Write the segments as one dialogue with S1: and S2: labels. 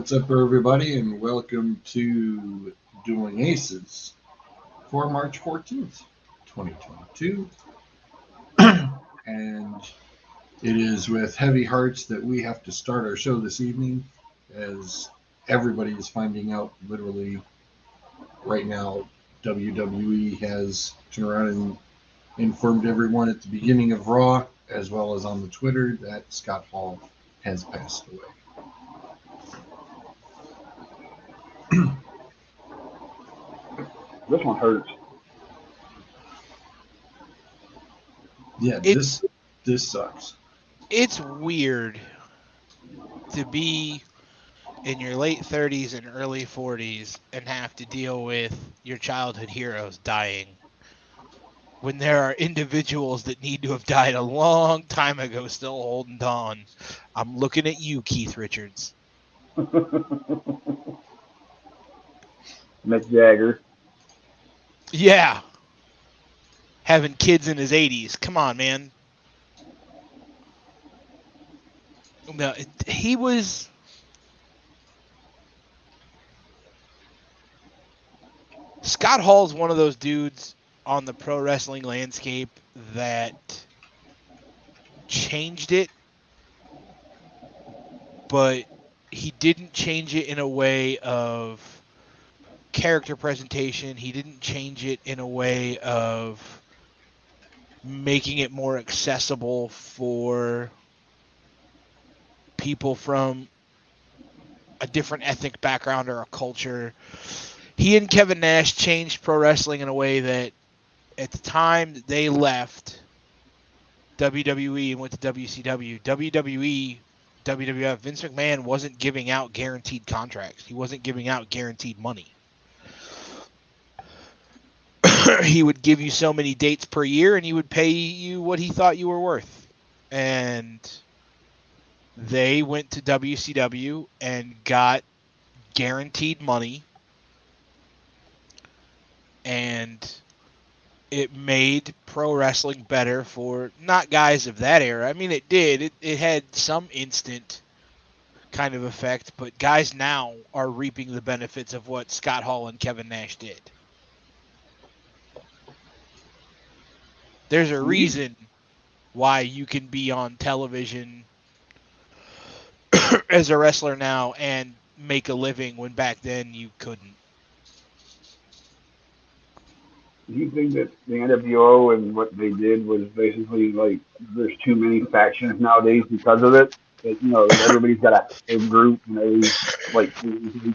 S1: What's up, everybody, and welcome to Dueling Aces for March 14th, 2022. And it is with heavy hearts that we have to start our show this evening, as everybody is finding out literally right now. WWE has turned around and informed everyone at the beginning of Raw, as well as on the Twitter, that Scott Hall has passed away.
S2: This one hurts.
S1: Yeah,
S3: It's
S1: this sucks.
S3: it's weird to be in your late 30s and early 40s and have to deal with your childhood heroes dying when there are individuals that need to have died a long time ago still holding on. I'm looking at you, Keith Richards.
S2: Mick Jagger.
S3: Yeah. Having kids in his 80s. Come on, man. No, he was... Scott Hall's one of those dudes on the pro wrestling landscape that changed it, but he didn't change it in a way of character presentation. He didn't change it in a way of making it more accessible for people from a different ethnic background or a culture. He and Kevin Nash changed pro wrestling in a way that at the time that they left WWE and went to WCW, WWE, WWF, Vince McMahon wasn't giving out guaranteed contracts. He wasn't giving out guaranteed money. He would give you so many dates per year and he would pay you what he thought you were worth. And they went to WCW and got guaranteed money. And it made pro wrestling better for not guys of that era. I mean, it did. It had some instant kind of effect, but guys now are reaping the benefits of what Scott Hall and Kevin Nash did. There's a reason why you can be on television as a wrestler now and make a living when back then you couldn't.
S2: Do you think that the NWO and what they did was basically like there's too many factions nowadays because of it? That everybody's got a group and every like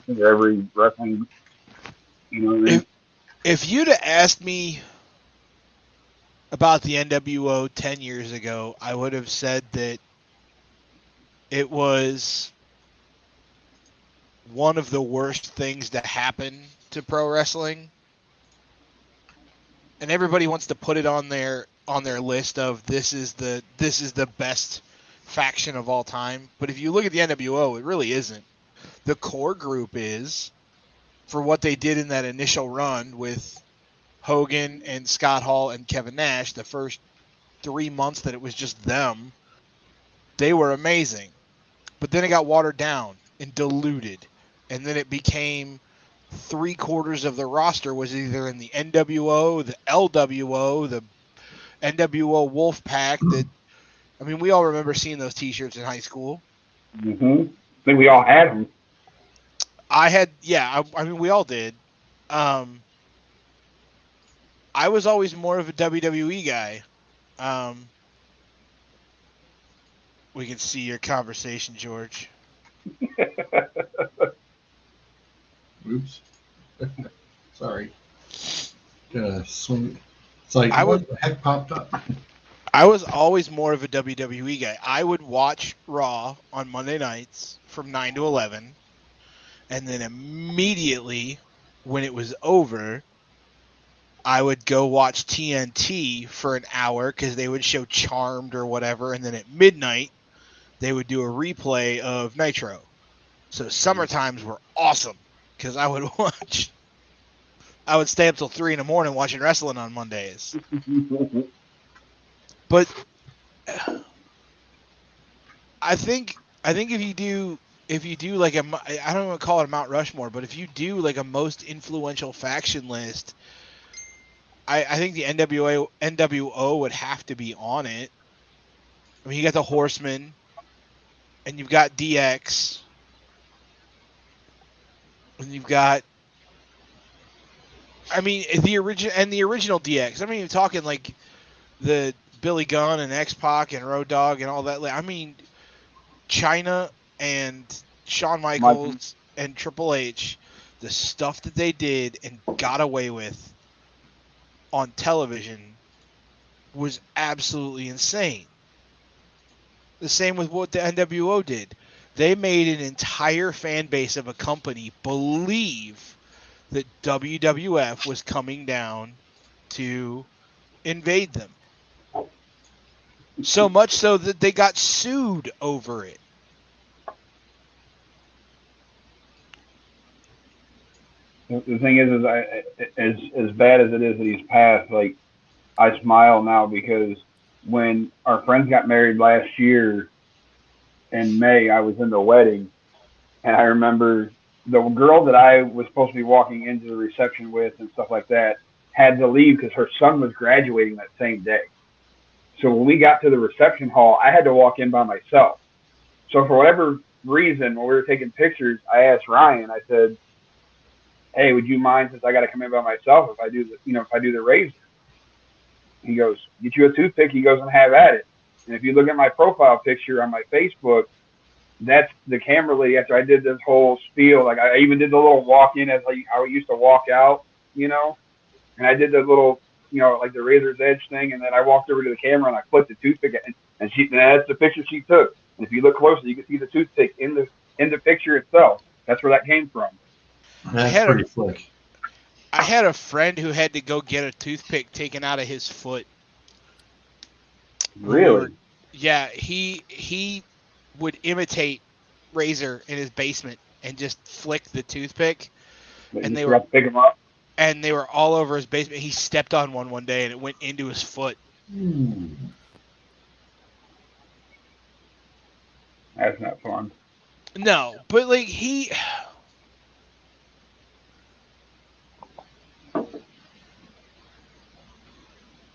S2: every wrestling. You know what I mean?
S3: If you'd have asked me about the NWO 10 years ago, I would have said that it was one of the worst things to happen to pro wrestling. And everybody wants to put it on their list of this is the best faction of all time. But if you look at the NWO, it really isn't. The core group is, for what they did in that initial run with Hogan and Scott Hall and Kevin Nash, the first 3 months that it was just them, they were amazing. But then it got watered down and diluted. And then it became 3/4 of the roster was either in the NWO, the LWO, the NWO Wolfpack. I mean, we all remember seeing those T-shirts in high school.
S2: I think we all had them.
S3: I mean, we all did. I was always more of a WWE guy. We can see your conversation, George.
S1: Oops. Sorry. Gonna swing. It's like, what the heck popped up?
S3: I was always more of a WWE guy. I would watch Raw on Monday nights from 9 to 11. And then immediately when it was over, I would go watch TNT for an hour because they would show Charmed or whatever. And then at midnight, they would do a replay of Nitro. So summer times were awesome because I would stay up till 3 a.m. watching wrestling on Mondays. But I think if you do if you do like I don't want to call it a Mount Rushmore, but if you do like a most influential faction list, I think the NWO would have to be on it. I mean, you got the Horsemen, and you've got DX, and you've got, I mean, the original DX. I mean, you're talking like the Billy Gunn and X-Pac and Road Dogg and all that. I mean, China and Shawn Michaels and Triple H, the stuff that they did and got away with on television was absolutely insane. The same with what the NWO did. They made an entire fan base of a company believe that WWF was coming down to invade them. So much so that they got sued over it.
S2: The thing is I as bad as it is that he's passed, like I smile now because when our friends got married last year in May, I was in the wedding, and I remember the girl that I was supposed to be walking into the reception with and stuff like that had to leave because her son was graduating that same day. So when we got to the reception hall, I had to walk in by myself. So for whatever reason, when we were taking pictures, I asked Ryan. I said, "Hey, would you mind since I got to come in by myself if I do the if I do the razor?" He goes, "Get you a toothpick." He goes, "And have at it." And if you look at my profile picture on my Facebook, that's the camera lady. After I did this whole spiel, like I even did the little walk in as like how I used to walk out, and I did the little, like the razor's edge thing, and then I walked over to the camera and I flipped the toothpick, and that's the picture she took. And if you look closer, you can see the toothpick in the picture itself. That's where that came from.
S1: That's pretty slick.
S3: I had a friend who had to go get a toothpick taken out of his foot.
S2: Really?
S3: Yeah, he would imitate Razor in his basement and just flick the toothpick, and they were
S2: to pick him up.
S3: And they were all over his basement. He stepped on one day and it went into his foot.
S2: That's not fun.
S3: No, but like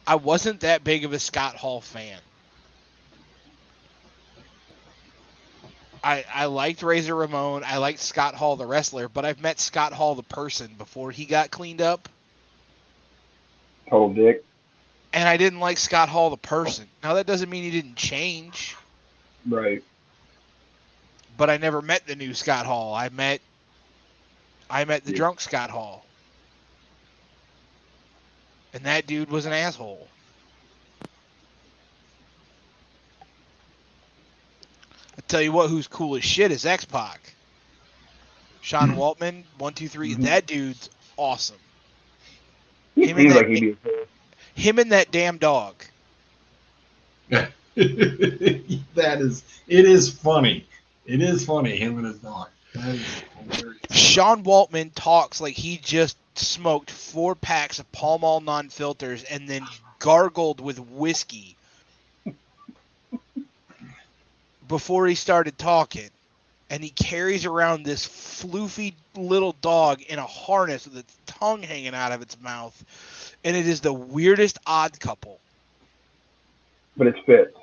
S3: I wasn't that big of a Scott Hall fan. I liked Razor Ramon. I liked Scott Hall the wrestler, but I've met Scott Hall the person before he got cleaned up.
S2: Total dick.
S3: And I didn't like Scott Hall the person. Now that doesn't mean he didn't change.
S2: Right.
S3: But I never met the new Scott Hall. I met the drunk Scott Hall. And that dude was an asshole. I tell you what, who's cool as shit is X-Pac. Sean Waltman, 1, 2, 3. Mm-hmm. That dude's awesome.
S2: He seems like he'd be
S3: him and that damn dog.
S1: It is funny. It is funny, him and his dog.
S3: Sean Waltman talks like he just smoked 4 packs of Pall Mall non-filters and then gargled with whiskey before he started talking. And he carries around this floofy little dog in a harness with its tongue hanging out of its mouth. And it is the weirdest odd couple.
S2: But it fits.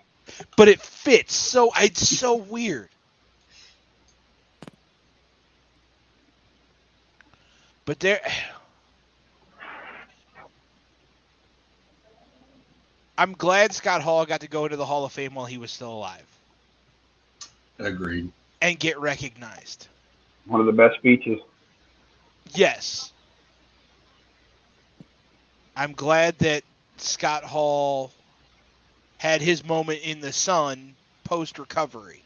S3: But it fits. It's so weird. But I'm glad Scott Hall got to go into the Hall of Fame while he was still alive.
S1: Agreed.
S3: And get recognized.
S2: One of the best speeches.
S3: Yes. I'm glad that Scott Hall had his moment in the sun post-recovery.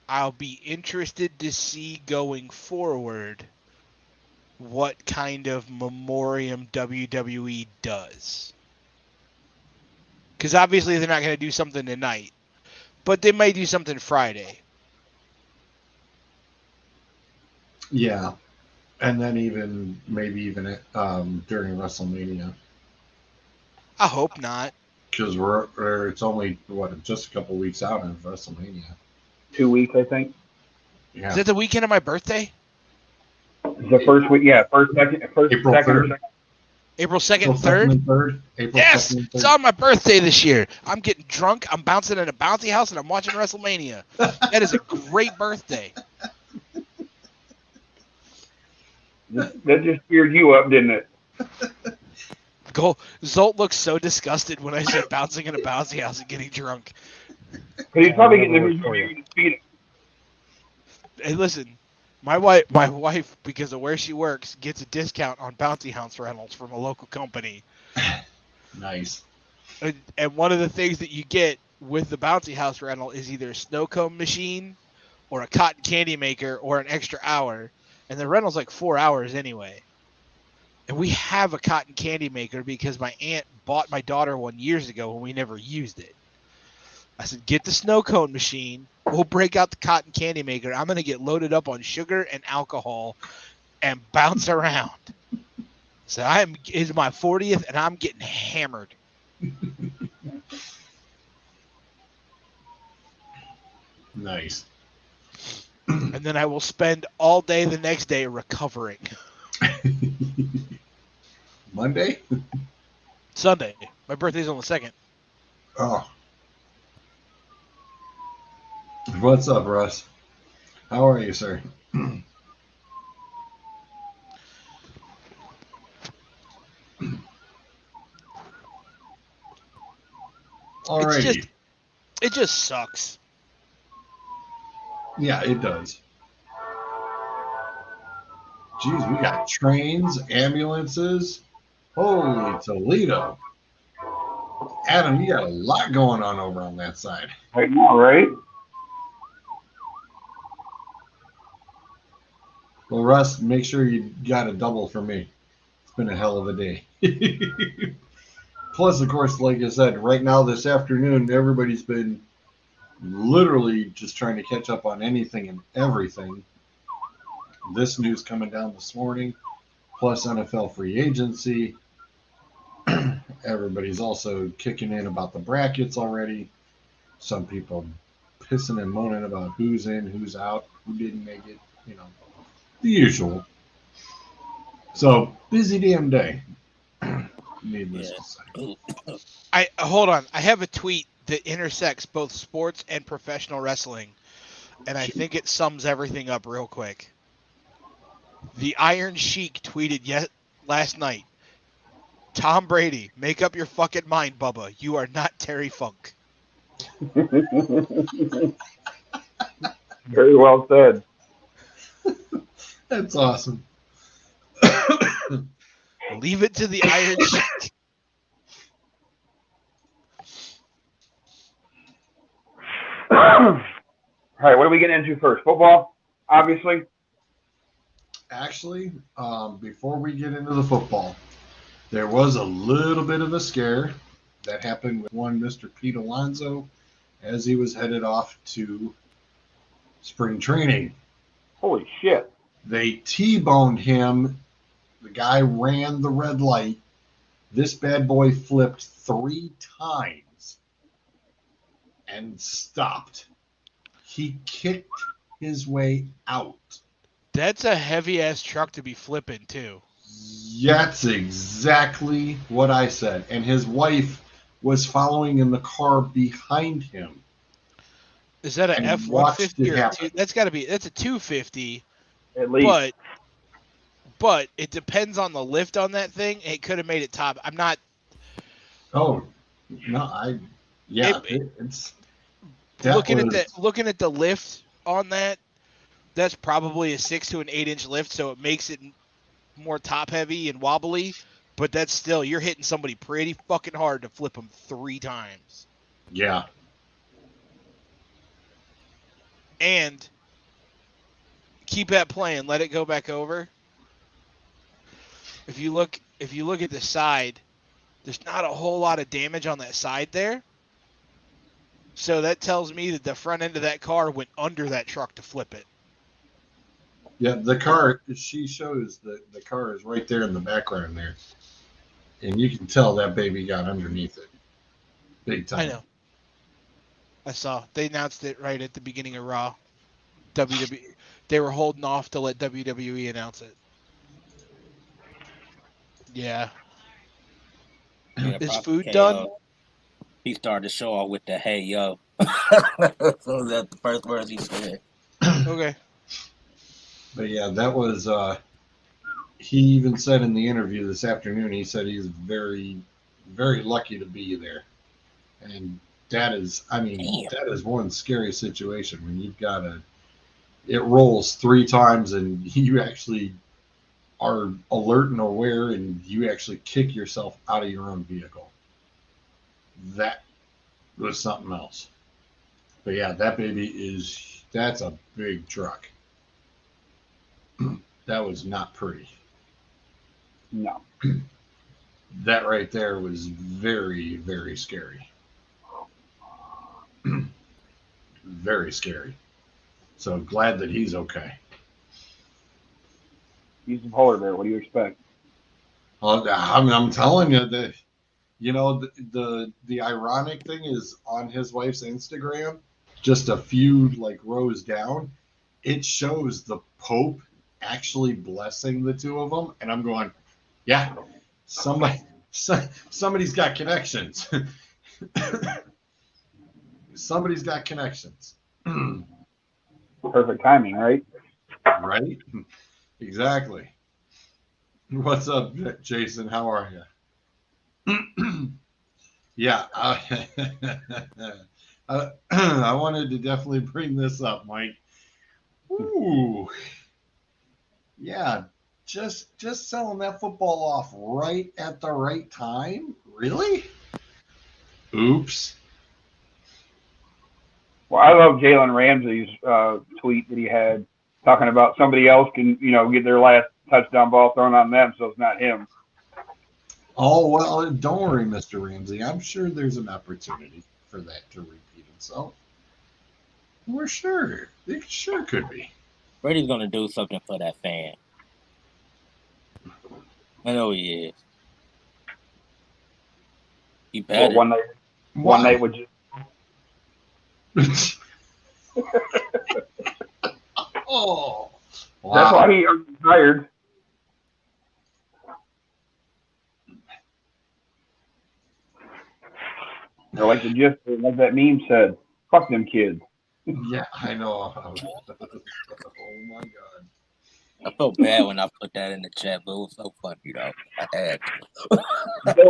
S3: I'll be interested to see going forward what kind of memoriam WWE does. Because obviously they're not going to do something tonight. But they may do something Friday.
S1: Yeah. And then maybe even during WrestleMania.
S3: I hope not.
S1: because it's only just a couple weeks out of WrestleMania.
S2: 2 weeks, I think.
S1: Yeah.
S3: Is it the weekend of my birthday?
S2: The first week, yeah, April second, or second.
S3: April 2nd,
S1: April
S3: 3rd?
S1: and 3rd.
S3: Yes!
S1: 2nd and 3rd.
S3: It's on my birthday this year. I'm getting drunk, I'm bouncing in a bouncy house, and I'm watching WrestleMania. That is a great birthday.
S2: That just cheered you up, didn't it?
S3: Zolt looks so disgusted when I said bouncing in a bouncy house and getting drunk.
S2: But he's probably getting the speed.
S3: Hey, listen, my wife, because of where she works, gets a discount on bouncy house rentals from a local company.
S1: Nice.
S3: And one of the things that you get with the bouncy house rental is either a snow cone machine or a cotton candy maker or an extra hour. And the rental's like 4 hours anyway. And we have a cotton candy maker because my aunt bought my daughter one years ago when we never used it. I said, get the snow cone machine. We'll break out the cotton candy maker. I'm going to get loaded up on sugar and alcohol and bounce around. So it's my 40th and I'm getting hammered.
S1: Nice.
S3: And then I will spend all day the next day recovering.
S1: Monday?
S3: Sunday. My birthday's on the 2nd.
S1: Oh. What's up, Russ? How are you, sir? Alrighty.
S3: It just sucks.
S1: Yeah, it does. Jeez, we got trains, ambulances. Holy Toledo. Adam, you got a lot going on over on that side.
S2: Right now, right?
S1: Well, Russ, make sure you got a double for me. It's been a hell of a day. Plus, of course, like I said, right now this afternoon, everybody's been literally just trying to catch up on anything and everything. This news coming down this morning, plus NFL free agency. Everybody's also kicking in about the brackets already. Some people pissing and moaning about who's in, who's out, who didn't make it, the usual. So, busy damn day. Needless to say.
S3: Hold on. I have a tweet that intersects both sports and professional wrestling, and I think it sums everything up real quick. The Iron Sheik tweeted last night, Tom Brady, make up your fucking mind, Bubba. You are not Terry Funk.
S2: Very well said.
S1: That's awesome.
S3: Leave it to the Iron Sheik.
S2: All right, what are we getting into first? Football, obviously.
S1: Actually, before we get into the football, there was a little bit of a scare that happened with one Mr. Pete Alonso as he was headed off to spring training.
S2: Holy shit.
S1: They T-boned him. The guy ran the red light. This bad boy flipped 3 times and stopped. He kicked his way out.
S3: That's a heavy-ass truck to be flipping, too.
S1: That's exactly what I said. And his wife was following in the car behind him.
S3: Is that an F-150 or that's a 250.
S2: At least.
S3: But it depends on the lift on that thing. It could have made it top. I'm not.
S1: Oh, no, it's
S3: looking at the lift on that. That's probably a 6 to an 8-inch lift, so it makes it more top heavy and wobbly. But that's still, you're hitting somebody pretty fucking hard to flip them 3 times.
S1: Yeah.
S3: And keep that playing. Let it go back over. If you look at the side, there's not a whole lot of damage on that side there. So that tells me that the front end of that car went under that truck to flip it.
S1: Yeah, the car, she shows the car is right there in the background there. And you can tell that baby got underneath it. Big time.
S3: I know. I saw. They announced it right at the beginning of Raw. WWE. They were holding off to let WWE announce it. Yeah.
S4: Yeah,
S3: Is
S4: probably
S3: food
S4: KO.
S3: done?
S4: He started the show off with the "Hey yo." That's the first words he said.
S3: Okay.
S1: But yeah, that was. He even said in the interview this afternoon, he said he's very, very lucky to be there, and that is, I mean,
S4: Damn.
S1: that is one scary situation when you've got it rolls 3 times and you actually are alert and aware and you actually kick yourself out of your own vehicle. That was something else. But yeah, that baby that's a big truck. That was not pretty.
S2: No.
S1: That right there was very, very scary. Very scary. So glad that he's okay.
S2: He's a polar bear. What do you expect?
S1: I'm telling you that, you know, the ironic thing is on his wife's Instagram, just a few like rows down, it shows the Pope actually blessing the two of them, and I'm going, yeah, somebody's got connections. Somebody's got connections.
S2: Perfect timing, right?
S1: Right? Exactly. What's up, Jason? How are you? Yeah. I wanted to definitely bring this up, Mike. Ooh. Yeah. Just selling that football off right at the right time? Really? Oops.
S2: Well, I love Jalen Ramsey's tweet that he had talking about somebody else can, get their last touchdown ball thrown on them, so it's not him.
S1: Oh, well, don't worry, Mr. Ramsey. I'm sure there's an opportunity for that to repeat itself. We're sure. It sure could be.
S4: Brady's gonna do something for that fan. I know he is. He
S2: Well,
S4: better.
S2: one night would just.
S1: Oh, wow.
S2: That's why he retired. Or like like that meme said, "Fuck them kids."
S1: Yeah, I know. Oh my God.
S4: I felt bad when I put that in the chat, but it was so funny though. I had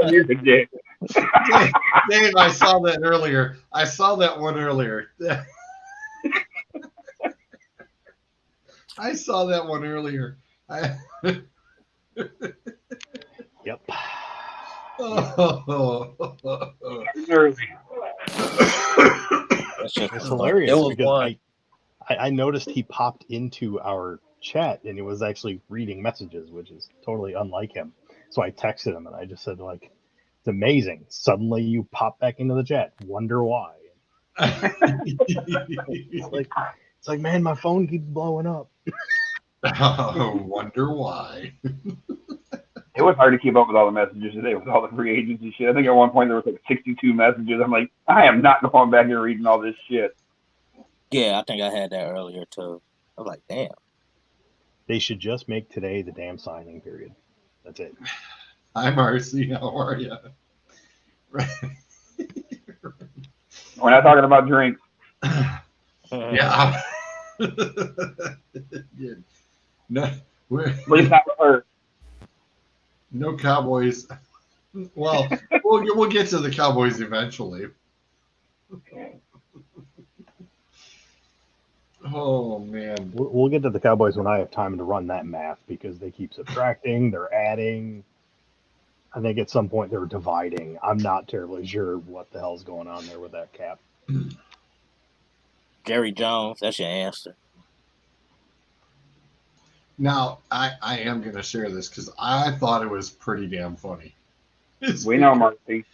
S2: Here's the dick.
S1: Dave, I saw that earlier. I saw that one earlier. I saw that one earlier.
S5: Yep. It's hilarious.
S4: There was
S5: because
S4: one.
S5: I noticed he popped into our chat and it was actually reading messages, which is totally unlike him. So I texted him and I just said, like, it's amazing. Suddenly you pop back into the chat. Wonder why. It's like, man, my phone keeps blowing up.
S1: Wonder why.
S2: It was hard to keep up with all the messages today with all the free agency shit. I think at one point there was like 62 messages. I'm like, I am not going back and reading all this shit.
S4: Yeah, I think I had that earlier too. I was like, damn.
S5: They should just make today the damn signing period. That's it.
S1: Hi, Marcy. How are you?
S2: We're not talking about drinks.
S1: Yeah. No,
S2: At least not with her.
S1: no Cowboys. Well, we'll get to the Cowboys eventually. Oh man,
S5: We'll get to the Cowboys when I have time to run that math because they keep subtracting, they're adding. I think at some point they're dividing. I'm not terribly sure what the hell's going on there with that cap.
S4: Jerry Jones, that's your answer.
S1: now I am going to share this because I thought it was pretty damn funny.
S2: We know, Marcy.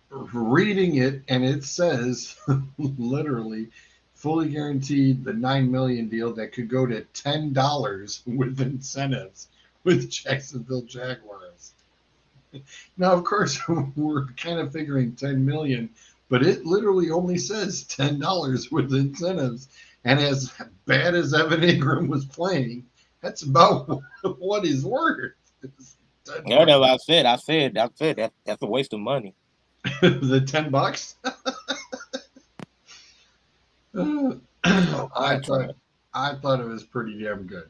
S1: Reading it, and it says literally fully guaranteed the $9 million deal that could go to $10 with incentives with Jacksonville Jaguars. Now, of course, we're kind of figuring 10 million, but it literally only says $10 with incentives. And as bad as Evan Ingram was playing, that's about what he's worth. It's
S4: Yeah,
S1: $10.
S4: that's it. That's a waste of money.
S1: The $10. I thought it was pretty damn good.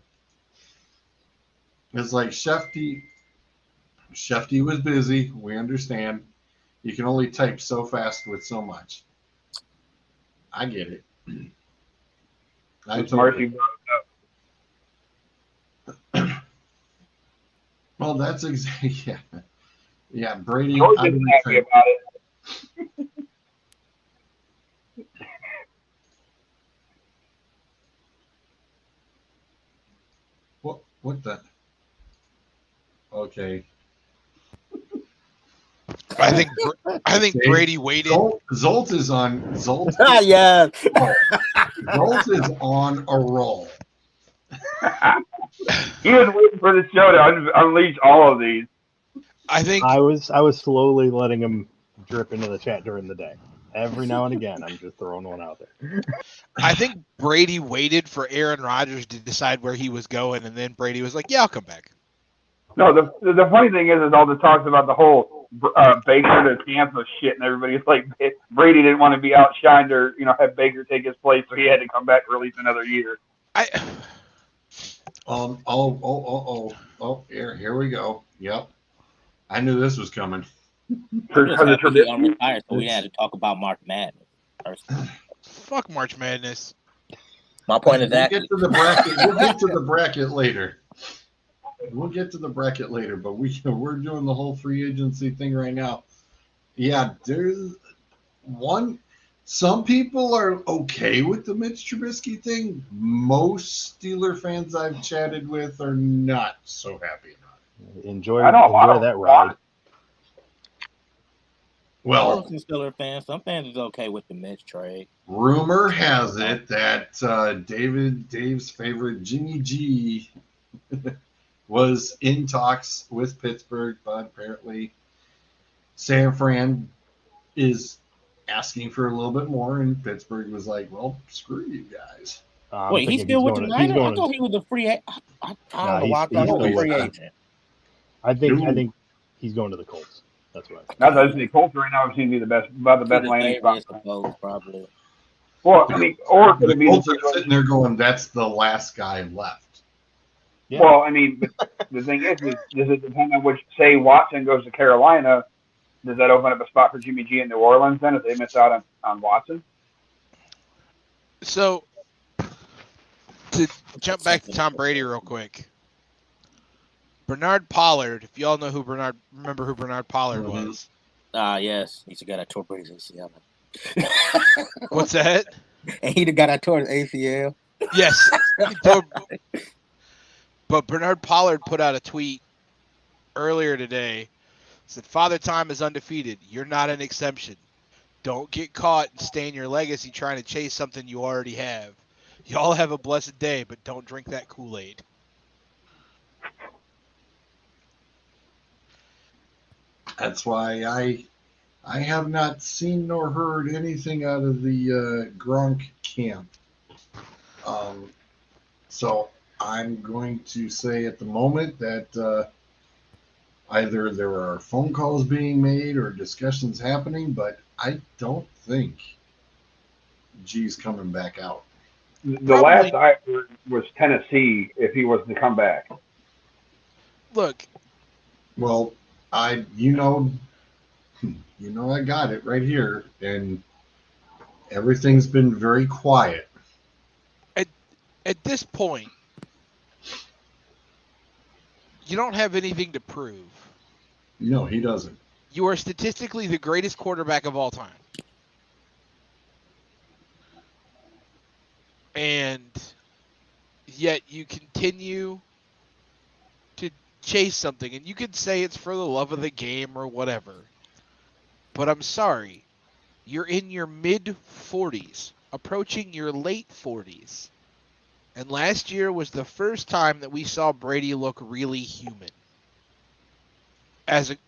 S1: It's like Shefty was busy. We understand. You can only type so fast with so much. I get it. I totally. Well, that's exactly yeah. Brady.
S2: George isn't happy about it.
S1: What the? Okay.
S3: I think Brady waited.
S1: Zolt is on. Zolt.
S4: Yeah.
S1: Zolt is on a roll.
S2: He was waiting for the show to unleash all of these.
S3: I think
S5: I was slowly letting him drip into the chat during the day. Every now and again, I'm just throwing one out there.
S3: I think Brady waited for Aaron Rodgers to decide where he was going, and then Brady was like, "Yeah, I'll come back."
S2: No, the funny thing is all the talks about the whole Baker to Tampa shit, and everybody's like, Brady didn't want to be outshined or have Baker take his place, so he had to come back for at least another year.
S1: Here we go. Yep. I knew this was coming.
S4: I'm just happy he unretired, so we had to talk about March Madness.
S3: Fuck March Madness.
S4: My point is that
S1: We'll get to the bracket. We'll get to the bracket later. But we're doing the whole free agency thing right now. Yeah, there's one. Some people are okay with the Mitch Trubisky thing. Most Steeler fans I've chatted with are not so happy about it.
S5: Enjoy that ride.
S4: Well, some Steeler fans, some fans is okay with the Mitch trade.
S1: Rumor has it that Dave's favorite Jimmy G was in talks with Pittsburgh, but apparently San Fran is asking for a little bit more, and Pittsburgh was like, "Well, screw you guys."
S4: Wait, he's still with the Niners? I thought he was a free agent. I don't know why I thought he was a free agent.
S5: I think he's going to the Colts. That's right.
S2: That's the Colts right now seem to be about the best landing spot.
S4: Probably.
S2: Well, I mean, or could it be
S1: Colts are sitting there going, "That's the last guy left."
S2: Yeah. Well, I mean, the thing is, does it depend on which? Say Watson goes to Carolina, does that open up a spot for Jimmy G in New Orleans then if they miss out on Watson?
S3: So, to jump back to Tom Brady real quick. Bernard Pollard, if y'all know remember who Bernard Pollard was.
S4: Yes. He's the guy that tore Brady's ACL.
S3: What's that?
S4: And he the guy that tore his ACL.
S3: Yes. But Bernard Pollard put out a tweet earlier today. Said, "Father Time is undefeated. You're not an exception. Don't get caught and stain your legacy trying to chase something you already have. Y'all have a blessed day, but don't drink that Kool-Aid."
S1: That's why I have not seen nor heard anything out of the Gronk camp. So I'm going to say at the moment that either there are phone calls being made or discussions happening, but I don't think G's coming back out.
S2: The last I heard was Tennessee if he was to come back.
S3: Look.
S1: Well, I got it right here, and everything's been very quiet.
S3: At this point, you don't have anything to prove.
S1: No, he doesn't.
S3: You are statistically the greatest quarterback of all time. And yet you continue to chase something. And you could say it's for the love of the game or whatever. But I'm sorry. You're in your mid-40s, approaching your late 40s. And last year was the first time that we saw Brady look really human.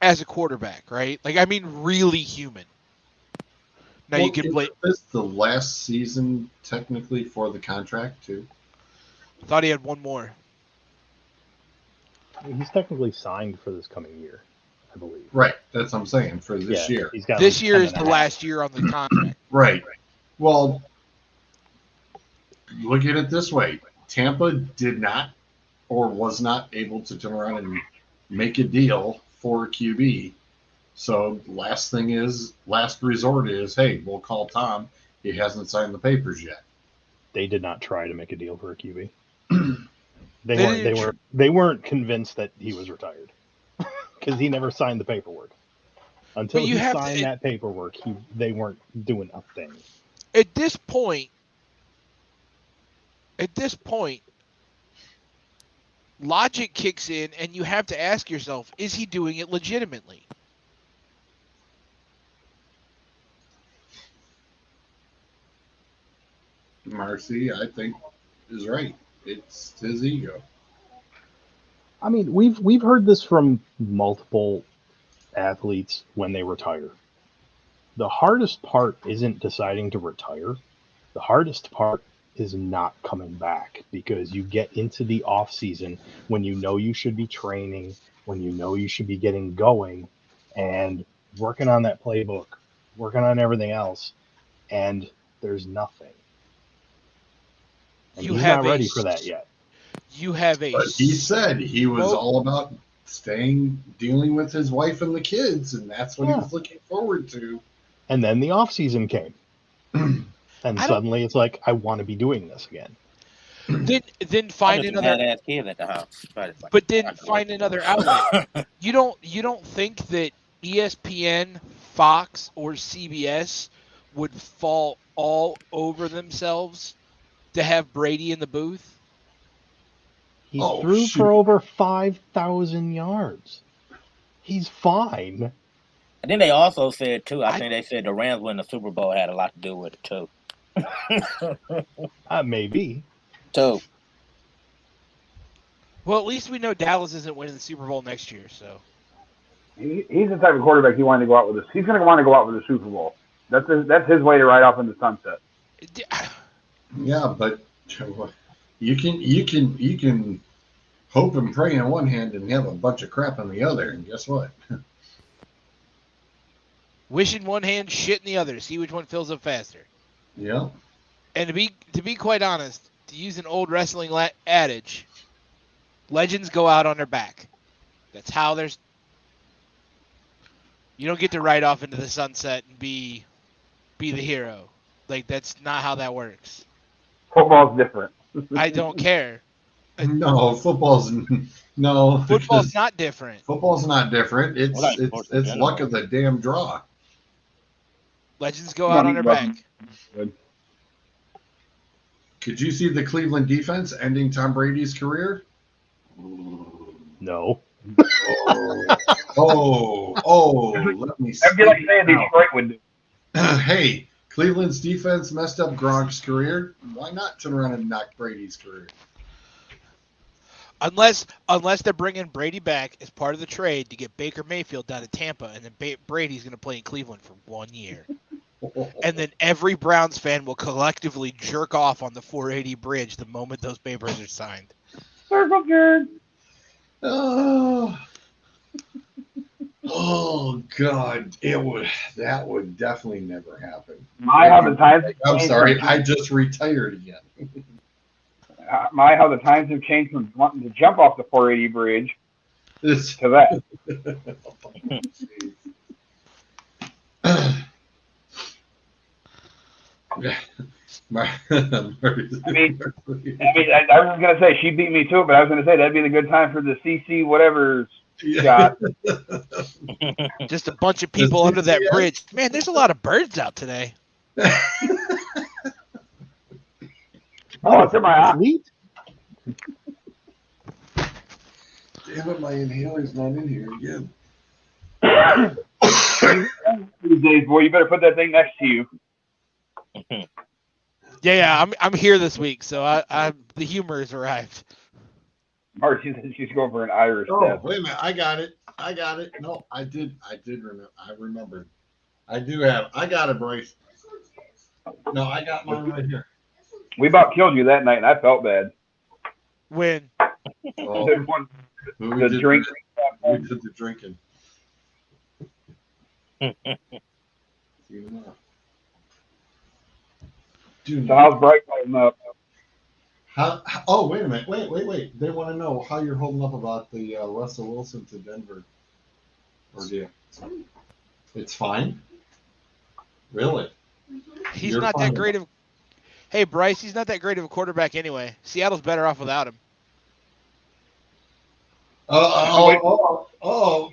S3: as a quarterback, right? Like, I mean, really human. Now you can play.
S1: Is this the last season technically for the contract too?
S3: Thought he had one more.
S5: He's technically signed for this coming year, I believe.
S1: Right. That's what I'm saying for this year.
S5: He's got
S3: This
S5: like
S3: year
S5: 10
S3: is
S5: and
S3: the
S5: a half.
S3: last year on the contract.
S1: Right. Well, look at it this way. Tampa did not or was not able to turn around and make a deal for QB. So last resort is, hey, we'll call Tom. He hasn't signed the papers yet.
S5: They did not try to make a deal for a QB.
S3: They
S5: They weren't convinced that he was retired because he never signed the paperwork. Until he signed that paperwork, they weren't doing a thing.
S3: At this point, logic kicks in, and you have to ask yourself: is he doing it legitimately?
S1: Marcy, I think, is right. It's his ego.
S5: I mean, we've heard this from multiple athletes when they retire. The hardest part isn't deciding to retire. The hardest part is not coming back, because you get into the off season when you know you should be training, when you know you should be getting going and working on that playbook, working on everything else, and there's nothing. And he's not ready for that yet.
S3: You have a.
S1: But he said he was all about dealing with his wife and the kids, and that's what he was looking forward to.
S5: And then the off season came, and suddenly it's like, I want to be doing this again.
S3: Then find another
S4: kid at the house.
S3: But then find another outlet. You don't think that ESPN, Fox, or CBS would fall all over themselves to have Brady in the booth?
S5: He threw for over 5,000 yards. He's fine.
S4: And then they also said, too, I think they said the Rams winning the Super Bowl had a lot to do with it, too.
S5: Maybe.
S4: Too.
S3: Well, at least we know Dallas isn't winning the Super Bowl next year, so.
S2: He's the type of quarterback he wanted to go out with this. He's going to want to go out with the Super Bowl. That's his way to ride off in the sunset.
S1: Yeah, but you can hope and pray in one hand and have a bunch of crap in the other, and guess what?
S3: Wish in one hand, shit in the other. See which one fills up faster.
S1: Yeah.
S3: And to be quite honest, to use an old wrestling adage, legends go out on their back. That's how there's. You don't get to ride off into the sunset and be the hero. Like, that's not how that works.
S2: Football's different.
S3: I don't care.
S1: No, football's
S3: not different.
S1: Football's not different. It's luck of the damn draw.
S3: Legends go out on their back.
S2: Good.
S1: Could you see the Cleveland defense ending Tom Brady's career?
S5: No.
S1: Let me see.
S2: I'd be like saying Detroit would do.
S1: Hey, Cleveland's defense messed up Gronk's career. Why not turn around and knock Brady's career?
S3: Unless they're bringing Brady back as part of the trade to get Baker Mayfield down to Tampa, and then Brady's going to play in Cleveland for 1 year. And then every Browns fan will collectively jerk off on the 480 bridge the moment those papers are signed.
S2: Circle jerk.
S1: Oh God! That would definitely never happen.
S2: I'm
S1: sorry, I just retired again.
S2: How the times have changed from wanting to jump off the 480 bridge to that. I was going to say she beat me to it, but I was going to say that'd be the good time for the CC whatever shot.
S3: Just a bunch of people under that bridge. Man, there's a lot of birds out today.
S2: It's in my eye.
S1: Damn it, my inhaler's not in here again.
S2: These days, boy, you better put that thing next to you.
S3: Yeah, I'm here this week, so I the humor has arrived.
S2: Marcy said she's going for an Irish
S1: Oh,
S2: death.
S1: wait a minute. I got it. No, I did remember. I remembered. I got it, Bryce. No, I got mine right here.
S2: We about killed you that night, and I felt bad.
S3: When
S1: Oh,
S2: The drink.
S1: we did the drinking. Dude,
S2: So how's Bryce holding up?
S1: oh, wait a minute. Wait. They want to know how you're holding up about the Russell Wilson to Denver ordeal. It's fine. Really?
S3: he's
S1: You're
S3: not
S1: fine.
S3: that great of. Hey Bryce, he's not that great of a quarterback anyway. Seattle's better off without him.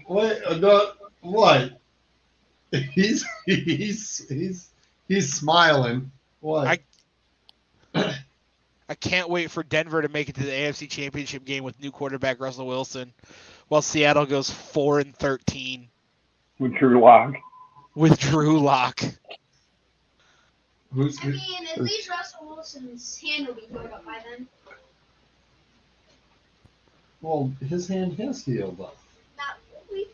S1: Wait. What? He's smiling. What?
S3: I can't wait for Denver to make it to the AFC Championship game with new quarterback Russell Wilson, while Seattle goes 4-13
S2: With Drew Lock.
S3: with Drew Lock.
S6: I mean, at least Russell Wilson's hand will be healed up by then.
S1: Well, his hand has healed up.
S6: Not really.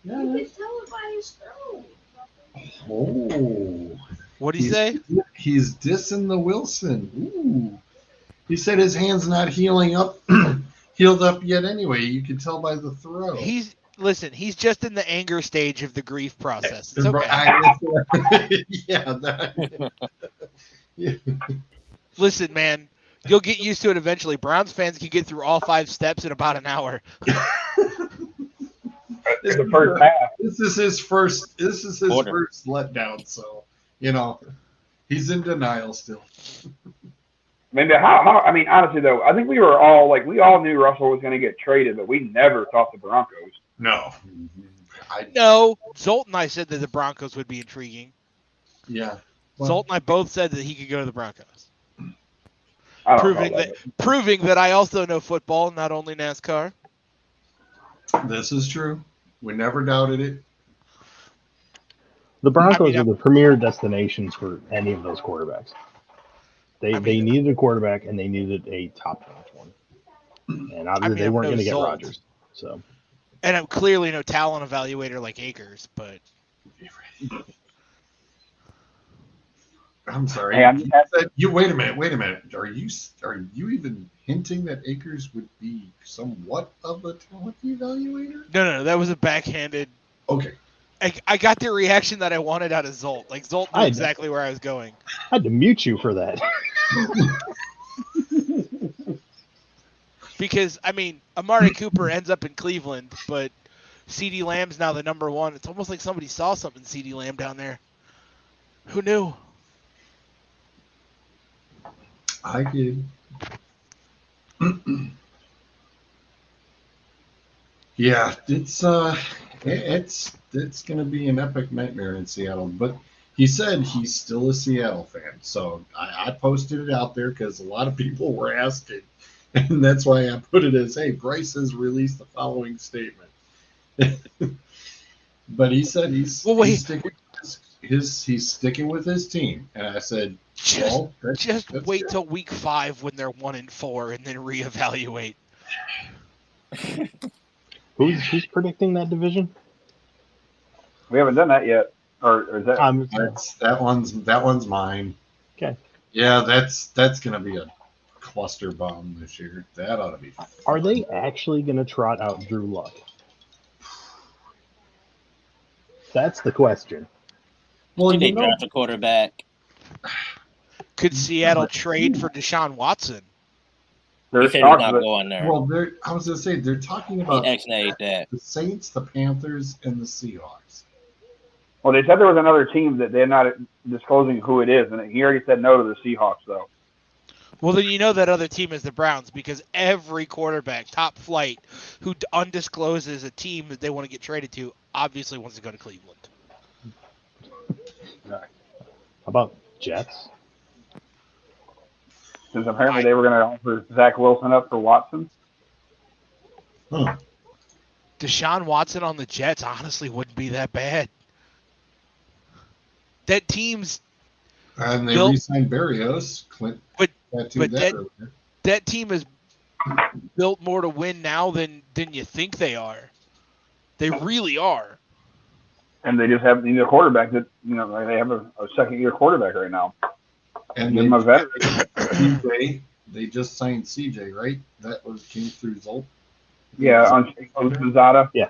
S1: Yeah.
S6: You can tell it by his throw.
S1: Oh.
S3: What'd he say?
S1: He's dissing the Wilson. Ooh. He said his hand's not healed up yet anyway. You can tell by the throw.
S3: He's just in the anger stage of the grief process. It's okay.
S1: Yeah.
S3: Listen, man, you'll get used to it eventually. Browns fans can get through all 5 steps in about an hour.
S2: This is the first half.
S1: This is his first letdown, so he's in denial still.
S2: Maybe I mean, honestly though, I think we all knew Russell was going to get traded, but we never thought the Broncos.
S1: No.
S3: No, Zolt and I said that the Broncos would be intriguing.
S1: Yeah.
S3: Zolt and I both said that he could go to the Broncos.
S2: Proving
S3: Proving that I also know football, not only NASCAR.
S1: This is true. We never doubted it.
S5: The Broncos are the premier destinations for any of those quarterbacks. They needed a quarterback, and they needed a top-notch one. And obviously they weren't going to get Rodgers. So.
S3: And I'm clearly no talent evaluator like Akers, but...
S1: I'm sorry.
S2: Hey,
S1: you wait a minute. Are you even hinting that Akers would be somewhat of a talent evaluator?
S3: No, that was a backhanded.
S1: Okay.
S3: I got the reaction that I wanted out of Zolt. Like Zolt knew exactly where I was going.
S5: I had to mute you for that.
S3: Because Amari Cooper ends up in Cleveland, but CeeDee Lamb's now the number 1. It's almost like somebody saw something in CeeDee Lamb down there. Who knew?
S1: I did. Yeah, it's going to be an epic nightmare in Seattle. But he said he's still a Seattle fan, so I posted it out there because a lot of people were asking, and that's why I put it as, "Hey, Bryce has released the following statement." But he said he's sticking with his team, and I said,
S3: Just wait
S1: good.
S3: till week 5 when they're 1-4 and then reevaluate.
S5: Who's predicting that division?
S2: we haven't done that yet, or is that?
S1: That one's mine.
S5: Okay.
S1: Yeah, that's gonna be a cluster bomb this year. That ought to be fun.
S5: Are they actually going to trot out Drew Lock? That's the question.
S1: Well,
S4: Did they draft a quarterback?
S3: Could Seattle trade for Deshaun Watson?
S4: He said he's not going there.
S1: Well, I was gonna say they're talking about
S4: He ex-nayed that.
S1: the Saints, the Panthers, and the Seahawks.
S2: Well, they said there was another team that they're not disclosing who it is, and he already said no to the Seahawks, though.
S3: Well, then you know that other team is the Browns because every quarterback, top flight, who undiscloses a team that they want to get traded to, obviously wants to go to Cleveland.
S5: How about Jets?
S2: Since apparently they were going to offer Zach Wilson up for Watson.
S3: Deshaun Watson on the Jets honestly wouldn't be that bad. That team's
S1: And they
S3: Bill-
S1: re-signed Berrios. Clint
S3: But
S1: tattooed
S3: that
S1: earlier.
S3: that team is built more to win now than you think they are. They really are.
S2: And they just have need a quarterback that they have a second-year quarterback right now.
S1: And
S2: Give them a veteran.
S1: CJ, they just signed CJ, right? That came through Zolt.
S2: Yeah, on Gonzaga.
S1: Yeah.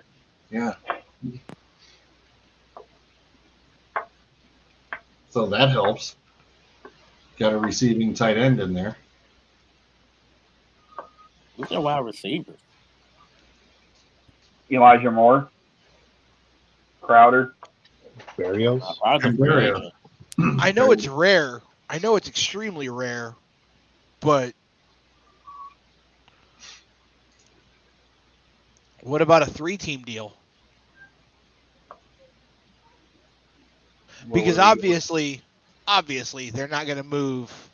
S1: So that helps. Got a receiving tight end in there.
S4: Who's their wide receiver?
S2: Elijah Moore, Crowder.
S5: Barrios.
S3: I know it's rare. I know it's extremely rare, but what about a 3-team deal? Because obviously they're not going to move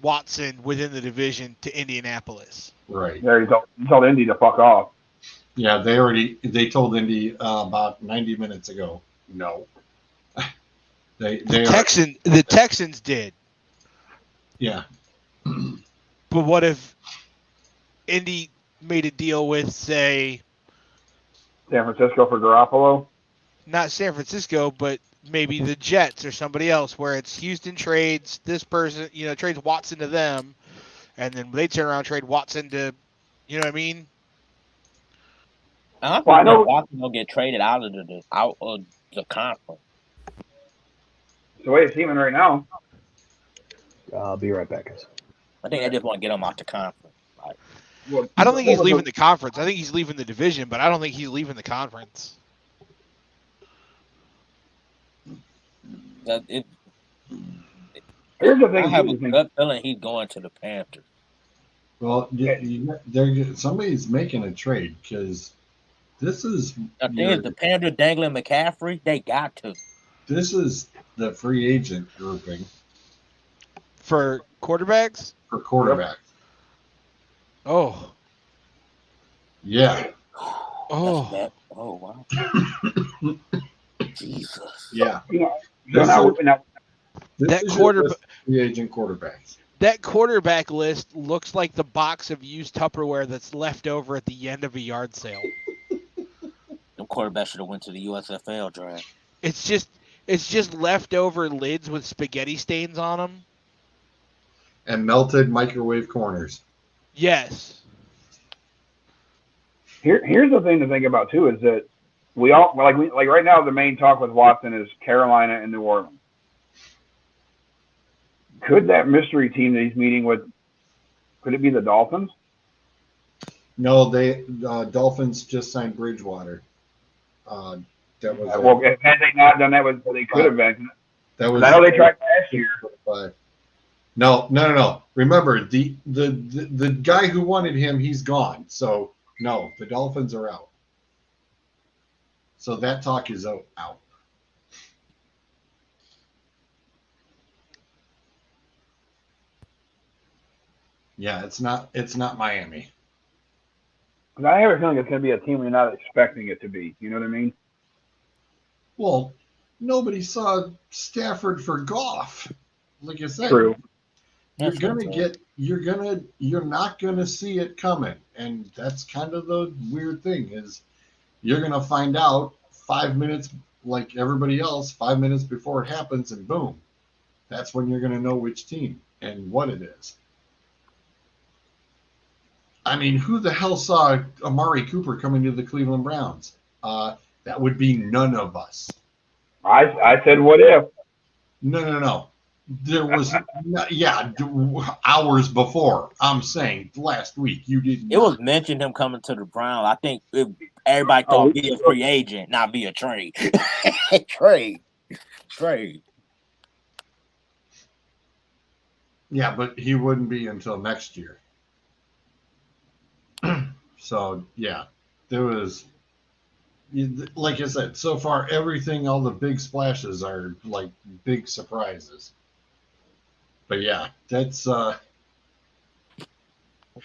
S3: Watson within the division to Indianapolis.
S1: Right.
S2: Yeah, he told Indy to fuck off.
S1: Yeah, they told Indy about 90 minutes ago. No.
S3: The Texans did.
S1: Yeah.
S3: But what if Indy made a deal with, say,
S2: San Francisco for Garoppolo?
S3: Not San Francisco, but maybe the Jets or somebody else, where it's Houston trades this person, trades Watson to them, and then they turn around and trade Watson to, you know what I mean?
S4: I know Watson will get traded out of the conference.
S2: The way it's seeming right now.
S5: I'll be right back, guys.
S4: I think they just want to get him out the conference.
S3: I don't think he's leaving the conference. I think he's leaving the division, but I don't think he's leaving the conference.
S2: Here's the thing.
S4: I have a gut feeling he's going to the Panthers.
S1: Well, somebody's making a trade because this is.
S4: I think the Panthers dangling McCaffrey. They got to.
S1: This is the free agent grouping
S3: for quarterbacks.
S1: For quarterbacks.
S3: Oh.
S1: Yeah.
S3: Oh.
S4: Oh wow. Jesus.
S1: Yeah.
S3: That quarterback.
S1: Free agent quarterbacks.
S3: That quarterback list looks like the box of used Tupperware that's left over at the end of a yard sale.
S4: The quarterback should have went to the USFL draft.
S3: It's just leftover lids with spaghetti stains on them.
S1: And melted microwave corners.
S3: Yes.
S2: Here's the thing to think about too is that we all like right now the main talk with Watson is Carolina and New Orleans. Could that mystery team that he's meeting with, could it be the Dolphins?
S1: No, Dolphins just signed Bridgewater.
S2: Had they not done that, they could have been. I know they tried last year.
S1: No. Remember, the guy who wanted him, he's gone. So no, the Dolphins are out. So that talk is out. Yeah, it's not Miami.
S2: I have a feeling it's going to be a team we're not expecting it to be. You know what I mean?
S1: Well, nobody saw Stafford for Goff. Like I said,
S2: true.
S1: You're not gonna see it coming, and that's kind of the weird thing is you're gonna find out 5 minutes, like everybody else, 5 minutes before it happens, and boom, that's when you're gonna know which team and what it is. I mean, who the hell saw Amari Cooper coming to the Cleveland Browns? That would be none of us.
S2: I said, what if?
S1: No. There was, hours before. I'm saying last week you didn't.
S4: It was mentioned him coming to the Browns. I think everybody thought be a free agent, not be a trade. Trade.
S1: Yeah, but he wouldn't be until next year. So, yeah, there was, like I said, so far everything, all the big splashes are like big surprises. But yeah, that's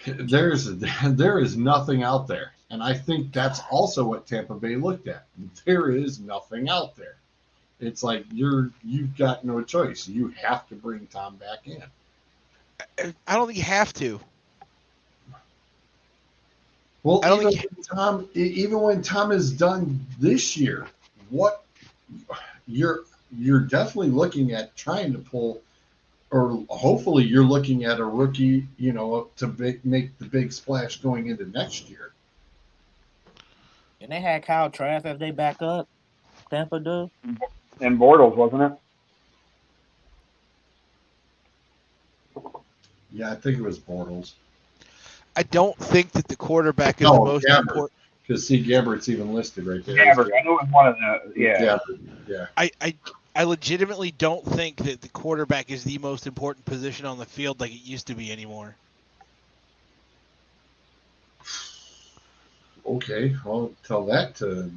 S1: there is nothing out there, and I think that's also what Tampa Bay looked at. There is nothing out there. It's like you've got no choice. You have to bring Tom back in.
S3: I don't think you have to.
S1: Well,
S3: I don't
S1: even
S3: think-
S1: when even when Tom is done this year, what you're definitely looking at trying to pull, or hopefully you're looking at a rookie, to make the big splash going into next year.
S4: And they had Kyle Trask as they backup. Tampa do.
S2: And Bortles, wasn't it?
S1: Yeah, I think it was Bortles.
S3: I don't think that the quarterback is
S1: No,
S3: the most
S1: Gabbert.
S3: important.
S1: Because see, Gabbert's even listed right there.
S2: Gabbert. I know it was one of the. Yeah.
S1: Gabbert, yeah.
S3: I legitimately don't think that the quarterback is the most important position on the field like it used to be anymore.
S1: Okay, I'll tell that to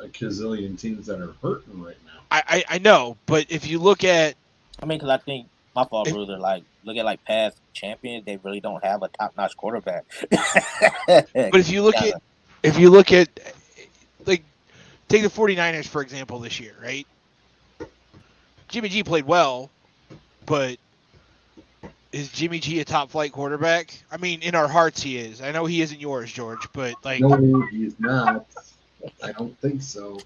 S1: a gazillion teams that are hurting right now.
S3: I know, but if you look at,
S4: I mean, because I think my fault, brother. Like, look at like past champions, they really don't have a top-notch quarterback.
S3: but if you look at, like, take the 49ers for example this year, right? Jimmy G played well, but is Jimmy G a top flight quarterback? I mean, in our hearts he is. I know he isn't yours, George, but like,
S1: No, he's not. I don't think so.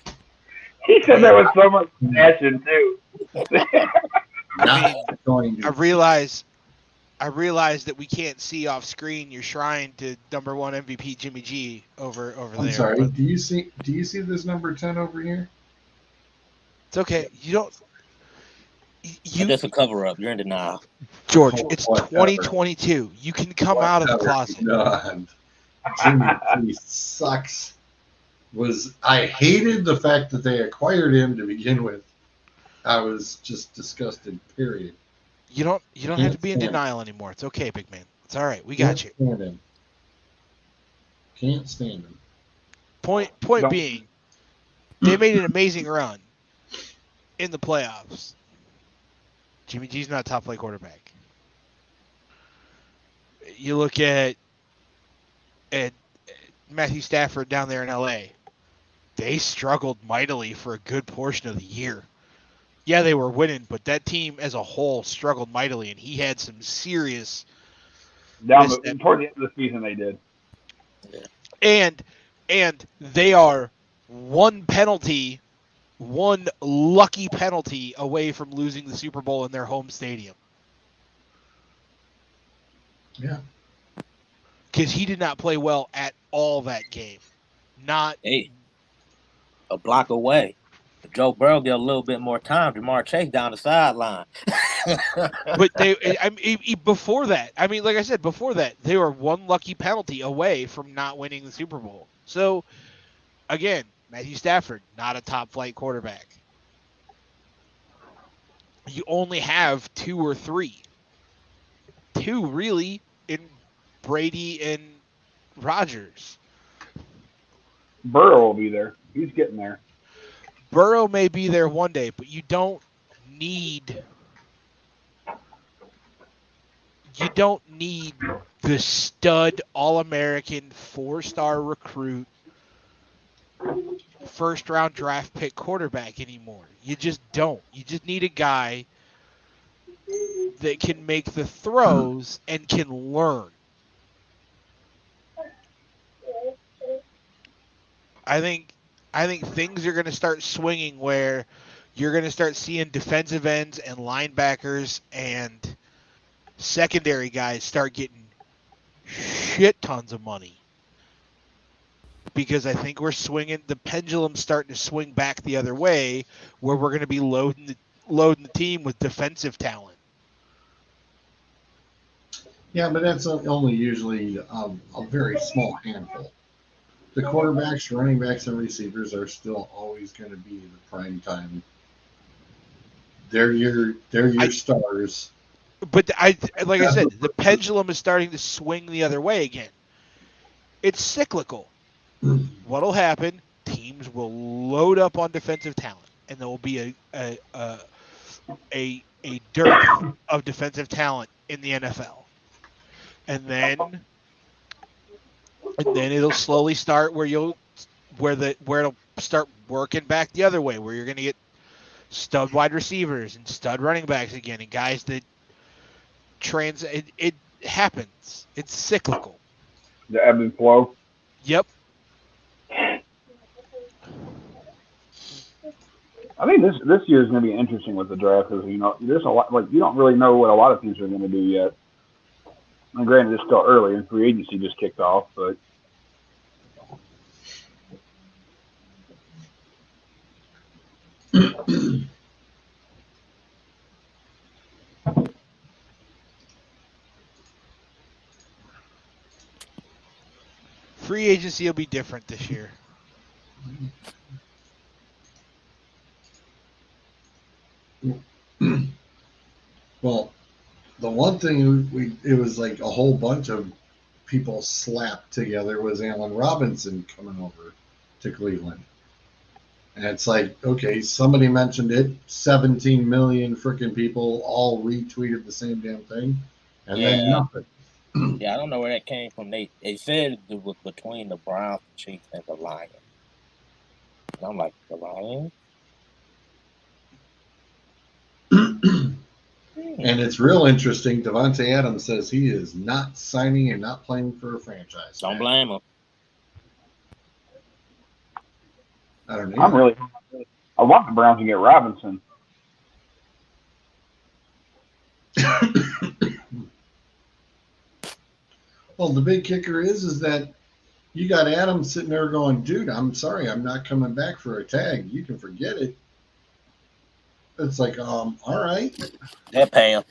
S2: He said there was so much passion too.
S1: Not going
S3: I
S1: to.
S3: realize that we can't see off screen your shrine to number 1 MVP Jimmy G over
S1: I'm
S3: there.
S1: sorry.
S3: But
S1: Do you see this number 10 over here?
S3: it's okay. You don't. You
S4: just a cover up. You're in denial.
S3: George,
S1: Oh,
S3: it's
S1: whatever.
S3: 2022. You can come out of the closet.
S1: None. Jimmy G sucks. I hated the fact that they acquired him to begin with. I was just disgusted. Period.
S3: You don't have to be in denial anymore. It's okay, big man. It's all right. We got you.
S1: Stand him. Can't stand him.
S3: Point being, they made an amazing run in the playoffs. Jimmy G's not a top flight quarterback. You look at Matthew Stafford down there in LA. They struggled mightily for a good portion of the year. Yeah, they were winning, but that team as a whole struggled mightily, and he had some serious
S2: Toward the end of the season, they did.
S3: And they are one lucky penalty away from losing the Super Bowl in their home stadium.
S1: Yeah.
S3: Because he did not play well at all that game. Not
S4: a block away. If Joe Burrow get a little bit more time, Jamar Chase down the sideline.
S3: But before that, I mean, like I said, before that, they were one lucky penalty away from not winning the Super Bowl. So, again, Matthew Stafford, not a top flight quarterback. You only have 2 or 3. 2 really in Brady and Rodgers.
S2: Burrow will be there. He's getting there.
S3: Burrow may be there one day, but you don't need the stud All-American 4-star recruit first-round draft pick quarterback anymore. You just don't. You just need a guy that can make the throws and can learn. I think things are going to start swinging where you're going to start seeing defensive ends and linebackers and secondary guys start getting shit tons of money. Because I think the pendulum's starting to swing back the other way, where we're going to be loading the team with defensive talent.
S1: Yeah, but that's only usually a very small handful. The quarterbacks, running backs, and receivers are still always going to be the prime time. They're your stars.
S3: But like I said, the pendulum is starting to swing the other way again. It's cyclical. What'll happen? Teams will load up on defensive talent, and there will be a dearth of defensive talent in the NFL. And then it'll slowly start where it'll start working back the other way, where you're going to get stud wide receivers and stud running backs again, and guys that it happens. It's cyclical.
S2: The ebb and flow.
S3: Yep.
S2: I think this year is going to be interesting with the draft because there's a lot you don't really know what a lot of teams are going to do yet. And granted, it's still early and free agency just kicked off, but
S3: Free agency will be different this year.
S1: Well, the one thing it was like a whole bunch of people slapped together was Allen Robinson coming over to Cleveland. And it's like, okay, somebody mentioned it, 17 million freaking people all retweeted the same damn thing, and then nothing.
S4: Yeah, I don't know where that came from. They said it was between the Browns, the Chiefs, and the Lions. And I'm like, the Lions?
S1: And it's real interesting. Davante Adams says he is not signing and not playing for a franchise.
S4: Don't blame him.
S1: I don't know.
S2: I want the Browns to get Robinson.
S1: Well, the big kicker is that you got Adams sitting there going, dude, I'm sorry, I'm not coming back for a tag. You can forget it. It's like, all right.
S4: They'll pay him.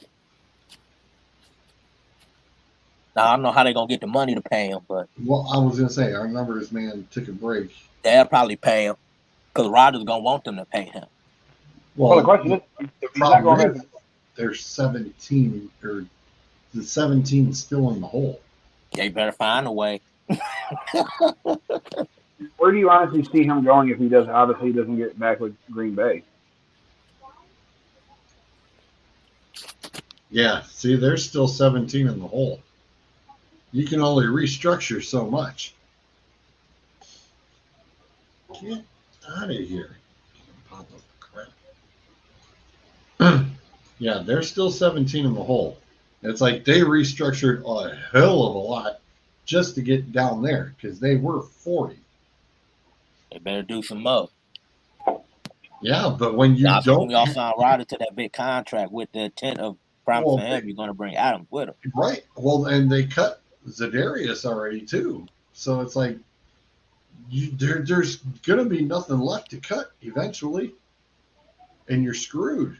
S4: Now, I don't know how they're going to get the money to pay him, but...
S1: Well, I was going to say, our numbers man took a break.
S4: They'll probably pay him because Rodgers going to want them to pay him.
S2: Well, the question is, if he's not going to...
S1: There's 17, or the 17 still in the hole.
S4: They better find a way.
S2: Where do you honestly see him going if he doesn't get back with Green Bay?
S1: Yeah, see, there's still 17 in the hole. You can only restructure so much. Get out of here. Pop up crap. Yeah, there's still 17 in the hole. It's like they restructured a hell of a lot just to get down there because they were 40.
S4: They better do some more.
S1: Yeah, but when you don't...
S4: We all signed Rodgers to that big contract with the intent of promising him you're going to bring Adams with him.
S1: Right. Well, and they cut Zadarius already, too. So it's like there's going to be nothing left to cut eventually, and you're screwed.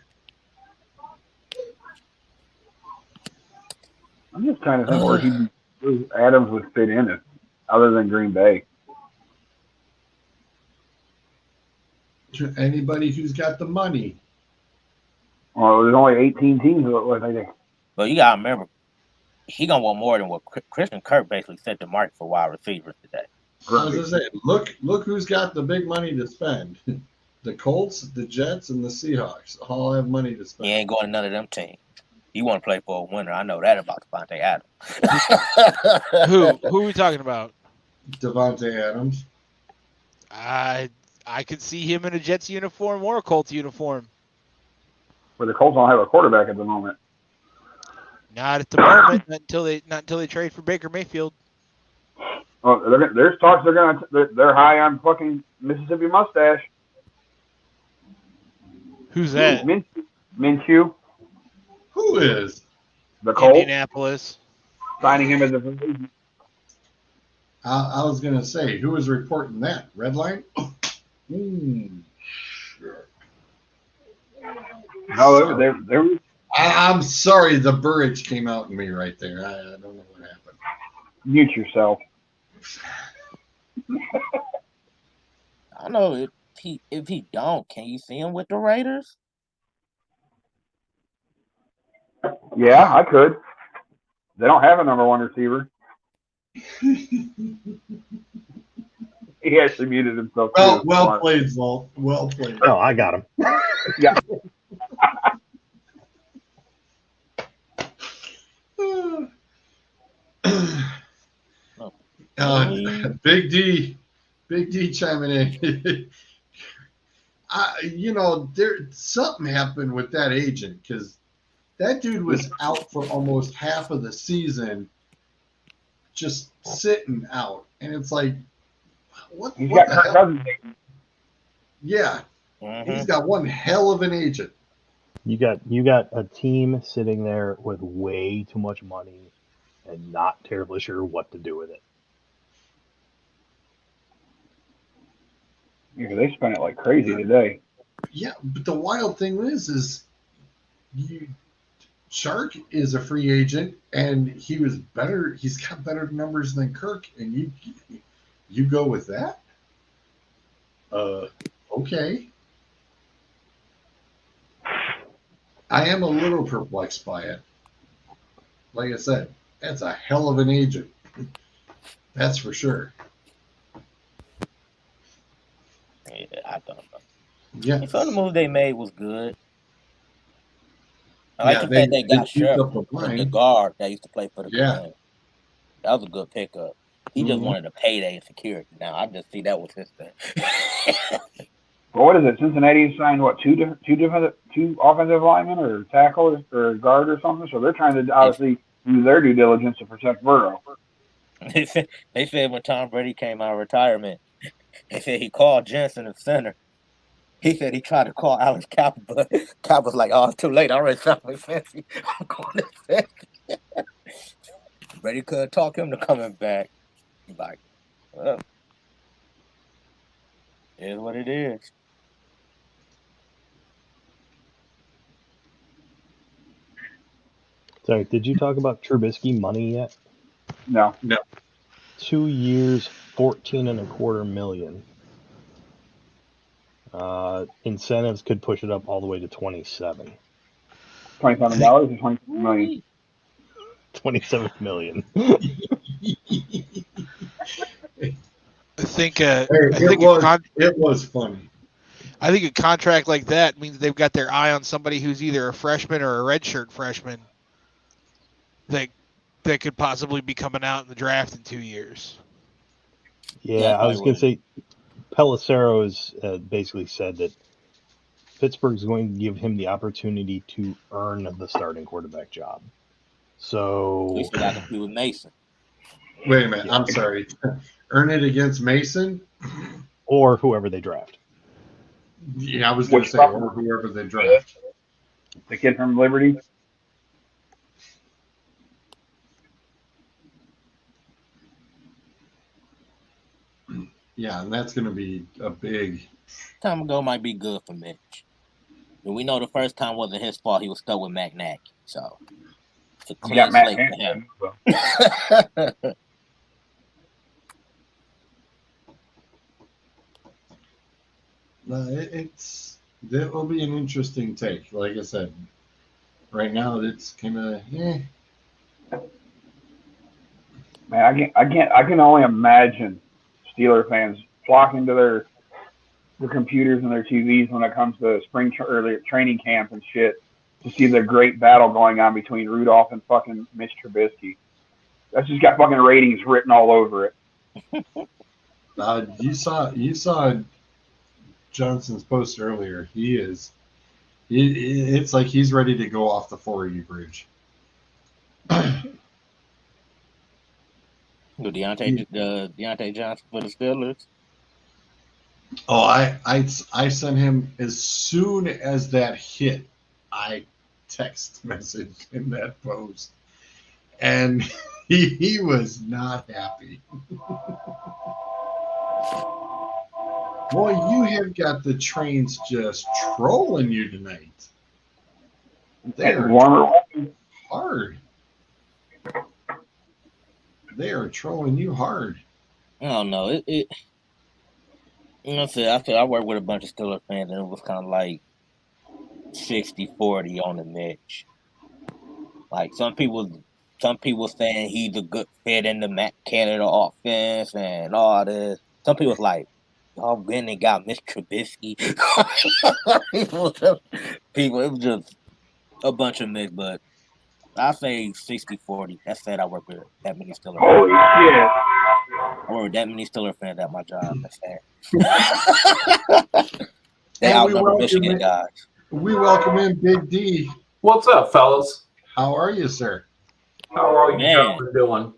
S2: I'm just trying to think where Adams would fit in other than Green Bay.
S1: Anybody who's got the money.
S2: Well, there's only 18 teams. What I think.
S4: But you got to remember, he going to want more than what Christian Kirk basically set the market for wide receivers today.
S1: I was going to say, look who's got the big money to spend. The Colts, the Jets, and the Seahawks all have money to spend.
S4: He ain't going to none of them teams. You want to play for a winner. I know that about Davante Adams.
S3: Who are we talking about?
S1: Davante Adams.
S3: I could see him in a Jets uniform or a Colts uniform.
S2: But the Colts don't have a quarterback at the moment.
S3: Not at the moment. Not until they trade for Baker Mayfield.
S2: Well, there's talks they're high on fucking Mississippi Mustache.
S3: Who's that?
S2: Minshew.
S1: Who is?
S2: The Colts.
S3: Indianapolis.
S2: Signing him as a free agent.
S1: I was going to say, who is reporting that? Redline? Sure.
S2: No,
S1: I'm sorry, the Burridge came out in me right there. I don't know what happened.
S2: Mute yourself.
S4: I don't know if he don't. Can you see him with the Raiders?
S2: Yeah, I could. They don't have a number one receiver. He actually muted himself.
S1: Well played, Walt. Well played.
S5: Oh, I got him.
S2: Yeah.
S1: Big D chiming in. Something happened with that agent because that dude was out for almost half of the season, just sitting out. And it's like, what
S2: He's got
S1: the
S2: Kirk
S1: hell?
S2: Cousins.
S1: Yeah, he's got one hell of an agent.
S5: You got a team sitting there with way too much money and not terribly sure what to do with it.
S2: Yeah, they spent it like crazy today.
S1: Yeah, but the wild thing is Shark is a free agent, and he was better. He's got better numbers than Kirk, and you go with that? Okay. I am a little perplexed by it. Like I said, that's a hell of an agent. That's for sure.
S4: Yeah, I don't know.
S1: Yeah.
S4: Some of the moves they made was good. I like the fact they got
S1: beefed
S4: Sheriff,
S1: up the
S4: the
S1: line.
S4: guard that used to play for the
S1: Yeah.
S4: Command. That was a good pickup. He just wanted a payday and security. Now I just see that was his thing.
S2: Well, what is it? Cincinnati signed what two offensive linemen or tackle or guard or something. So they're trying to obviously do their due diligence to protect Burrow.
S4: They said when Tom Brady came out of retirement, they said he called Jensen the center. He said he tried to call Alex Kappa, but Kappa was like, "Oh, it's too late. I already found my fancy. I'm going to fancy." Brady couldn't talk him to coming back. He's like, well, it is what it is.
S5: Sorry, did you talk about Trubisky money yet?
S2: No.
S5: 2 years, $14.25 million. Incentives could push it up all the way to 27.
S2: $27 or $27 million.
S5: 27 million.
S3: I think.
S1: It was funny.
S3: I think a contract like that means they've got their eye on somebody who's either a freshman or a redshirt freshman that could possibly be coming out in the draft in 2 years.
S5: Yeah, I was going to say, Pelissero has basically said that Pittsburgh's going to give him the opportunity to earn the starting quarterback job. So
S4: we still got to do with Mason.
S1: Wait a minute. I'm sorry. Earn it against Mason?
S5: Or whoever they draft.
S1: Yeah, I was going to say, or whoever they draft.
S2: The kid from Liberty?
S1: Yeah, and that's going to be a big...
S4: Time ago might be good for Mitch. And we know the first time wasn't his fault. He was stuck with Mac Nagy. So it's a clean slate for him.
S1: It will be an interesting take. Like I said, right now it's kind of
S2: Man, I can only imagine Steeler fans flocking to their computers and their TVs when it comes to spring or training camp and shit to see the great battle going on between Rudolph and fucking Mitch Trubisky. That's just got fucking ratings written all over it.
S1: You saw Johnson's post earlier. It's like he's ready to go off the 480 bridge.
S4: Deontay Johnson for the Steelers.
S1: Oh, I sent him as soon as that hit. I text message in that post, and he was not happy. Boy, you have got the trains just trolling you tonight. They're hard. They are trolling you hard.
S4: I don't know. You know, I work with a bunch of Steelers fans, and it was kind of like 60-40 on the Mitch. Like some people saying he's a good fit in the Matt Canada offense and all this. Some people's like, y'all went and got Mitch Trubisky. People, it was just a bunch of mix, but I say 60-40. That said, I work with that many Steelers.
S2: Holy shit!
S4: I work with that many Steelers fans at my job. That's sad. They outnumber Michigan guys.
S1: We welcome in Big D.
S7: What's up, fellas?
S1: How are you, sir?
S7: How are you gentlemen doing?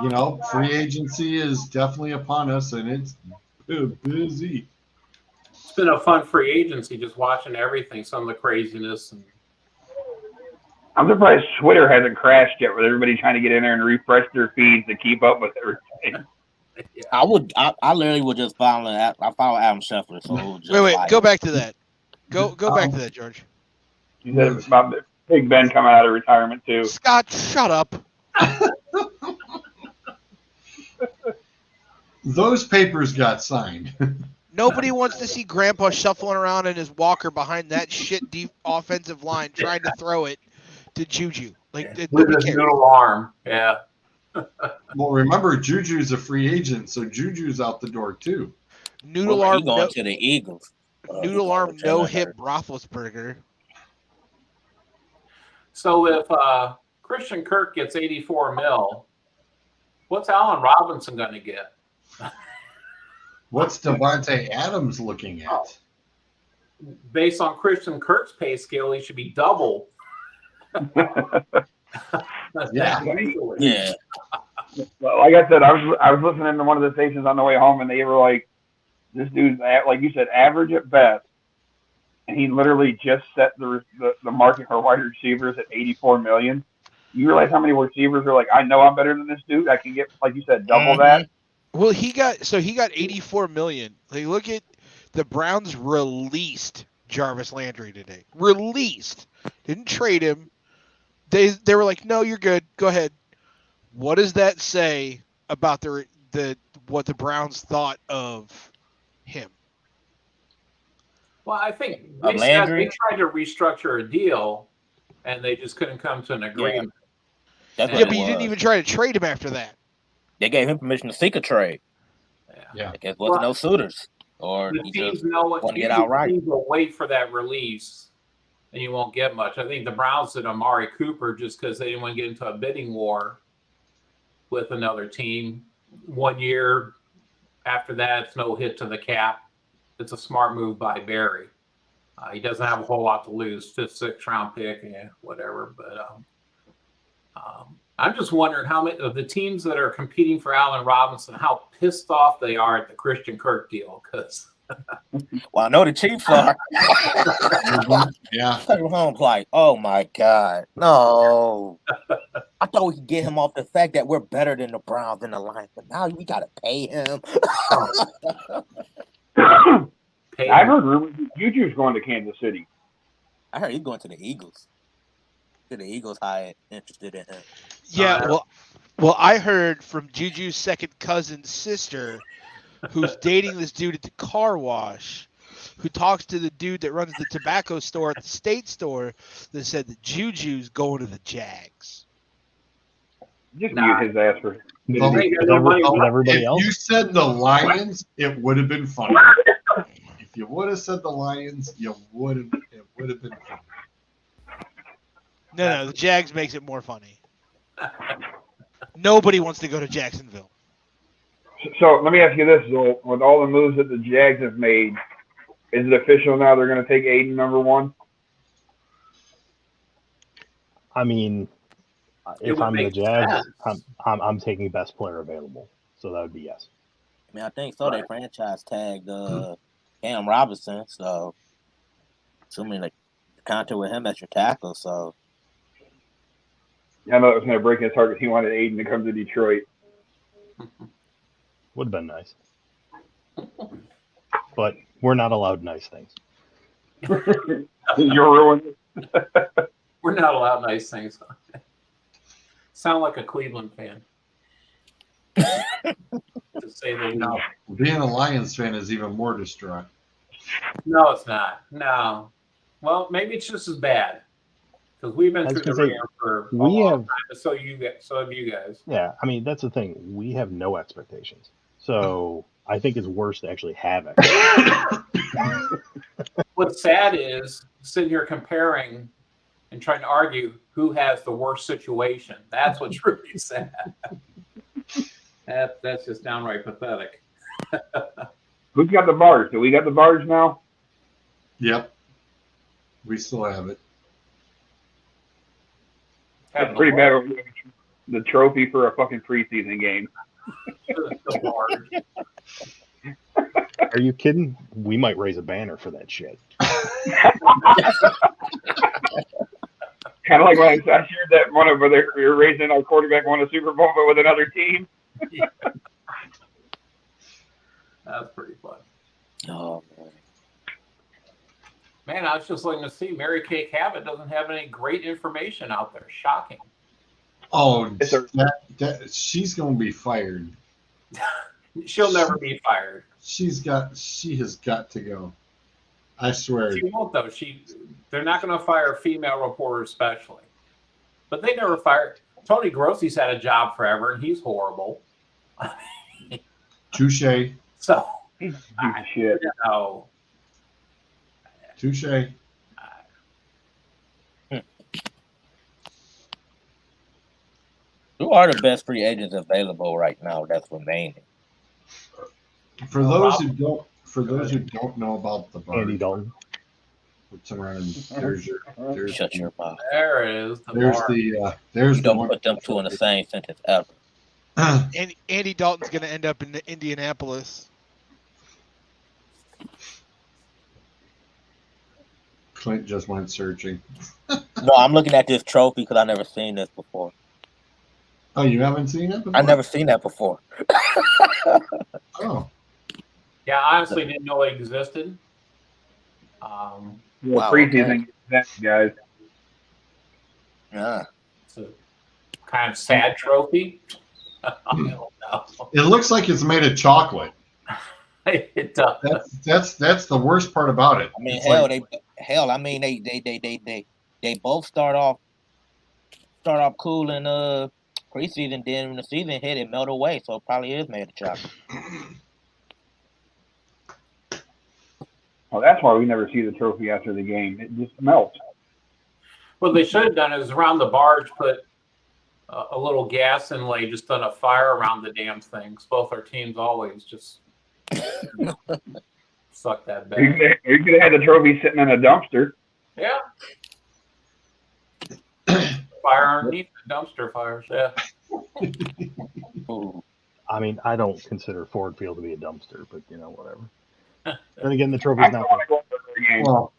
S1: You know, free agency is definitely upon us, and it's busy.
S7: It's been a fun free agency, just watching everything, some of the craziness. And
S2: I'm surprised Twitter hasn't crashed yet, with everybody trying to get in there and refresh their feeds to keep up with everything.
S7: yeah.
S4: I literally would just follow. I follow Adam Scheffler, so it was just
S3: Wait,
S4: like,
S3: go back to that. Go back to that, George.
S2: You said about Big Ben coming out of retirement too.
S3: Scott, shut up.
S1: Those papers got signed.
S3: Nobody wants to see Grandpa shuffling around in his walker behind that shit deep offensive line trying to throw it to Juju. Like,
S7: With
S3: nobody
S7: his
S3: cares.
S7: noodle arm. Yeah.
S1: Well, remember, Juju's a free agent, so Juju's out the door too.
S3: Noodle
S4: he
S3: arm,
S4: going to the Eagles.
S3: noodle arm, no hip Roethlisberger.
S7: So if Christian Kirk gets 84 mil, what's Allen Robinson going to get?
S1: What's Devontae Adams looking at?
S7: Based on Christian Kirk's pay scale, he should be double.
S1: Yeah.
S4: Yeah.
S2: Well, like I said, I was listening to one of the stations on the way home, and they were like, "This dude's like you said, average at best," and he literally just set the market for wide receivers at 84 million. You realize how many receivers are like, "I know I'm better than this dude. I can get, like you said, double that."
S3: Well, he got 84 million. Like, look at the Browns released Jarvis Landry today. Released, didn't trade him. They were like, no, you're good. Go ahead. What does that say about what the Browns thought of him?
S7: Well, I think they tried to restructure a deal, and they just couldn't come to an agreement.
S4: That's
S3: Yeah, but you didn't even try to trade him after that.
S4: They gave him permission to seek a trade.
S1: Yeah.
S4: I guess wasn't no suitors, or
S7: The
S4: he
S7: teams
S4: just
S7: know what
S4: want to get outright.
S7: teams will wait for that release, and you won't get much. I think the Browns did Amari Cooper just because they didn't want to get into a bidding war with another team. 1 year after that, it's no hit to the cap. It's a smart move by Barry. He doesn't have a whole lot to lose. 5th, 6th round pick, whatever. But I'm just wondering how many of the teams that are competing for Allen Robinson, how pissed off they are at the Christian Kirk deal. Because
S4: well, I know the Chiefs are.
S1: Yeah.
S4: Holmes like, oh my God, no! I thought we could get him off the fact that we're better than the Browns and the Lions, but now we gotta pay him.
S2: I've heard rumors Juju's going to Kansas City.
S4: I heard he's going to the Eagles. The Eagles high interested in him.
S3: Yeah, well, I heard from Juju's second cousin's sister, who's dating this dude at the car wash, who talks to the dude that runs the tobacco store at the state store, that said that Juju's going to the Jags.
S2: Just mute his ass for.
S5: Everybody else.
S1: If you said the Lions, it would have been funny. If you would have said the Lions, it would have been funny.
S3: No, the Jags makes it more funny. Nobody wants to go to Jacksonville.
S2: So let me ask you this: Joel, with all the moves that the Jags have made, is it official now they're going to take Aiden number 1?
S5: I mean, if I'm the Jags, I'm taking best player available. So that would be yes.
S4: I mean, I think so. They franchise tagged Cam Robinson, so assuming the contract with him as your tackle. So
S2: I know it was going to break his heart because he wanted Aiden to come to Detroit.
S5: Would have been nice. But we're not allowed nice things.
S2: You're ruined.
S7: we're not allowed nice things. Sound like a Cleveland fan. To say the least.
S1: Now, being a Lions fan is even more distraught.
S7: No, it's not. No. Well, maybe it's just as bad. Because we've been through the ringer for a long time. So have you guys.
S5: Yeah, I mean, that's the thing. We have no expectations. So I think it's worse to actually have expectations.
S7: What's sad is sitting here comparing and trying to argue who has the worst situation. That's what's really sad. That's just downright pathetic.
S2: Who's got the bars? Do we got the bars now?
S1: Yep. We still have it.
S2: That's pretty bad. the trophy for a fucking preseason game.
S7: The board.
S5: Are you kidding? We might raise a banner for that shit.
S2: Kind of like when I heard that one of where we were raising our quarterback won a Super Bowl, but with another team.
S7: Yeah. That's pretty fun.
S4: Oh man.
S7: Man, I was just looking to see Mary Kay Cabot doesn't have any great information out there. Shocking.
S1: Oh, she's going to be fired.
S7: She'll never be fired.
S1: She has got to go. I swear.
S7: She won't though. They're not going to fire female reporters, especially. But they never fired. Tony Grossi's had a job forever, and he's horrible.
S1: Touche.
S7: So,
S2: He's a piece of shit.
S7: no.
S1: Touche.
S4: Who are the best free agents available right now that's remaining?
S1: For those who don't know about the
S5: Andy
S1: bar,
S5: Dalton.
S1: what's around? There's
S4: Shut your mouth.
S7: There it is.
S1: there's
S7: bar.
S1: there's
S4: You don't put them two in the same sentence ever.
S3: Andy Dalton's going to end up in Indianapolis.
S1: Clint just went searching.
S4: No, I'm looking at this trophy because I never seen this before.
S1: Oh, you haven't seen it before?
S4: I never seen that before.
S1: Oh,
S7: Yeah, I honestly didn't know it existed.
S2: Well, preseason, guys.
S4: Yeah.
S7: It's a kind of sad trophy. I don't know.
S1: it looks like it's made of chocolate.
S7: It does.
S1: That's the worst part about it.
S4: I mean,
S1: It's
S4: they both start off cool in preseason. Then when the season hit, it melted away. So it probably is made of chocolate.
S2: Well, that's why we never see the trophy after the game. It just melts.
S7: What they should have done is around the barge put a little gas inlay, just done a fire around the damn things. Both our teams always just suck that back.
S2: You could have had the trophy sitting in a dumpster.
S7: Yeah. Fire underneath the dumpster fires. Yeah.
S4: Ooh.
S5: I mean, I don't consider Ford Field to be a dumpster, but whatever. Then again, the trophy's
S2: I
S5: not.
S2: don't want to go to the game.
S1: Well,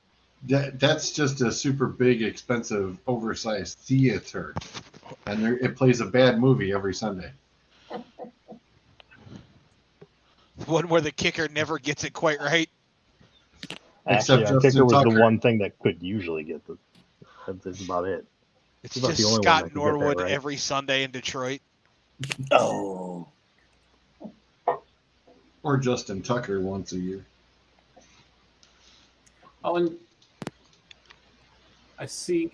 S1: that's just a super big, expensive, oversized theater, and it plays a bad movie every Sunday.
S3: One where the kicker never gets it quite right.
S1: Except
S5: Actually, our
S1: Justin
S5: kicker was
S1: Tucker.
S5: the one thing that could usually get the. That's about it.
S3: It's
S5: He's about
S3: just
S5: the only one
S3: Scott
S5: that can get that
S3: Norwood
S5: right.
S3: every Sunday in Detroit.
S4: Oh.
S1: Or Justin Tucker once a year.
S7: Oh, and I see.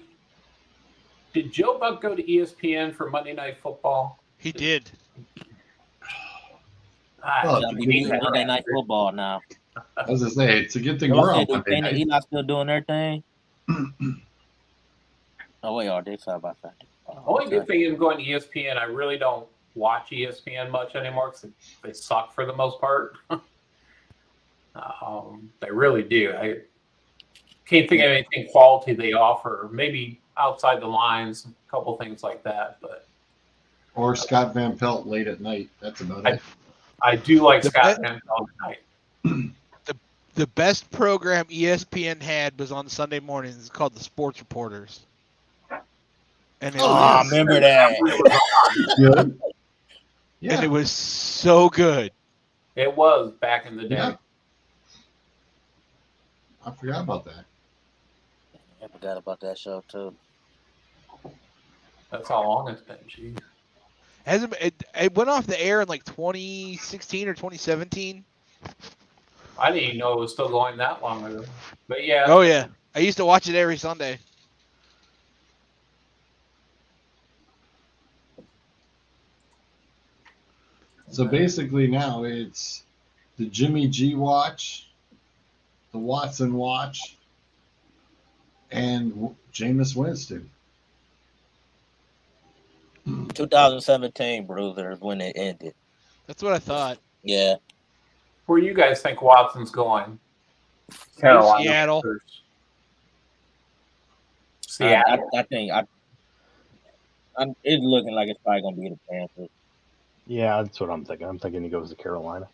S7: Did Joe Buck go to ESPN for Monday Night Football?
S3: He did.
S1: Oh,
S4: We need Monday Night Football now.
S1: I was gonna say it's a good thing we're on
S4: Do
S1: Monday
S4: Penn and
S1: night.
S4: Eli still doing their thing? Oh, wait, are they side by side?
S7: Only good thing is going to ESPN. I really don't watch ESPN much anymore because they suck for the most part. They really do. I can't think of anything quality they offer. Maybe outside the lines, a couple things like that. But
S1: Or Scott Van Pelt late at night. That's about it.
S7: I do like
S3: The
S7: Scott
S3: be-
S7: Van Pelt tonight.
S3: The best program ESPN had was on Sunday mornings. It's called the Sports Reporters. And it
S4: I
S3: was,
S4: remember that.
S1: Good.
S3: and it was so good.
S7: It was back in the day.
S1: Yeah. I forgot about that.
S4: I forgot about that show, too.
S7: That's how long it's been. Jeez.
S3: It went off the air in like 2016 or 2017.
S7: I didn't even know it was still going that long ago. But yeah.
S3: Oh yeah, I used to watch it every Sunday.
S1: So basically now it's the Jimmy G watch, the Watson watch, and Jameis Winston.
S4: 2017 Bruisers when it ended.
S3: That's what I thought.
S4: Yeah.
S7: Where you guys think Watson's going?
S2: Carolina.
S3: Seattle.
S7: Seattle.
S4: I think It's looking like it's probably gonna be the Panthers.
S5: Yeah, that's what I'm thinking. I'm thinking he goes to Carolina.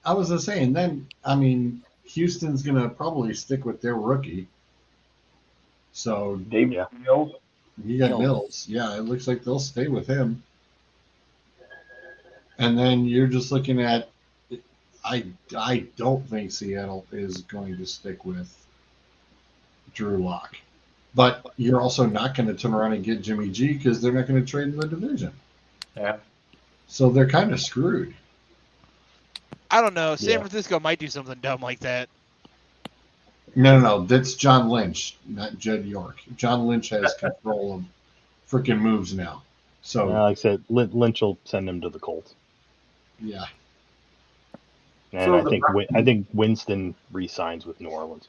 S1: I was just saying. Then I mean, Houston's gonna probably stick with their rookie. So
S2: David
S5: Yeah.
S2: Mills.
S1: you got
S4: Mills.
S1: Mills. Yeah, it looks like they'll stay with him. And then you're just looking at. I don't think Seattle is going to stick with Drew Lock. But you're also not going to turn around and get Jimmy G because they're not going to trade in the division.
S7: Yeah.
S1: So they're kind of screwed.
S3: I don't know. San
S5: Yeah.
S3: Francisco might do something dumb like that.
S1: No. That's John Lynch, not Judd York. John Lynch has control of freaking moves now. So,
S5: Like I said, Lynch will send him to the Colts.
S1: yeah.
S5: And
S7: So
S5: I think Winston re-signs with New Orleans.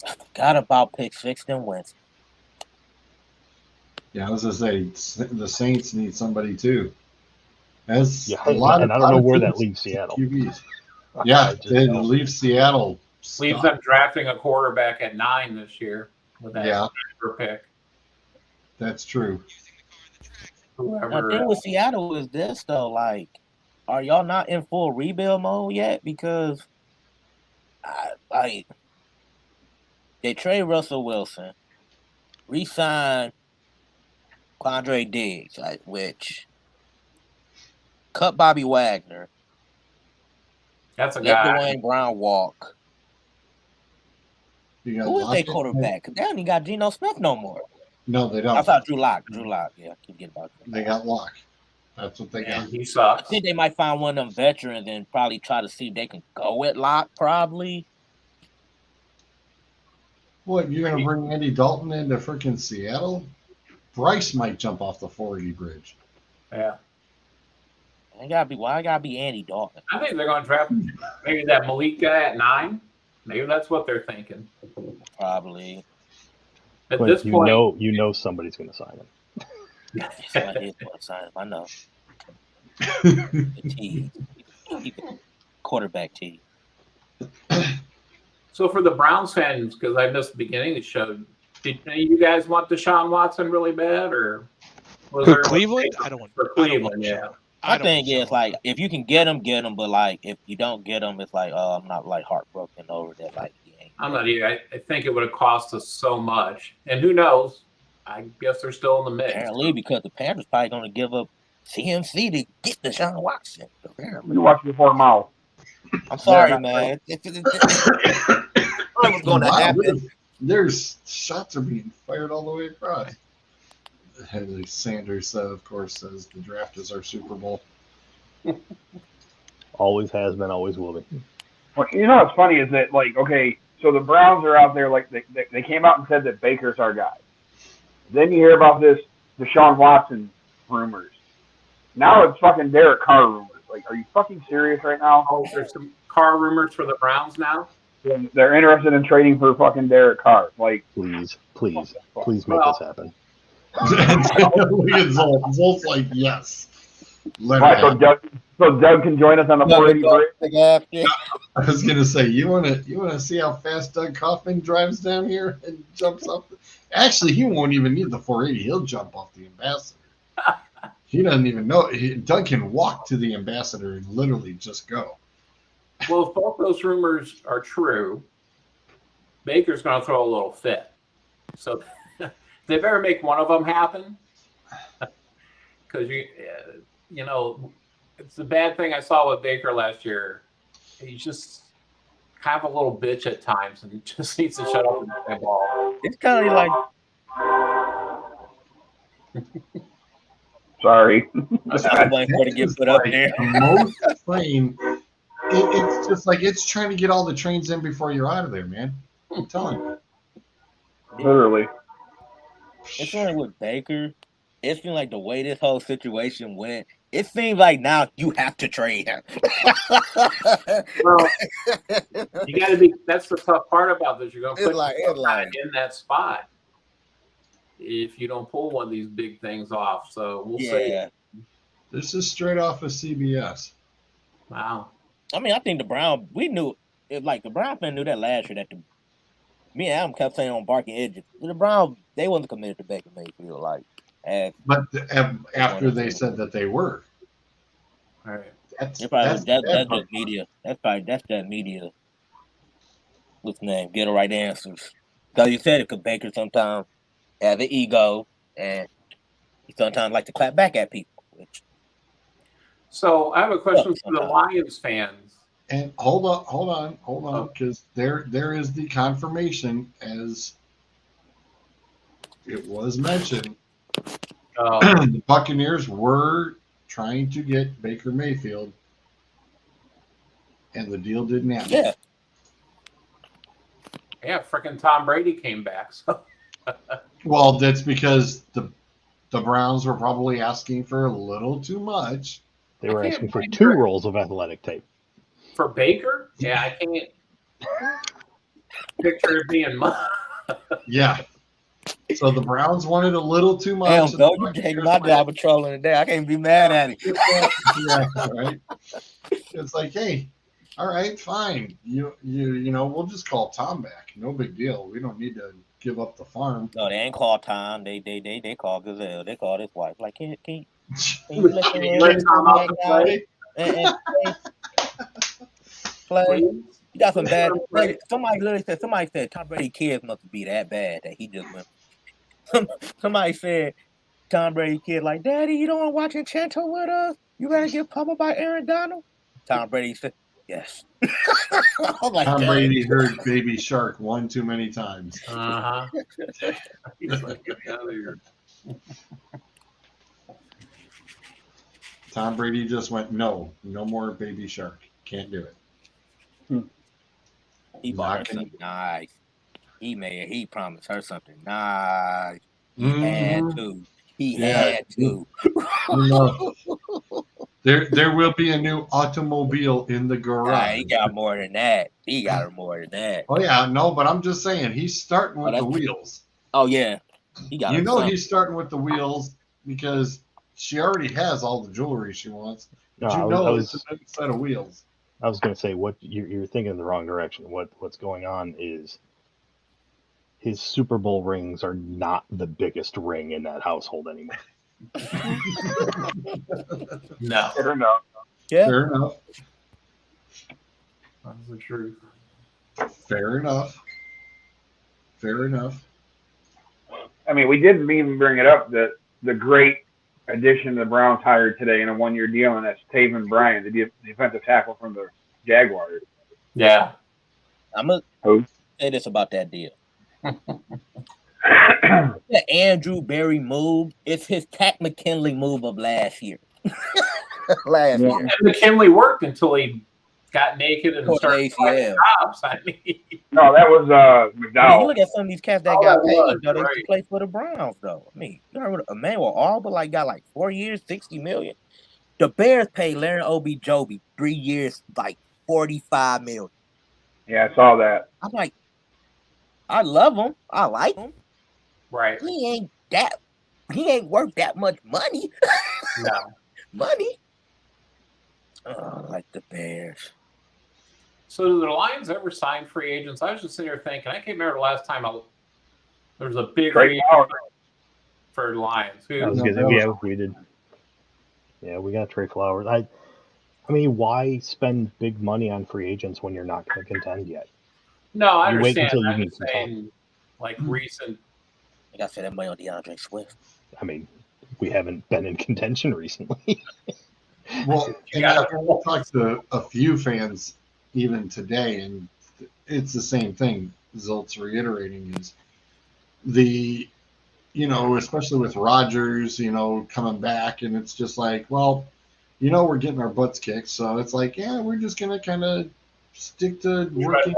S4: Forgot about pick 6 and Winston.
S1: Yeah, I was going to say, the Saints need somebody too. As
S5: Yeah,
S1: a lot
S5: and
S1: of,
S5: I don't know
S1: lot of
S5: where that
S1: teams
S5: leaves Seattle.
S1: QBs. Yeah,
S5: I just
S1: it
S5: don't.
S1: leaves Seattle.
S7: Leaves
S1: stuck.
S7: them drafting a quarterback at 9 this year with that
S1: Yeah,
S7: pick.
S1: that's true.
S4: The
S7: Whoever.
S4: thing with Seattle is this though, like, are y'all not in full rebuild mode yet? Because they trade Russell Wilson, re-sign Quandre Diggs, which cut Bobby Wagner,
S7: That's a
S4: let
S7: guy.
S4: Dwayne Brown walk.
S1: You got
S4: Who is their
S1: Lockett.
S4: quarterback? Because they don't even got Geno Smith no more.
S1: No, they
S4: I
S1: don't.
S4: thought Drew Lock. Yeah, I keep getting about Drew
S1: They
S4: Lock.
S1: got Lock. That's what they got.
S7: And he
S4: I
S7: sucks.
S4: think they might find one of them veterans and probably try to see if they can go at Lock, probably.
S1: What, you're going to bring Andy Dalton into freaking Seattle? Bryce might jump off the 480 bridge.
S7: Yeah.
S4: Why it gotta be Andy Dalton?
S7: I think they're going to draft maybe that Malik guy at 9. Maybe that's what they're thinking.
S4: Probably.
S7: At
S5: But
S7: this point,
S5: you know somebody's going to sign him.
S4: Somebody is going to sign him. I know. The T. Quarterback T.
S7: So for the Browns fans, because I missed the beginning of the show, did you guys want Deshaun Watson really bad, or was
S3: For
S7: there
S3: Cleveland? I don't want.
S7: for
S3: I don't want
S7: Cleveland? Yeah.
S4: I think it's like if you can get him, but like if you don't get him, it's like I'm not like heartbroken over that. Like he ain't.
S7: I'm not either. I think it would have cost us so much, and who knows? I guess they're still in the mix.
S4: Apparently, because the Panthers probably going to give up CMC to get Deshaun Watson. Apparently.
S2: You watch before mouth.
S4: I'm sorry, man. It was going to
S1: Wow,
S4: happen.
S1: there's shots are being fired all the way across. Haley Sanders, of course, says the draft is our Super Bowl.
S5: Always has been, always will be.
S2: Well, you know what's funny is that, like, okay, so the Browns are out there, like, they came out and said that Baker's our guy. Then you hear about this Deshaun Watson rumors. Now it's fucking Derek Carr rumors. Like, are you fucking serious right now?
S7: Oh, there's some car rumors for the Browns now.
S2: They're interested in trading for fucking Derek Carr. Like,
S5: Please make this happen.
S1: Look at Zolt. Zolt's like, yes. Let it
S2: right,
S1: happen.
S2: so Doug can join us on the 480 bridge.
S1: I was gonna say, you wanna see how fast Doug Kaufman drives down here and jumps up? Actually, he won't even need the 480. He'll jump off the Ambassador. He doesn't even know. Doug can walk to the Ambassador and literally just go.
S7: Well, if both those rumors are true, Baker's going to throw a little fit. So they better make one of them happen. Because you know, it's the bad thing I saw with Baker last year. He's just kind of a little bitch at times, and he just needs to shut up and play ball.
S4: It's kind of like
S2: Sorry.
S4: somebody going to get put up there.
S1: Most train, it's just like it's trying to get all the trains in before you're out of there, man. I'm telling you.
S2: Literally.
S4: It's only with Baker. It seems like the way this whole situation went, it seems like now you have to trade him.
S7: Well, you got to be. That's the tough part about this. You're going to put
S4: like
S7: in that spot if you don't pull one of these big things off. So we'll see.
S1: This is straight off of CBS.
S7: Wow.
S4: I mean, I think the Brown, we knew, the Brown fan knew that last year that Me and Adam kept saying on barking edges. The Browns, they wasn't committed to Baker Mayfield. Like,
S1: But after they said that they were,
S7: All right.
S1: that's
S4: that's
S1: the bad part.
S4: just media. That's that media. What's the name? Get the right answers. Because you said it, because Baker sometimes has an ego, and he sometimes like to clap back at people.
S7: So I have a question for the Lions fans.
S1: And hold on, because there is the confirmation, as it was mentioned. The Buccaneers were trying to get Baker Mayfield, and the deal didn't happen.
S7: Yeah, freaking Tom Brady came back. So.
S1: Well, that's because the Browns were probably asking for a little too much.
S5: They were asking for 2 rolls of athletic tape.
S7: For Baker? Yeah, I can't picture it being much.
S1: Yeah. So the Browns wanted a little too much.
S4: Damn, Bill, you taking my job of trolling today. I can't be mad at it.
S1: Yeah, right. It's like, hey, all right, fine. You know, we'll just call Tom back. No big deal. We don't need to give up the farm.
S4: No, they ain't called Tom. They called Gazelle. They called his wife. Like, can you let Tom out to play? And play. You got some bad. Somebody said Tom Brady kids must be that bad that he just went. Somebody said Tom Brady kid like, Daddy, you don't want to watch Enchanto with us? You gotta get pummeled by Aaron Donald. Tom Brady said, yes.
S1: Like, Tom Brady heard Baby Shark one too many times.
S7: He's like, get me out of here.
S1: Tom Brady just went, no more Baby Shark. Can't do it.
S4: He bought her something nice. He promised her something nice. He had to. He had to.
S1: There will be a new automobile in the garage.
S4: He got more than that. He got her more than that.
S1: Oh yeah, no, but I'm just saying he's starting with the wheels.
S4: Oh yeah,
S1: he got. He's starting with the wheels because she already has all the jewelry she wants. But it's a new set of wheels.
S5: I was going to say, what you're thinking in the wrong direction. What's going on is his Super Bowl rings are not the biggest ring in that household anymore.
S7: No.
S2: Fair enough.
S4: Yeah.
S1: Fair enough.
S7: That's the truth.
S1: Fair enough.
S2: I mean, we didn't even bring it up that the great addition the Browns hired today in a 1-year deal, and that's Taven Bryan, the defensive tackle from the Jaguars.
S7: Yeah.
S4: I'm going to say this about that deal. The Andrew Berry move is his Pat McKinley move of last year.
S2: year.
S7: And McKinley worked until he got naked and started playing jobs. I mean,
S2: no, that was McDowell.
S4: I mean, you look at some of these cats that got paid, though. They play for the Browns, though. I mean, you heard Emmanuel Albert got like 4 years, $60 million. The Bears paid Larry Obi-Jobi 3 years, like $45 million.
S2: Yeah, I saw that.
S4: I'm like, I love him. I like him.
S7: Right.
S4: He ain't worth that much money.
S7: No.
S4: Money. Oh, I like the Bears.
S7: So do the Lions ever sign free agents? I was just sitting here thinking, I can't remember the last time there was a big free agent for Lions.
S5: We did. Yeah, we got Trey Flowers. I mean, why spend big money on free agents when you're not going to contend yet?
S7: No, I understand.
S5: Wait until you
S7: I'm
S5: need some
S7: saying, like recent.
S4: I got to spend that money on DeAndre Swift.
S5: I mean, we haven't been in contention recently.
S1: Well, and I've talked to a few fans even today, and it's the same thing. Zolt's reiterating is especially with Rodgers, coming back, and it's just like, well, we're getting our butts kicked, so it's like, yeah, we're just gonna kind of stick to working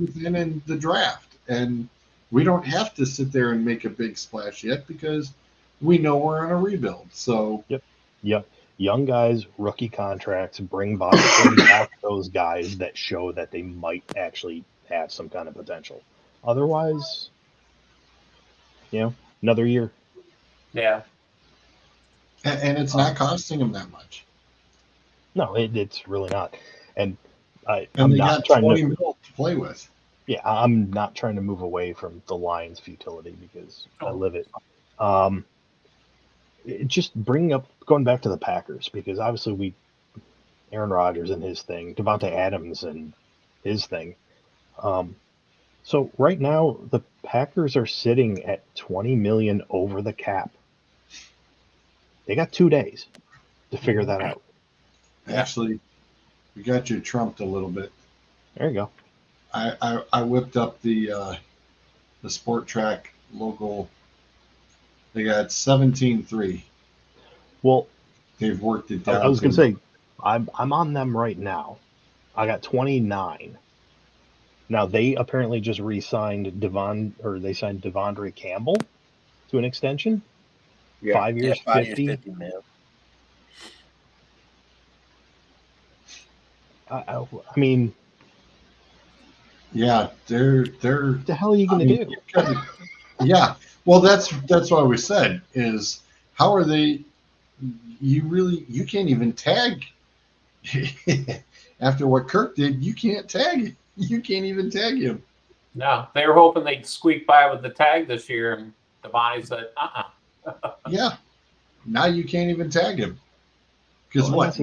S1: within in the draft, and we don't have to sit there and make a big splash yet because we know we're on a rebuild. So
S5: yep. Young guys, rookie contracts, bring back those guys that show that they might actually have some kind of potential. Otherwise, another year.
S7: Yeah.
S1: And it's not costing them that much.
S5: No, it's really not. And
S1: they got 20 mil to play with.
S5: Yeah, I'm not trying to move away from the Lions' futility because I
S7: Oh.
S5: live it. Just going back to the Packers, because obviously Aaron Rodgers and his thing, Devontae Adams and his thing. So right now the Packers are sitting at 20 million over the cap. They got 2 days to figure that out.
S1: Actually, you got you trumped a little bit.
S5: There you go.
S1: I whipped up the Sport Track local. They got 17-3.
S5: Well,
S1: They've worked it down.
S5: I was gonna say I'm on them right now. I got 29. Now they apparently just re-signed they signed Devondre Campbell to an extension.
S2: Yeah.
S5: 5 years,
S4: 5
S5: 50.
S4: years, 50 mil.
S5: I mean,
S1: Yeah, they're
S5: what the hell are you gonna do?
S1: Yeah, well, that's what we said is how are they? You can't even tag after what Kirk did. You can't tag. You can't even tag him.
S7: No, they were hoping they'd squeak by with the tag this year, and Devontae said,
S1: Yeah, now you can't even tag him because
S5: Well,
S1: what?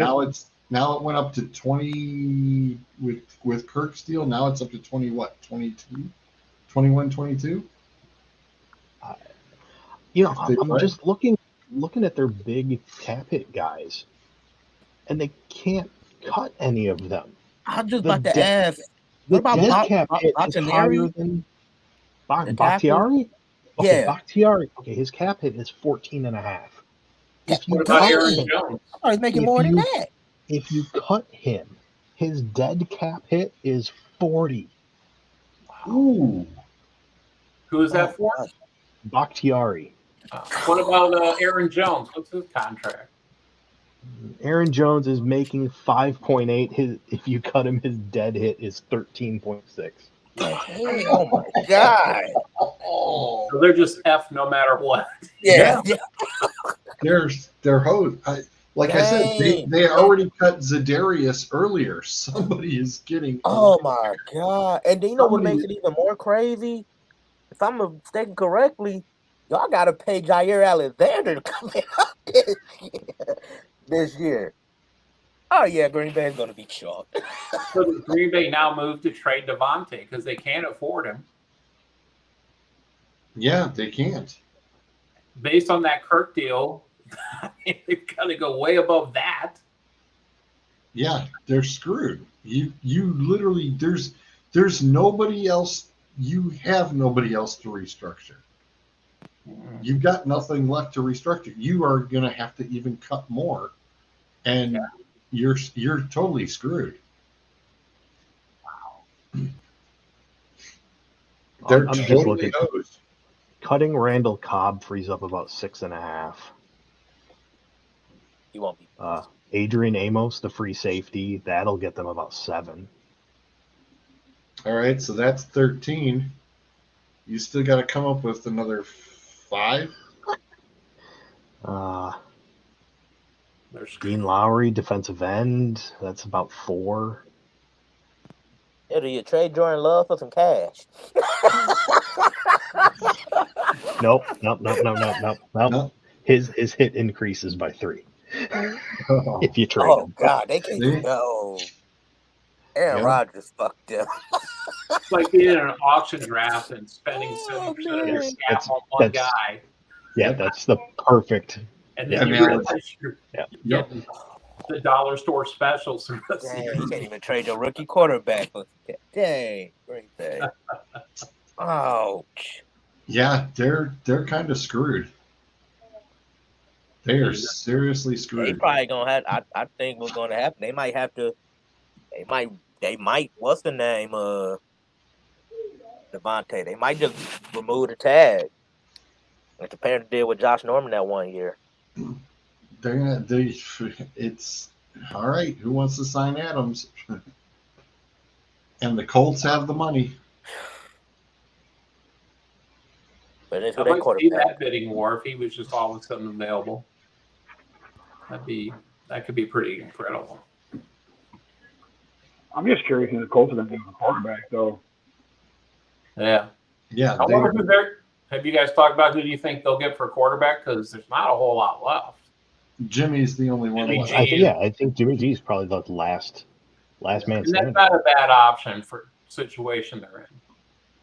S1: Now it went up to 20 with Kirk's deal. Now it's up to 20. What? 22, 21, 22.
S5: I'm just looking at their big cap hit guys, and they can't cut any of them.
S4: I'm just about to ask.
S5: The
S4: What about
S5: dead cap hit is higher than Bakhtiari? Okay,
S4: Yeah.
S5: Bakhtiari. Okay, his cap hit is 14.5. If you
S7: what about
S5: cut
S7: Aaron
S5: him,
S7: Jones?
S4: Oh, he's making more than that.
S5: if you cut him, his dead cap hit is 40.
S1: Ooh.
S7: Who is that for?
S5: Bakhtiari.
S7: What about Aaron Jones? What's his contract?
S5: Aaron Jones is making 5.8. If you cut him, his dead hit is 13.6.
S4: Oh my God!
S7: So they're just F no matter what.
S4: Yeah.
S1: They're hosed. Like I said, they already cut Zadarius earlier. Somebody is getting.
S4: Oh my God! And then you know what makes it even more crazy? If I'm mistaken correctly, y'all got to pay Jair Alexander to come in this year. Oh yeah, Green Bay's going to be shocked.
S7: So does Green Bay now move to trade Devontae because they can't afford him?
S1: Yeah, they can't.
S7: Based on that Kirk deal, they've got to go way above that.
S1: Yeah, they're screwed. You literally there's nobody else. You have nobody else to restructure. You've got nothing left to restructure. You are going to have to even cut more, and you're totally screwed. Wow. They're
S5: I'm just
S1: totally
S5: looking.
S1: hosed.
S5: Cutting Randall Cobb frees up about 6.5.
S4: He won't be.
S5: Adrian Amos, the free safety, that'll get them about 7.
S1: All right, so that's 13. You still got to come up with another 5.
S5: Dean Lowry, defensive end, that's about 4.
S4: Yeah, do you trade Jordan Love for some cash?
S5: Nope. His hit increases by 3 if you trade him.
S4: Oh God, they can't go. Aaron Rodgers fucked them.
S7: It's like being in an auction draft and spending 70% of your cap on one guy.
S5: Yeah, that's the perfect.
S7: And then you realize you're getting the dollar store specials.
S4: Dang, you can't even trade your rookie quarterback. Dang, great day. Ouch.
S1: Yeah, they're kind of screwed. They are seriously screwed.
S4: They probably gonna have. I think what's gonna happen. They might have to. They might. What's the name? Devontae. They might just remove the tag. Like the Panthers did with Josh Norman that one year.
S1: It's all right. Who wants to sign Adams? And the Colts have the money.
S4: But it's
S7: I'd like to see that bidding war if he was just all of a sudden available. That could be pretty incredible.
S2: I'm just curious who the Colts are going to do with the quarterback, though.
S7: Yeah.
S1: Yeah,
S7: I wonder who they're. Have you guys talked about who do you think they'll get for quarterback? Because there's not a whole lot left.
S1: Jimmy's the only one
S7: Jimmy
S1: left.
S7: G.
S5: I think Jimmy G is probably the last man
S7: And that's
S5: standing.
S7: not a bad option for situation they're in.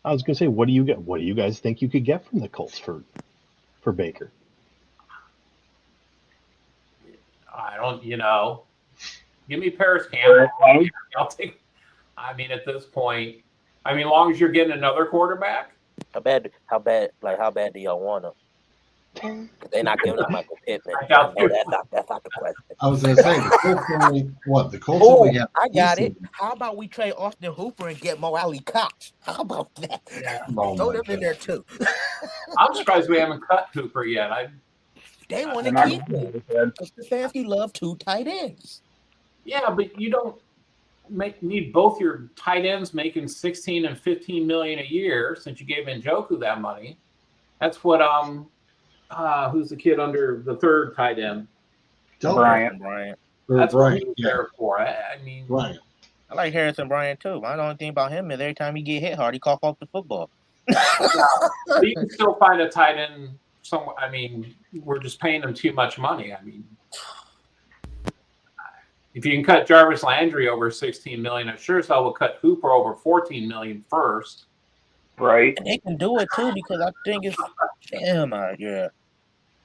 S5: I was gonna say, what do you guys think you could get from the Colts for Baker?
S7: I don't, give me Paris Campbell. I'll take. I mean, at this point, as long as you're getting another quarterback.
S4: How bad do y'all want him? They're not giving up Michael Pittman.
S7: I doubt
S4: No, that's not the question.
S1: I was going to say, the Colts only have.
S4: I got it. How about we trade Austin Hooper and get Mo Alley Cox? How about that?
S7: Yeah.
S4: Throw them in there too.
S7: I'm surprised we haven't cut Hooper yet.
S4: They want to keep him because the fancy love 2 tight ends.
S7: Yeah, but you don't need both your tight ends making $16 and $15 million a year since you gave Njoku that money. That's what who's the kid under the third tight end?
S2: Bryant.
S7: That's what he's
S1: yeah.
S7: there for.
S1: Bryant.
S4: I like Harrison Bryant too. My only thing about him is every time he get hit hard, he cough off the football.
S7: But you can still find a tight end somewhere. We're just paying them too much money. If you can cut Jarvis Landry over $16 million, I sure as hell will cut Hooper over $14 million first.
S2: Right.
S4: And they can do it too because I think it's damn out here.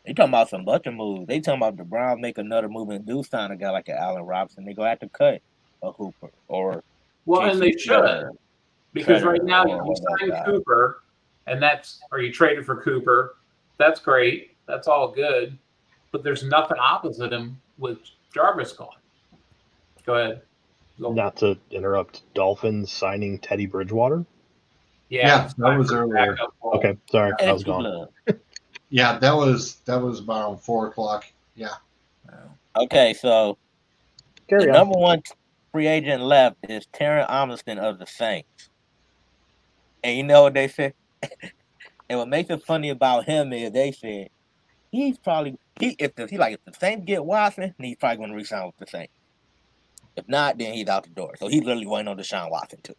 S4: They talking about some bunch of moves. They talking about the Browns make another move and do sign a guy like an Allen Robinson. They go have to cut a Hooper or.
S7: And they should. Because right now you signed Cooper, and you traded for Cooper. That's great. That's all good. But there's nothing opposite him with Jarvis gone. Go ahead.
S5: Not to interrupt, Dolphins signing Teddy Bridgewater?
S7: Yeah,
S1: that was earlier.
S5: Okay, sorry, I was gone.
S1: Yeah, that was about 4:00. Yeah.
S4: Okay, so the number one free agent left is Terran Armstead of the Saints. And you know what they said? And what makes it funny about him is they said he's probably if the Saints get Watson, he's probably going to resign with the Saints. If not, then he's out the door. So he's literally waiting on Deshaun Watson too.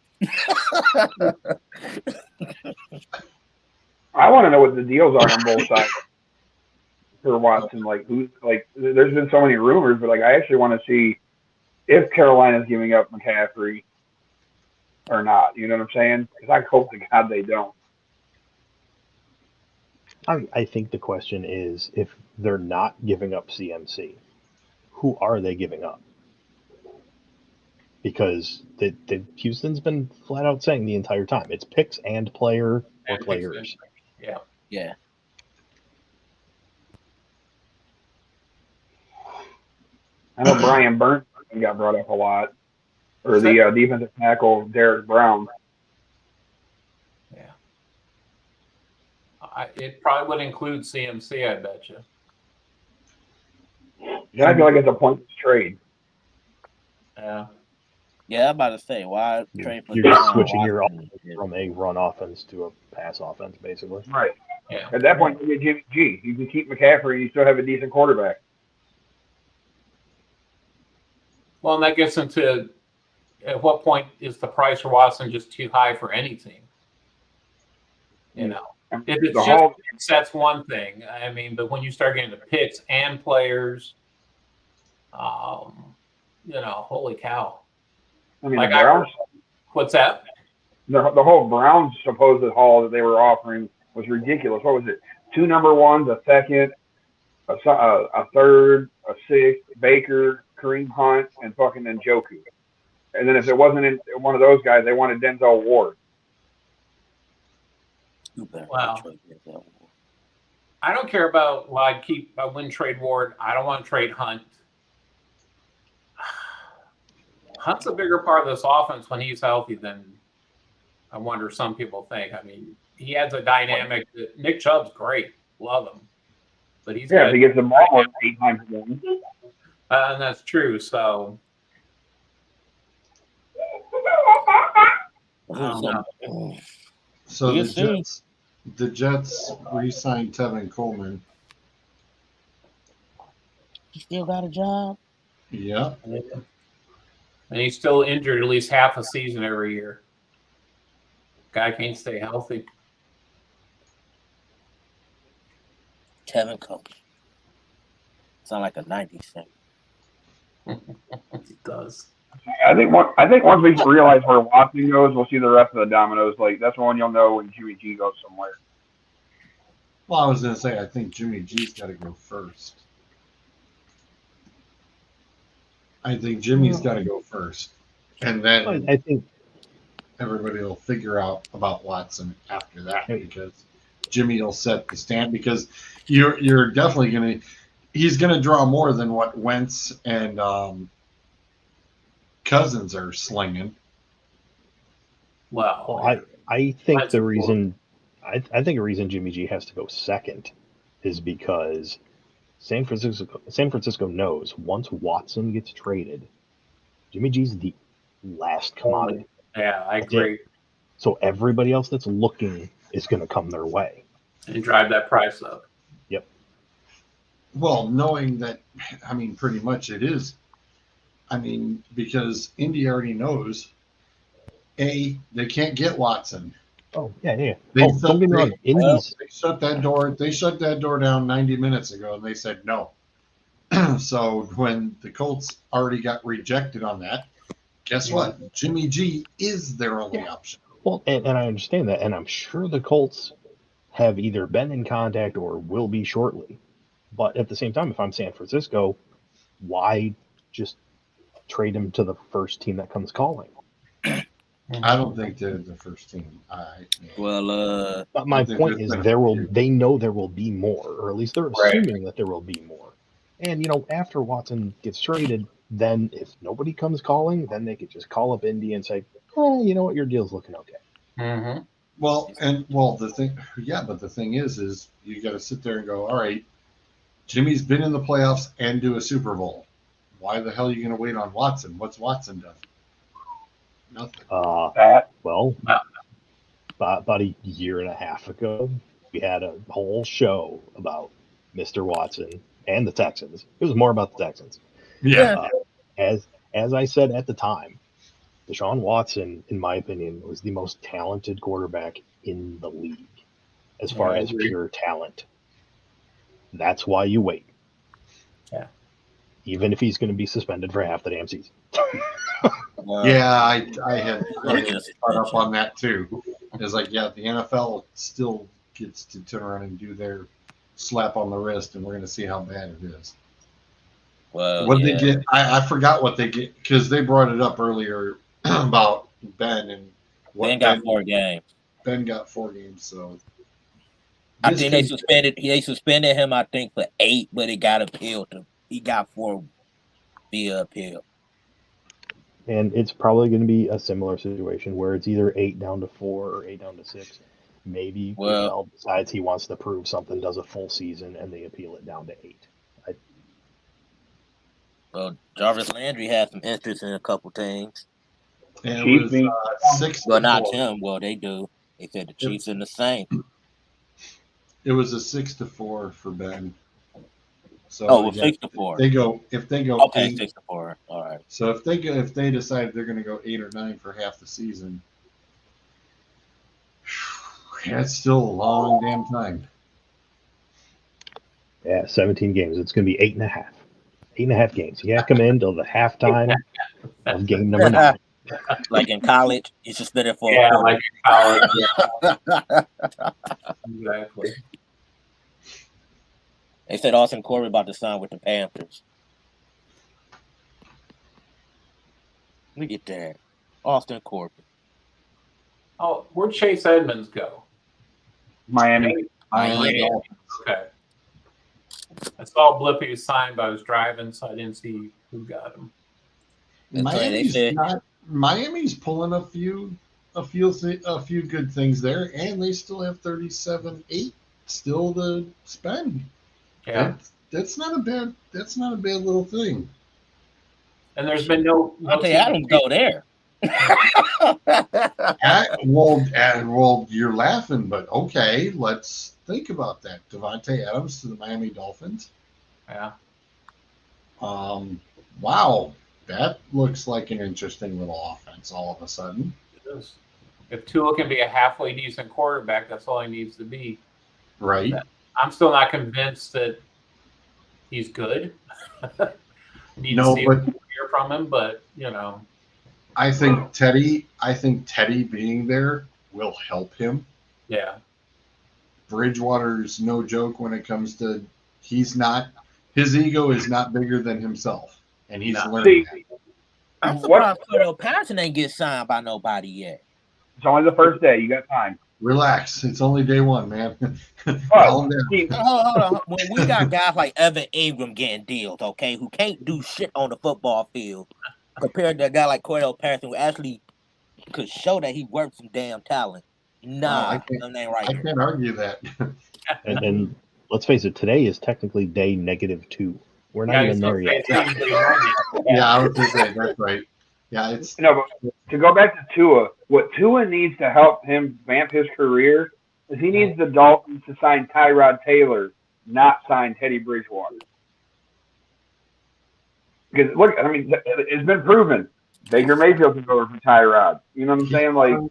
S2: I want to know what the deals are on both sides for Watson. There's been so many rumors, but I actually want to see if Carolina's giving up McCaffrey or not. You know what I'm saying? Because I hope to God they don't.
S5: I think the question is, if they're not giving up CMC, who are they giving up? Because Houston's been flat out saying the entire time it's picks and players.
S7: Yeah.
S4: Yeah.
S2: I know Brian Burns got brought up a lot, or the defensive tackle Derek Brown.
S7: Yeah. It probably would include CMC, I bet you.
S2: Yeah, I feel like it's a pointless trade.
S7: Yeah.
S4: Yeah, I'm about to say, why trade for
S5: You're just switching your offense from a run offense to a pass offense, basically.
S2: Right.
S7: Yeah.
S2: At that point, you get Jimmy G. You can keep McCaffrey and you still have a decent quarterback.
S7: Well, and that gets into at what point is the price for Watson just too high for any team? If it's picks, that's one thing. But when you start getting the picks and players, holy cow.
S2: The Browns.
S7: What's that?
S2: The whole Browns supposed haul that they were offering was ridiculous. What was it? 2 number ones, a second, a third, a sixth, Baker, Kareem Hunt, and fucking Njoku. And then if it wasn't in one of those guys, they wanted Denzel Ward.
S7: Wow. I don't care about. Well, I wouldn't trade Ward. I don't want to trade Hunt. Hunt's a bigger part of this offense when he's healthy than I wonder some people think. He adds a dynamic. Nick Chubb's great. Love him. But
S2: if he gets the ball 8 times a game.
S7: And that's true. So.
S1: So the Jets re-signed Tevin Coleman.
S4: He still got a job?
S1: Yeah.
S7: And he's still injured at least half a season every year. Guy can't stay healthy.
S4: Kevin Coach. Sound like a 90s thing.
S7: It does.
S2: I think once we realize where Watson goes, we'll see the rest of the dominoes. Like that's when you'll know when Jimmy G goes somewhere.
S1: Well, I was going to say, I think Jimmy G's got to go first. I think Jimmy's got to go first. And then
S5: I think
S1: everybody will figure out about Watson after that because Jimmy will set the stand because you're definitely going to – he's going to draw more than what Wentz and Cousins are slinging.
S7: Well,
S5: I think the reason I think the reason Jimmy G has to go second is because San Francisco knows once Watson gets traded, Jimmy G's the last commodity.
S7: Yeah, I agree.
S5: So everybody else that's looking is going to come their way
S7: and drive that price up.
S5: Yep.
S1: Well, knowing that, I mean, pretty much it is. I mean, because Indy already knows, they can't get Watson.
S5: Oh, yeah.
S1: Don't
S5: get me wrong. Indy's
S1: they shut that door. They shut that door down 90 minutes ago, and they said no. So when the Colts already got rejected on that, guess what? Jimmy G is their only option.
S5: Well, and I understand that, and I'm sure the Colts have either been in contact or will be shortly. But at the same time, if I'm San Francisco, why just trade him to the first team that comes calling?
S1: I don't think they're the first team.
S5: But my point is they know there will be more, or at least they're assuming that there will be more. And after Watson gets traded, then if nobody comes calling, then they could just call up Indy and say, you know what, your deal's looking okay.
S7: Mm-hmm.
S1: The thing is you got to sit there and go, all right, Jimmy's been in the playoffs and do a Super Bowl. Why the hell are you going to wait on Watson? What's Watson done? Nothing.
S5: About a year and a half ago, we had a whole show about Mr. Watson and the Texans. It was more about the Texans.
S1: Yeah.
S5: As I said at the time, Deshaun Watson, in my opinion, was the most talented quarterback in the league as far as pure talent. That's why you wait.
S7: Yeah.
S5: Even if he's going to be suspended for half the damn season.
S1: I had caught up on that too. It's like, the NFL still gets to turn around and do their slap on the wrist, and we're going to see how bad it is.
S4: Well,
S1: what they get, I forgot what they get because they brought it up earlier about Ben and what
S4: Ben got 4 games.
S1: Ben got 4 games, so
S4: I think they suspended him. I think for 8, but it got appealed to. He got 4 via appeal.
S5: And it's probably going to be a similar situation where it's either 8 down to 4 or 8 down to 6. Maybe Goodell decides he wants to prove something, does a full season, and they appeal it down to 8.
S4: Well, Jarvis Landry had some interest in a couple teams.
S1: And it was 6.
S4: Well, not him. Well, they do. They said the Chiefs and the Saints.
S1: It was a 6-4 for Ben. So
S4: 6-4.
S1: If they go
S4: okay,
S1: 8,
S4: 6-4. All right.
S1: So if they decide they're going to go 8 or 9 for half the season, that's still a long damn time.
S5: Yeah, 17 games. It's going to be 8.5. 8.5 games. You have to come in till the halftime of game number 9.
S4: Like in college, you suspend it for
S7: a quarter. Like in college. Exactly.
S4: They said Austin Corbett about to sign with the Panthers. Look at that. Austin Corbett.
S7: Oh, where'd Chase Edmonds go?
S2: Miami.
S7: Okay. I saw a blip he was signed, but I was driving, so I didn't see who got him.
S1: Miami's pulling a few good things there, and they still have 37-8 still to spend.
S7: Yeah,
S1: that's not a bad little thing.
S7: And there's been no.
S4: Okay, I don't go there.
S1: Well, you're laughing, but okay, let's think about that. Devontae Adams to the Miami Dolphins.
S7: Yeah.
S1: Wow, that looks like an interesting little offense all of a sudden.
S7: It is. If Tua can be a halfway decent quarterback, that's all he needs to be.
S1: Right.
S7: I'm still not convinced that he's good. Need
S1: No,
S7: to see
S1: but
S7: hear from him, but you know,
S1: I think Teddy being there will help him.
S7: yeah.
S1: Bridgewater's no joke when it comes to his ego is not bigger than himself, and he's
S7: No.
S1: learning that.
S4: I'm surprised Cordell Patterson ain't get signed by nobody yet.
S2: It's only the first day. You got time.
S1: Relax. It's only day one, man.
S2: Hold
S4: on. When we got guys like Evan Ingram getting deals, okay, who can't do shit on the football field, compared to a guy like Cordell Patterson who actually could show that he worked some damn talent. Nah,
S1: I can't argue that.
S5: And let's face it, today is technically day -2. We're not even there yet.
S1: Yeah, I was going to say, that's right. Yeah, it's
S2: but to go back to Tua, what Tua needs to help him vamp his career is he needs the Dolphins to sign Tyrod Taylor, not sign Teddy Bridgewater. Because look, I mean, it's been proven Baker Mayfield can go over for Tyrod. You know what I'm saying?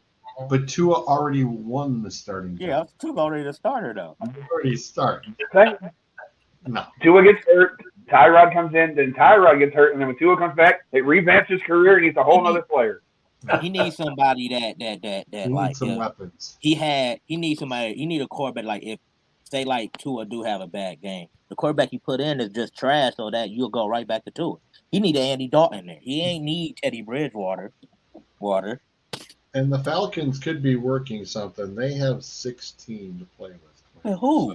S1: But Tua already won the starting.
S4: Yeah, Tua already the starter though.
S1: Already started. No.
S2: Tua gets hurt. Tyrod comes in, then Tyrod gets hurt, and then when Tua comes back, it revamps his career, and he's a whole other player.
S4: He needs somebody that
S1: he needs some weapons.
S4: He needs somebody. He need a quarterback like if say like Tua do have a bad game, the quarterback he put in is just trash, so that you'll go right back to Tua. He need an Andy Dalton there. He ain't need Teddy Bridgewater.
S1: And the Falcons could be working something. They have 16 to play with.
S4: Who?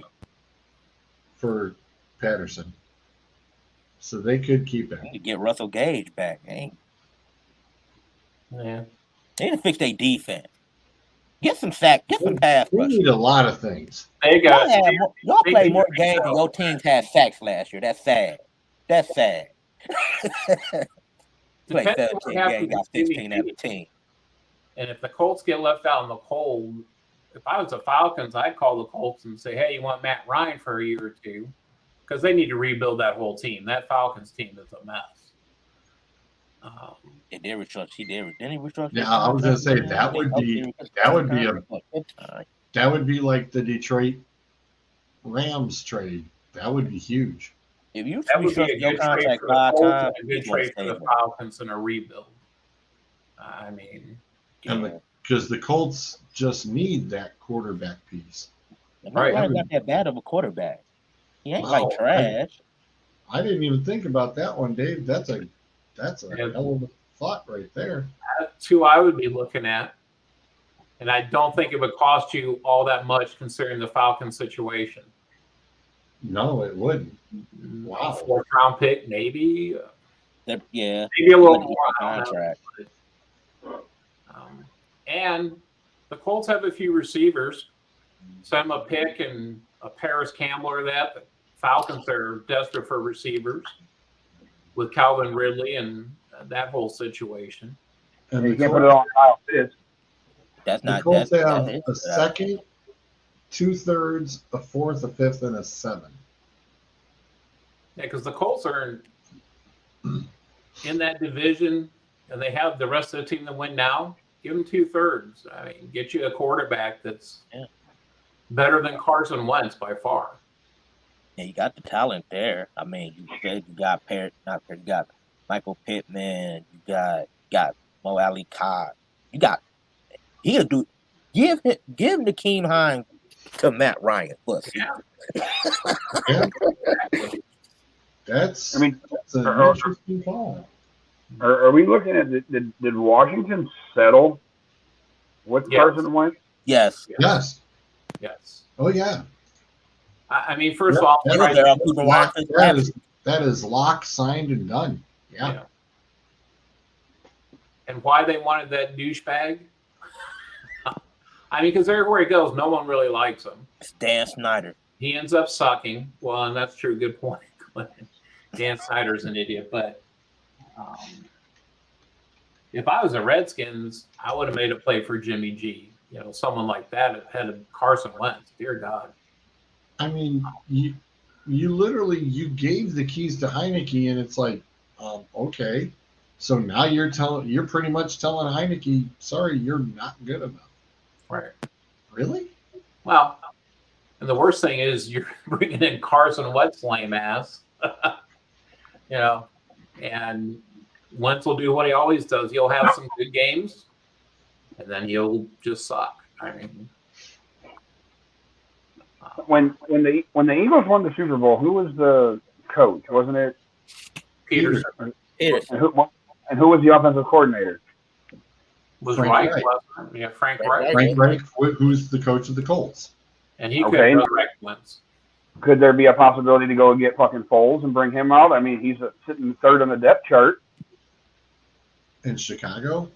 S1: For Patterson. So they could keep it.
S4: Need to get Russell Gage back, ain't?
S7: Yeah.
S4: They need to fix their defense. Get some sack. Get some pass rush.
S1: They need a lot of things.
S4: Y'all played more games than your teams had sacks last year. That's sad. That's sad. Play 17 games, got 16 out of 10.
S7: And if the Colts get left out in the cold, if I was the Falcons, I'd call the Colts and say, hey, you want Matt Ryan for a year or two? Because they need to rebuild that whole team. That Falcons team is a mess.
S4: He did restructure.
S1: Yeah, I was gonna say that would be like the Detroit Rams trade. That would be huge.
S4: If you
S7: that would be a good trade for the Colts and a good trade for the Falcons in a rebuild. I mean,
S1: because the Colts just need that quarterback piece.
S4: Right, not that bad of a quarterback. He ain't like trash.
S1: I didn't even think about that one, Dave. That's a hell of a thought right there.
S7: That's who I would be looking at. And I don't think it would cost you all that much considering the Falcons situation.
S1: No, it wouldn't.
S7: Wow. A 4th round pick, maybe.
S4: Yeah.
S7: Maybe a little more contract. And the Colts have a few receivers. Some a pick and a Paris Campbell or that. The Falcons are desperate for receivers with Calvin Ridley and that whole situation.
S1: And
S2: you can't put it on Kyle Pitts.
S4: That's not.
S1: The Colts have a second, 2/3, a 4th, a 5th, and a 7.
S7: Yeah, because the Colts are in that division, and they have the rest of the team that win now. Give them 2/3. I mean, get you a quarterback that's better than Carson Wentz by far.
S4: Yeah, you got the talent there. I mean, you got Michael Pittman. You got Mo Ali Cobb. He'll do. Give Nakeem Hines to Matt Ryan.
S1: That's an interesting call.
S2: Are we looking at did Washington settle with Carson Wentz?
S4: Yes.
S1: Oh yeah.
S7: I mean, first of all,
S1: that is locked, signed, and done. Yeah.
S7: And why they wanted that douchebag? I mean, because everywhere he goes, no one really likes him.
S4: It's Dan Snyder.
S7: He ends up sucking. Well, and that's true. Good point. Dan Snyder's an idiot. But if I was the Redskins, I would have made a play for Jimmy G. You know, someone like that ahead of Carson Wentz. Dear God.
S1: I mean, you literally gave the keys to Heineke, and it's like, okay, so now you're pretty much telling Heineke, sorry, you're not good enough.
S7: Right.
S1: Really?
S7: Well, and the worst thing is you're bringing in Carson Wentz lame ass. You know, and Wentz will do what he always does. He'll have some good games, and then he'll just suck. I mean,
S2: When the Eagles won the Super Bowl, who was the coach? Wasn't it?
S7: Peterson
S4: Peterson.
S2: And who was the offensive coordinator?
S7: was
S1: Frank
S7: right.
S1: Reich.
S7: Wasn't he? Yeah, Frank
S4: Frank
S7: Reich.
S4: Reich.
S1: Frank Reich, who's the coach of the Colts.
S7: And he
S2: Okay.
S7: could resurrect Wentz.
S2: Could there be a possibility to go and get fucking Foles and bring him out? I mean, he's sitting third on the depth chart.
S1: In Chicago?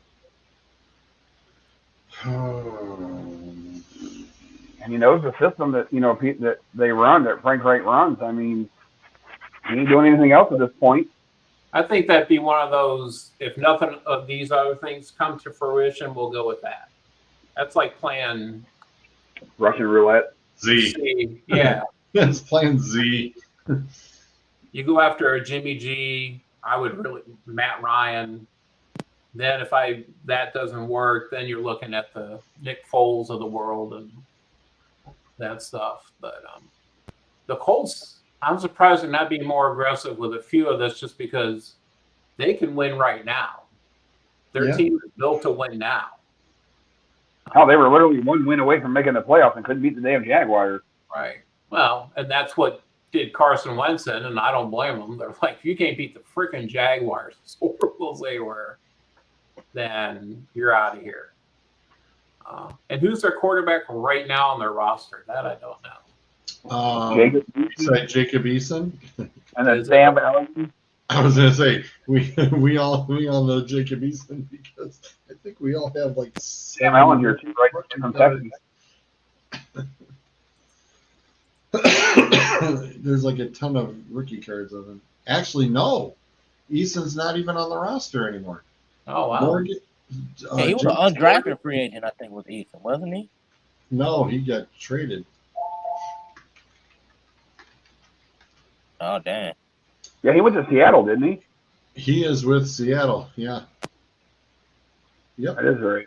S2: And he knows the system that that they run, that Frank Reich runs. I mean, he ain't doing anything else at this point.
S7: I think that'd be one of those. If nothing of these other things come to fruition, we'll go with that. That's like playing
S2: Russian roulette.
S1: Z.
S7: Yeah,
S1: It's playing Z.
S7: you go after a Jimmy G. I would really Matt Ryan. Then if that doesn't work, then you're looking at the Nick Foles of the world and that stuff. But the Colts, I'm surprised they're not being more aggressive with a few of this, just because they can win right now. Their team is built to win now.
S2: Hell, they were literally one win away from making the playoffs and couldn't beat the damn Jaguars.
S7: Right. Well, and that's what did Carson Wentz in, and I don't blame them. They're like, if you can't beat the freaking Jaguars, as horrible as they were, then you're out of here. And who's their quarterback right now on their roster? That I don't know.
S2: Jacob
S1: Eason.
S2: And then Sam Allen.
S1: I was gonna say we all know Jacob Eason because I think we all have like
S2: Sam Allen here too, right? From Texas.
S1: There's like a ton of rookie cards of him. Actually, no. Eason's not even on the roster anymore.
S7: Oh wow.
S1: Morgan,
S4: He was an undrafted free agent, I think, with Eason, wasn't he?
S1: No, he got traded.
S4: Oh, damn.
S2: Yeah, he went to Seattle, didn't he?
S1: He is with Seattle. Yeah. Yep.
S2: That is right.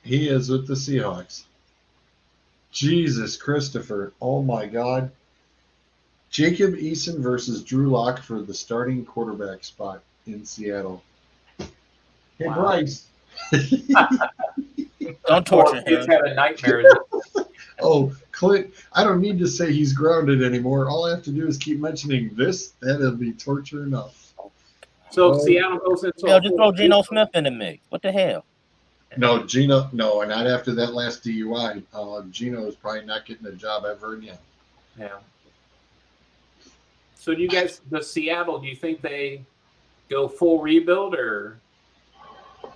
S1: He is with the Seahawks. Jesus Christopher. Oh my God. Jacob Eason versus Drew Lock for the starting quarterback spot in Seattle. Hey,
S7: Wow.
S1: Bryce.
S4: Don't torture
S7: He's
S4: him.
S7: having nightmares.
S1: Oh, Clint, I don't need to say he's grounded anymore. All I have to do is keep mentioning this. That'll be torture enough.
S7: So if Seattle goes into
S4: Yo, just throw Geno Smith in the mix. What the hell?
S1: No, Geno, no, not after that last DUI. Geno is probably not getting a job ever again.
S7: Yeah. So do you guys, the Seattle, do you think they go full rebuild, or?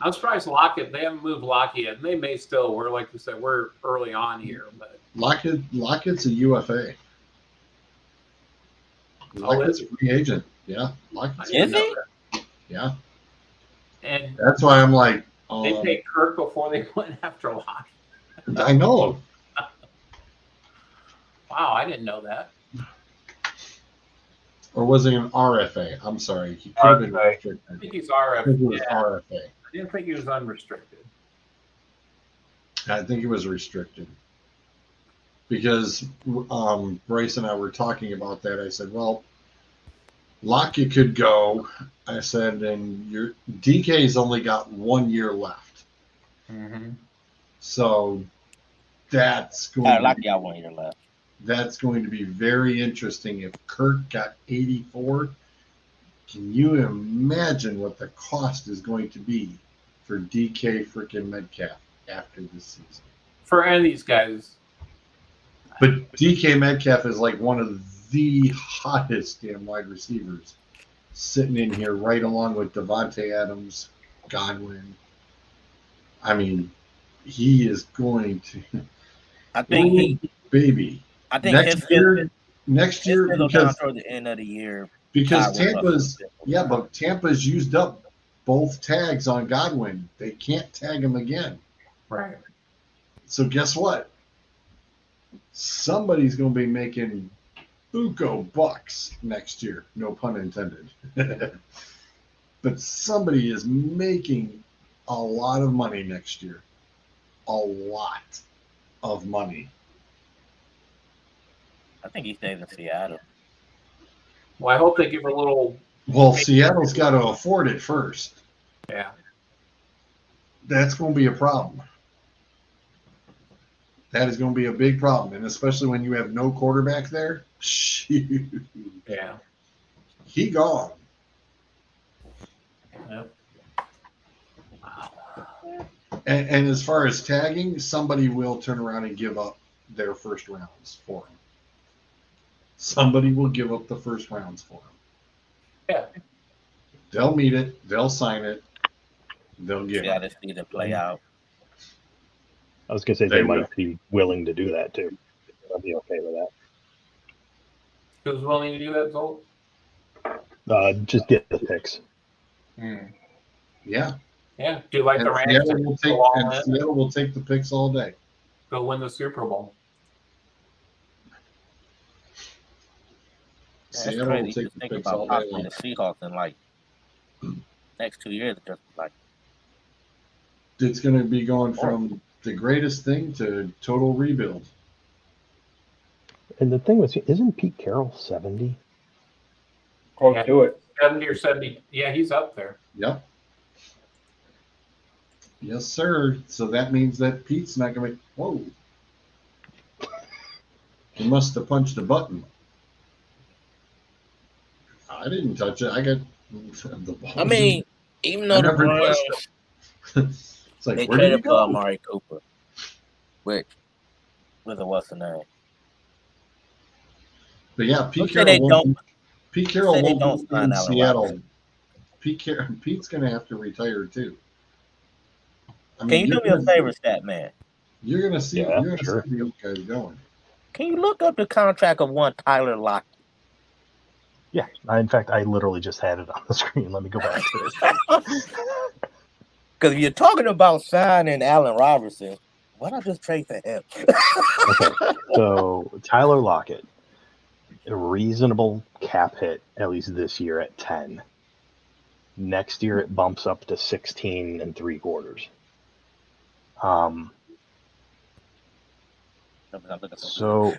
S7: I'm surprised Lockett, they haven't moved Lockett yet, and they may still. We're, like you said, we're early on here, but
S1: Lockett's a UFA. Lockett's a free agent. Yeah, Lockett's
S4: Is he?
S1: Yeah.
S7: And
S1: That's why I'm like,
S7: they paid Kirk before they went after Lockett.
S1: I know.
S7: Wow, I didn't know that.
S1: Or was it an RFA? I'm sorry. He could have been
S2: RFA.
S1: restricted.
S7: I think he's
S1: I think it was
S7: RFA.
S1: RFA.
S7: I didn't think he was unrestricted.
S1: I think it was restricted. Because Bryce and I were talking about that. I said, well, Lockett could go. I said, and your DK's only got 1 year left.
S7: Mm-hmm.
S1: So that's going
S4: Like y'all 1 year left.
S1: That's going to be very interesting. If Kirk got 84, can you imagine what the cost is going to be for DK freaking Metcalf after this season?
S7: For any of these guys,
S1: But DK Metcalf is like one of the hottest damn wide receivers sitting in here right along with Devontae Adams, Godwin. I mean, he is going to.
S4: I think
S1: baby.
S4: I think
S1: Next year
S4: go down
S1: because
S4: toward the end of the year.
S1: Because Tampa's used up both tags on Godwin. They can't tag him again.
S7: right?
S1: So guess what? Somebody's going to be making buco bucks next year. No pun intended. But somebody is making a lot of money next year. A lot. of money.
S4: I think he stays in Seattle.
S7: Well, I hope they give a little.
S1: Well, Seattle's got to afford it first.
S7: Yeah.
S1: That's going to be a problem. That is going to be a big problem, and especially when you have no quarterback there. Shoot.
S7: Yeah.
S1: He gone.
S7: Yep.
S1: And as far as tagging, somebody will turn around and give up their first rounds for him. Somebody will give up the first rounds for him.
S7: Yeah.
S1: They'll meet it. They'll sign it. They'll give
S4: Yeah,
S1: it.
S4: this see the play out.
S5: I was gonna say
S1: They
S5: they
S1: will.
S5: might be willing to do that too. I'd be okay with
S7: Who's willing to do that, Zolt?
S5: that. Just get the picks.
S1: Yeah.
S7: Yeah. Do you like
S1: And
S7: the Rams
S1: Seattle
S7: to
S1: will
S7: go all in?
S1: Seattle will take the picks all day.
S7: Go win the Super Bowl.
S4: That's
S1: Seattle
S4: crazy.
S1: will
S4: You
S1: take
S4: just
S1: the
S4: think
S1: picks
S4: about
S1: all day
S4: possibly
S1: long.
S4: the Seahawks in like next 2 years, just like
S1: It's going to be going from the greatest thing to total rebuild.
S5: And the thing was, isn't Pete Carroll 70?
S2: Close
S7: Yeah.
S2: to it.
S7: 70 or 70. Yeah, he's up there.
S1: Yep. Yes, sir. So that means that Pete's not going to be. Whoa. He must have punched a button. I didn't touch it. I got the ball.
S4: I mean, even
S1: I
S4: though the
S1: never
S4: Browns
S1: touched it. It's like,
S4: they
S1: where did he
S4: traded for
S1: go?
S4: Amari Cooper, which was a what's the name?
S1: But yeah, Pete
S4: Let's say they
S1: Carroll won't. Pete Carroll
S4: say they
S1: won't
S4: don't
S1: be
S4: sign
S1: in
S4: Allen
S1: Seattle. Pete's going to have to retire too. I
S4: Can you do
S1: you're
S4: me a
S1: gonna
S4: favor, Stat Man?
S1: You're gonna see.
S5: Yeah,
S1: You're gonna
S5: sure.
S1: see the old guys going.
S4: Can you look up the contract of one Tyler Lockett?
S5: Yeah. In fact, I literally just had it on the screen. Let me go back to it.
S4: Because if you're talking about signing Allen Robinson, why not just trade for him?
S5: Okay. So Tyler Lockett, a reasonable cap hit, at least this year at 10. Next year it bumps up to 16 3/4. So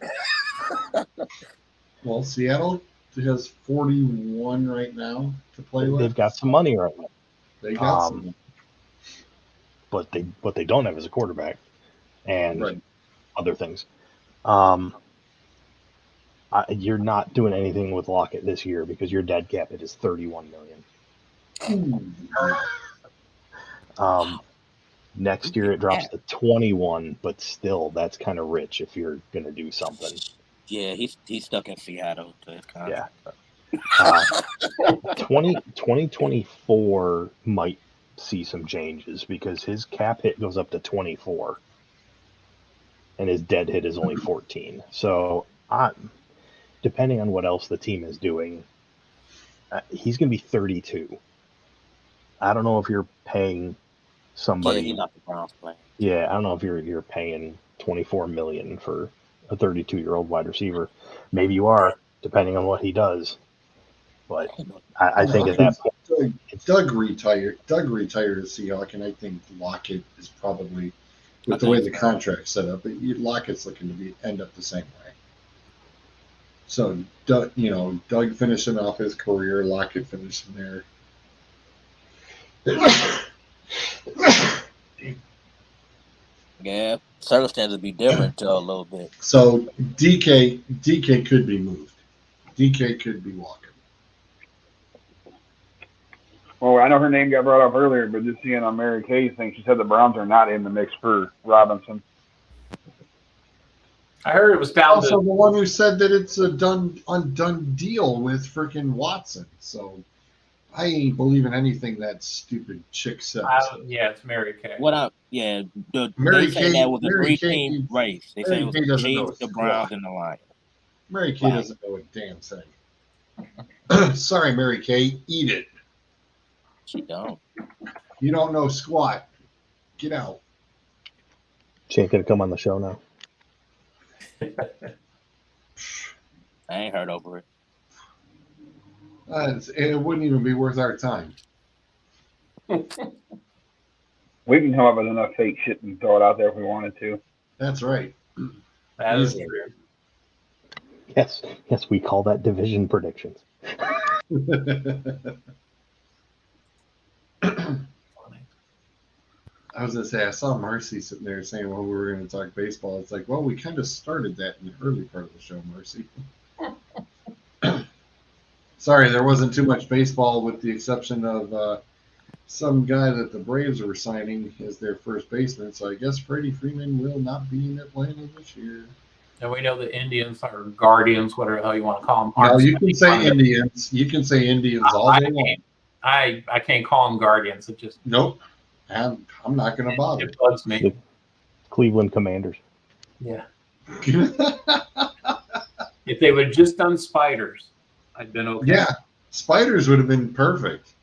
S1: Well, Seattle has 41 right now to play with.
S5: they've got some money right now.
S1: They got some.
S5: But what they don't have is a quarterback and
S1: Right.
S5: other things. You're not doing anything with Lockett this year because your dead cap it is $31 million. Next year it drops to 21, but still that's kind of rich if you're gonna do something.
S4: Yeah, he's stuck in Seattle to his contract.
S5: Yeah. 2024 might see some changes because his cap hit goes up to 24 and his dead hit is only 14. So depending on what else the team is doing, he's going to be 32. I don't know if you're paying somebody.
S4: Yeah, he's not the Browns playing.
S5: Yeah, I don't know if you're paying $24 million for a 32-year-old wide receiver. Maybe you are, depending on what he does. But I think at that point,
S1: Doug retired as Seahawk, and I think Lockett is probably, with the way the contract's set up, Lockett's looking to end up the same way. So Doug finishing off his career, Lockett finishing there.
S4: Yeah, circumstances be different a little bit.
S1: So DK could be moved. DK could be walking.
S2: Well, I know her name got brought up earlier, but just seeing on Mary Kay's thing, she said the Browns are not in the mix for Robinson.
S7: I heard it was down
S1: Also,
S7: to
S1: the one who said that it's a undone deal with freaking Watson. So I ain't believing anything that stupid chick says.
S7: yeah, it's Mary Kay.
S1: Mary
S4: they say
S1: Kay-
S4: that was a
S1: Mary
S4: 3-team
S1: Kay-
S4: race. They
S1: Mary
S4: say it was
S1: Kay
S4: the
S1: doesn't know
S4: Chiefs, the
S1: squat.
S4: Browns, and the Lions.
S1: Mary Kay
S4: Right.
S1: doesn't know a damn thing. Sorry, Mary Kay, eat it.
S4: She don't.
S1: You don't know squat. Get out.
S5: she ain't going to come on the show now.
S4: I ain't heard over it.
S1: It wouldn't even be worth our time.
S2: We can come up with enough fake shit and throw it out there if we wanted to.
S1: That's right.
S7: That is
S1: Easily.
S7: true.
S5: Yes, we call that division predictions.
S1: I was gonna say I saw Marcy sitting there saying, "Well, we were going to talk baseball." It's like, well, we kind of started that in the early part of the show, Marcy. Sorry, there wasn't too much baseball, with the exception of some guy that the Braves were signing as their first baseman. So I guess Freddie Freeman will not be in Atlanta this year.
S7: And we know the Indians or Guardians, whatever the hell you want to call them.
S1: No, you can say Indians. You can say Indians all day long.
S7: I can't call them Guardians. It just
S1: Nope. I'm not going to bother.
S7: It bugs me.
S5: The Cleveland Commanders.
S7: Yeah. If they would have just done spiders, I'd been okay.
S1: Yeah, spiders would have been perfect.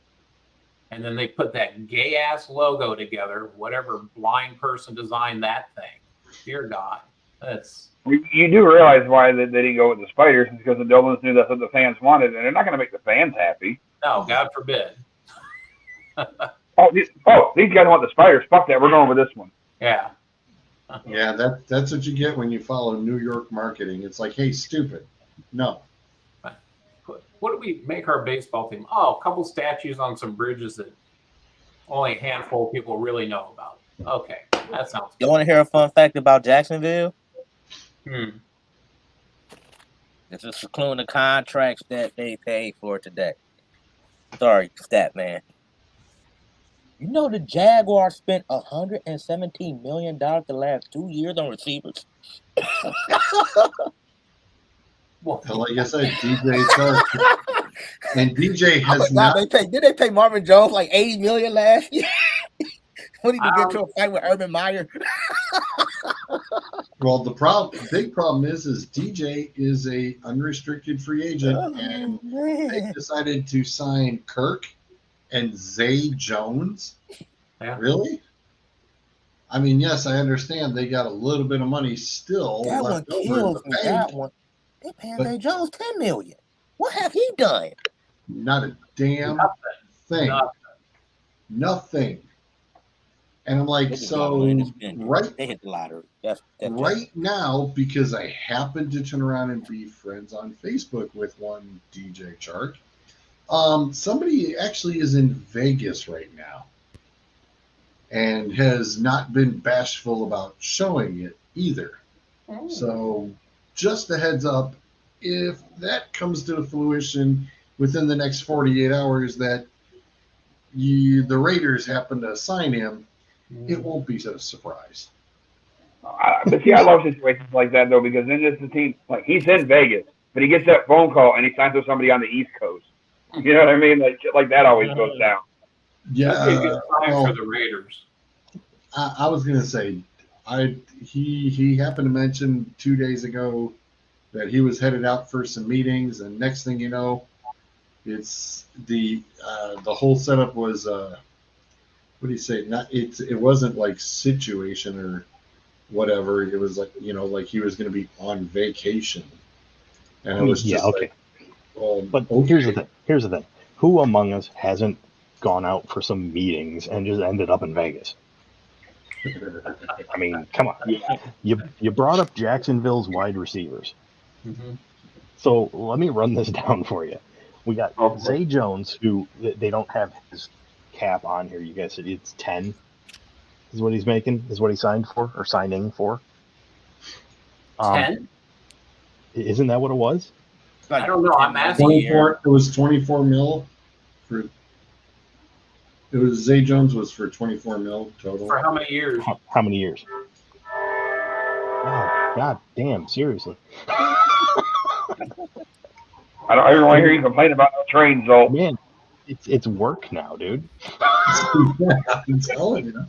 S7: And then they put that gay ass logo together. Whatever blind person designed that thing. Dear God, that's.
S2: You do realize why they didn't go with the spiders, is because the Dolans knew that's what the fans wanted, and they're not going to make the fans happy.
S7: No, God forbid.
S2: These guys want the spiders. Fuck that. We're going with this one.
S7: Yeah.
S1: Yeah, that's what you get when you follow New York marketing. It's like, hey, stupid. No.
S7: What do we make our baseball team? Oh, a couple statues on some bridges that only a handful of people really know about. Okay, that sounds good.
S4: You want to hear a fun fact about Jacksonville? This is including the contracts that they paid for today. Sorry, stat man. You know the Jaguars spent $117 million the last 2 years on receivers?
S1: Well, like I said, DJ Chark. And DJ has not.
S4: Did they pay Marvin Jones like $80 million last year? When he get to a fight with Urban Meyer?
S1: Well, the big problem is DJ is a unrestricted free agent, and they decided to sign Kirk and Zay Jones.
S7: Yeah.
S1: Really? I mean, yes, I understand they got a little bit of money still
S4: That one
S1: left over in
S4: kills
S1: the
S4: me.
S1: bank.
S4: That one. They paying Zay Jones $10 million. What have he done?
S1: Not a damn thing. Nothing. And I'm like, so right,
S4: they hit the lottery.
S1: Right now, because I happen to turn around and be friends on Facebook with one DJ Chark, somebody actually is in Vegas right now and has not been bashful about showing it either. Oh. So just a heads up, if that comes to fruition within the next 48 hours that the Raiders happen to sign him, it won't be a surprise.
S2: But see, I love situations like that, though, because then it's the team, like, he's in Vegas, but he gets that phone call and he signs with somebody on the East Coast. You know what I mean? Like, shit like that always goes down.
S1: Yeah.
S7: That'd be a good sign for the Raiders.
S1: I was going to say, he happened to mention 2 days ago that he was headed out for some meetings, and next thing you know, it's the whole setup was what do you say? It wasn't like situation or whatever. It was like, like he was going to be on vacation, and it was just
S5: okay. But
S1: okay.
S5: Here's the thing. Who among us hasn't gone out for some meetings and just ended up in Vegas? I mean, come on. You brought up Jacksonville's wide receivers.
S7: Mm-hmm.
S5: So let me run this down for you. We got Zay Jones, who they don't have his cap on here. You guys said it's 10 is what he's making, is what he signed for or signing for.
S7: 10?
S5: Isn't that what it was?
S7: I don't know. I'm asking
S1: 24. It was 24 mil for. It was Zay Jones was for 24 mil total.
S7: For how many years?
S5: How many years? Oh, God damn! Seriously.
S2: I don't want to hear you complain about no trains, though.
S5: Man, it's work now, dude.
S1: I'm telling you.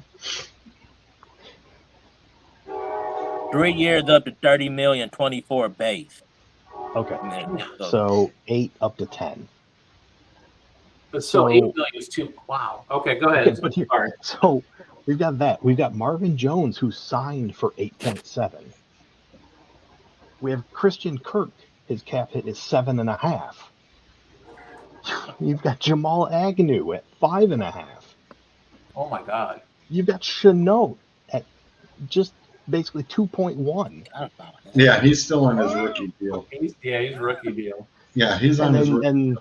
S4: 3 years up to 30 million, 24 base.
S5: Okay. So 8 up to 10.
S7: But still, 8 million is too. Wow. Okay, go ahead.
S5: Okay, but here, so we've got that. We've got Marvin Jones, who signed for 8.7. We have Christian Kirk. His cap hit is 7.5. You've got Jamal Agnew at 5.5.
S7: Oh my God.
S5: You've got Chenault at just basically 2.1.
S1: Yeah, he's still on his rookie deal.
S7: He's rookie deal.
S1: Yeah, he's on his rookie.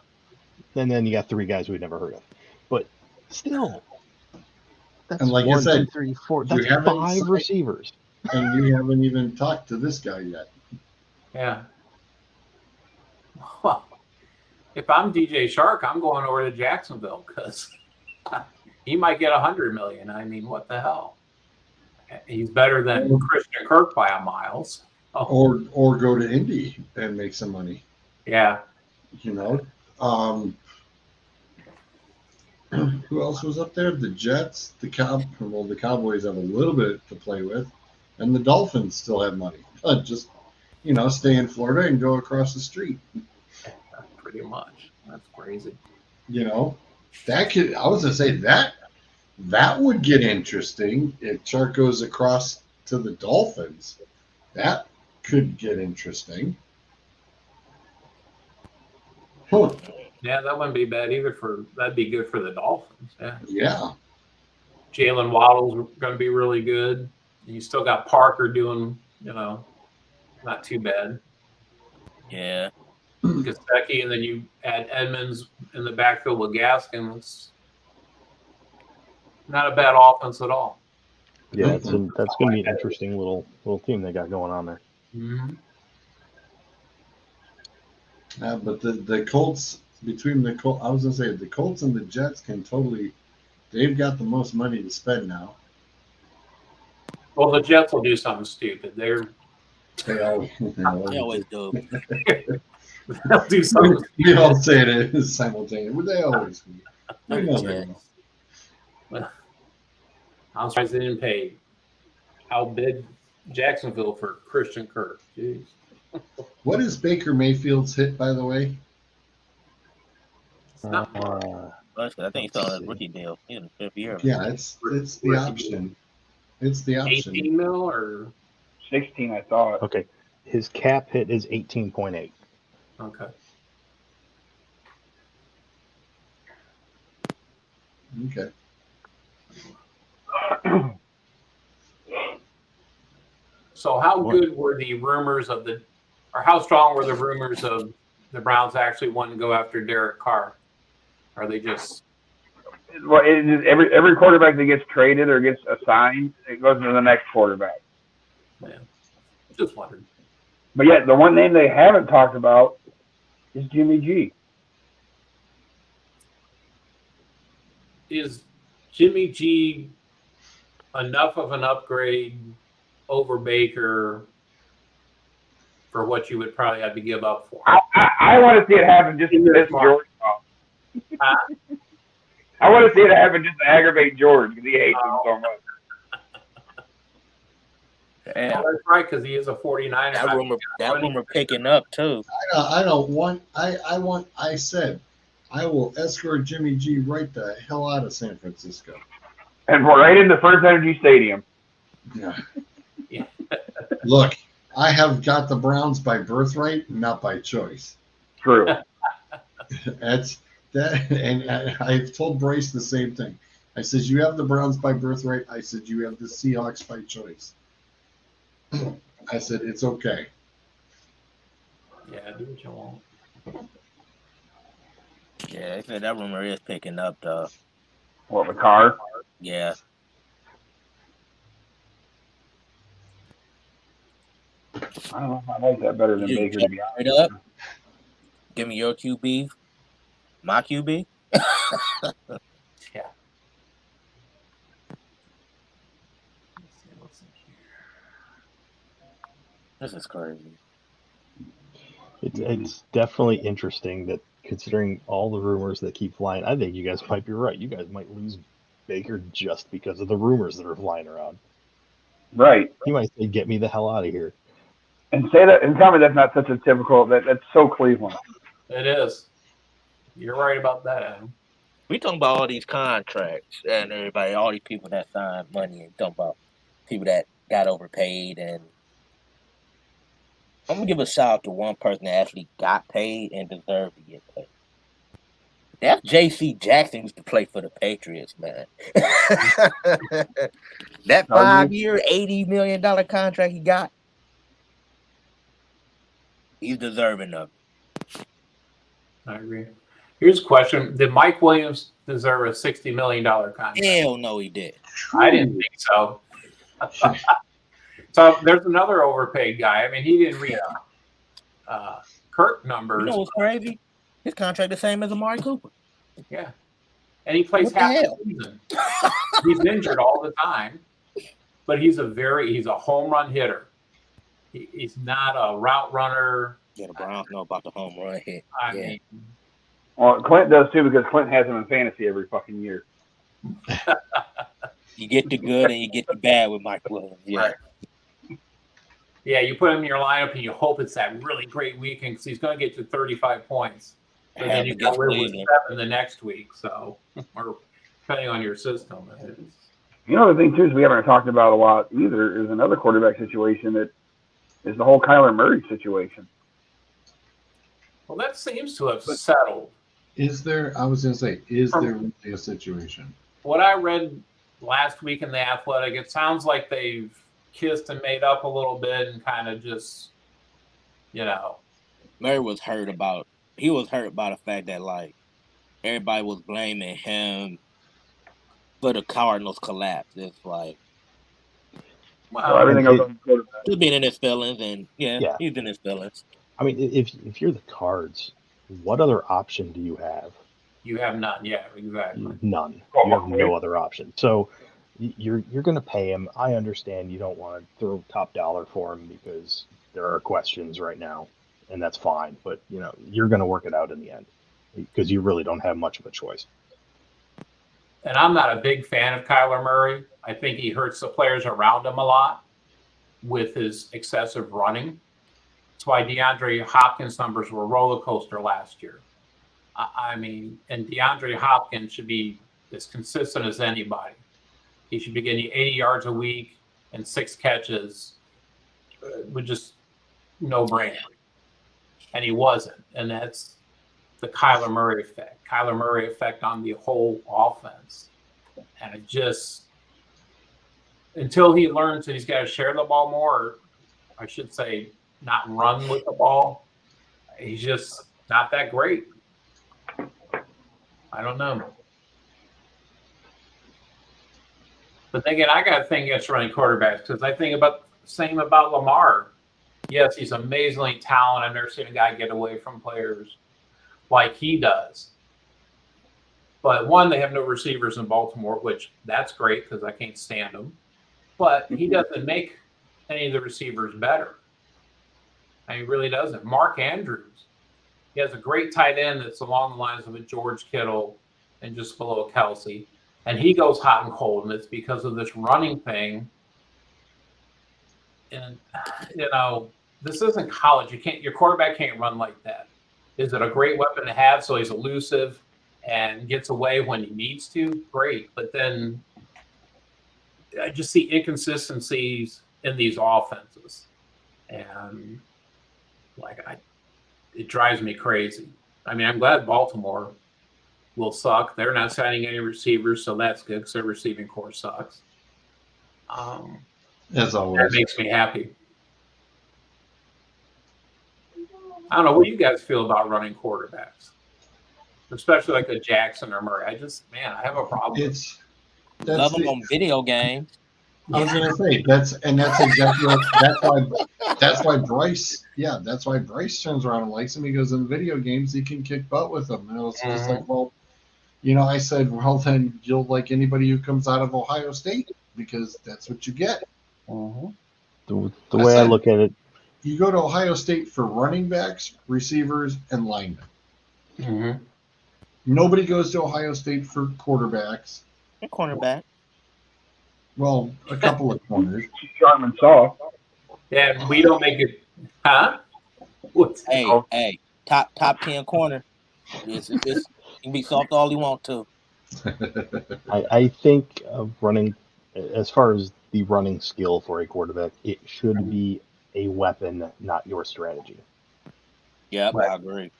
S5: And then you got 3 guys we'd never heard of. But still, that's
S1: And like I
S5: 1,
S1: said,
S5: 2, 3, 4.
S1: you
S5: That's
S1: haven't
S5: 5
S1: signed-
S5: receivers.
S1: And you haven't even talked to this guy yet.
S7: Yeah. Well, if I'm DJ Shark, I'm going over to Jacksonville because he might get $100 million. I mean, what the hell? He's better than Christian Kirk by a mile.
S1: Or go to Indy and make some money.
S7: Yeah.
S1: You know. Who else was up there? The Jets, the Cowboys have a little bit to play with, and the Dolphins still have money. Just stay in Florida and go across the street.
S7: Pretty much. That's crazy.
S1: That could. I was gonna say that would get interesting if Chark goes across to the Dolphins. That could get interesting. Huh.
S7: Yeah, that wouldn't be bad either. That'd be good for the Dolphins. Yeah.
S1: Yeah.
S7: Jalen Waddle's going to be really good. You still got Parker doing, not too bad.
S4: Yeah.
S7: Gesicki, and then you add Edmonds in the backfield with Gaskins. Not a bad offense at all.
S5: Yeah, that's going to be an interesting little team they got going on there.
S7: Mm-hmm.
S1: But the Colts, between the Colts, I was going to say the Colts and the Jets can totally, they've got the most money to spend now.
S7: Well, the Jets will do something stupid.
S1: They
S4: always do.
S7: They'll do something.
S1: We all say it simultaneously, but they always do.
S7: I'm surprised they didn't pay how big Jacksonville for Christian Kirk. Jeez.
S1: What is Baker Mayfield's hit, by the way?
S4: I think he's on a rookie deal. He's in the 5th year.
S1: Yeah, it's the option. It's the option.
S7: 18 mil or
S2: 16, I thought.
S5: Okay. His cap hit is 18.8.
S7: okay.
S1: Okay.
S7: So how good were the rumors or how strong were the rumors of the Browns actually wanting to go after Derek Carr? Are they just?
S2: Well, every quarterback that gets traded or gets assigned, it goes to the next quarterback.
S7: Man, just wondered.
S2: But yet, the one name they haven't talked about is Jimmy G.
S7: Is Jimmy G enough of an upgrade over Baker for what you would probably have to give up for?
S2: I want to see it happen just to piss George off. I want to see it happen just to aggravate George because he hates him so much.
S4: Damn.
S7: Well, that's right, because he is a 49er.
S4: That rumor picking up too.
S1: I said I will escort Jimmy G right the hell out of San Francisco.
S2: And we're right in the First Energy Stadium.
S1: Yeah. Look, I have got the Browns by birthright, not by choice.
S2: True.
S1: That's that, and I've told Bryce the same thing. I said, you have the Browns by birthright. I said, you have the Seahawks by choice. I said, it's okay.
S7: Yeah, do what you want.
S4: Yeah, I said that rumor is picking up though.
S2: What, the car?
S4: Yeah.
S2: I don't know if I like that better than Baker, to be honest.
S4: Right up. Give me your QB. My QB.
S7: Yeah.
S4: This is crazy.
S5: It's definitely interesting that considering all the rumors that keep flying, I think you guys might be right. You guys might lose Baker just because of the rumors that are flying around.
S2: Right.
S5: He might say, "Get me the hell out of here."
S2: And say that, and tell me that's not such a typical. That's so Cleveland.
S7: It is. You're right about that, Adam.
S4: We talking about all these contracts and everybody, all these people that signed money, and talking about people that got overpaid. And I'm gonna give a shout out to one person that actually got paid and deserved to get paid. That J.C. Jackson used to play for the Patriots, man. That
S2: Chargers.
S4: 5-year, $80 million contract he got, he's deserving of it.
S7: I agree. Here's a question: did Mike Williams deserve a $60 million contract?
S4: Hell no, he did.
S7: I didn't think so. So there's another overpaid guy. I mean, he didn't reach Kirk numbers.
S4: You know what's crazy? His contract the same as Amari Cooper.
S7: Yeah, and he plays
S4: What the
S7: half
S4: hell?
S7: the season. He's injured all the time, but he's a home run hitter. He's not a route runner.
S4: Yeah, the Browns know about the home run hit.
S7: I
S4: Yeah.
S7: mean,
S2: Well, Clint does too because Clint has him in fantasy every fucking year.
S4: You get the good and you get the bad with Mike Williams. Yeah.
S7: Right. Yeah, you put him in your lineup and you hope it's that really great weekend because he's going to get you 35 points. But then you got to live with 7 the next week. So, or depending on your system.
S2: You know, the thing too is we haven't talked about a lot either is another quarterback situation that is the whole Kyler Murray situation.
S7: Well, that seems to have settled.
S1: Is there? I was going to say, is there really a situation?
S7: What I read last week in The Athletic, it sounds like they've kissed and made up a little bit and kind of just,
S4: Murray was hurt about the fact that, like, everybody was blaming him for the Cardinals' collapse. It's like,
S7: well,
S2: everything else on the quarterback.
S4: he's been in his feelings, and he's in his feelings.
S5: I mean, if you're the Cards, what other option do you have?
S7: you have none. Yeah, exactly.
S5: None. You have no other option. So you're going to pay him. I understand you don't want to throw top dollar for him because there are questions right now, and that's fine. But you're going to work it out in the end because you really don't have much of a choice.
S7: And I'm not a big fan of Kyler Murray. I think he hurts the players around him a lot with his excessive running. That's why DeAndre Hopkins' numbers were roller coaster last year. I mean, and DeAndre Hopkins should be as consistent as anybody. He should be getting 80 yards a week and 6 catches with just no brainer. And he wasn't. And that's the Kyler Murray effect. Kyler Murray effect on the whole offense. And it just, until he learns that he's got to share the ball more, or I should say not run with the ball, he's just not that great. I don't know. But then again, I got to think against running quarterbacks because I think about the same about Lamar. Yes, he's amazingly talented. I've never seen a guy get away from players like he does. But one, they have no receivers in Baltimore, which that's great because I can't stand them. But he doesn't make any of the receivers better. And he really doesn't. Mark Andrews, he has a great tight end that's along the lines of a George Kittle and just below a Kelsey. And he goes hot and cold, and it's because of this running thing. And, this isn't college. Your quarterback can't run like that. Is it a great weapon to have so he's elusive and gets away when he needs to? Great. But then I just see inconsistencies in these offenses. And, it drives me crazy. I mean, I'm glad Baltimore will suck. They're not signing any receivers, so that's good because their receiving core sucks.
S1: As always.
S7: That makes me happy. I don't know. What do you guys feel about running quarterbacks? Especially like a Jackson or Murray. I have a problem.
S4: Love them on video games.
S1: I was gonna say that's exactly that's why Bryce turns around and likes him. He goes, in video games he can kick butt with them. And it was just like, well, I said, well, then you'll like anybody who comes out of Ohio State because that's what you get.
S5: The way I look at it,
S1: you go to Ohio State for running backs, receivers, and linemen.
S7: Mm-hmm.
S1: Nobody goes to Ohio State for quarterbacks.
S4: A cornerback.
S1: Well, a couple of corners.
S2: Sharman saw.
S7: Yeah, we don't make it. Huh?
S4: Hey, top 10 corner. You can be soft all you want to.
S5: I think of running, as far as the running skill for a quarterback, it should be a weapon, not your strategy.
S4: Yeah,
S7: Right.
S4: I agree.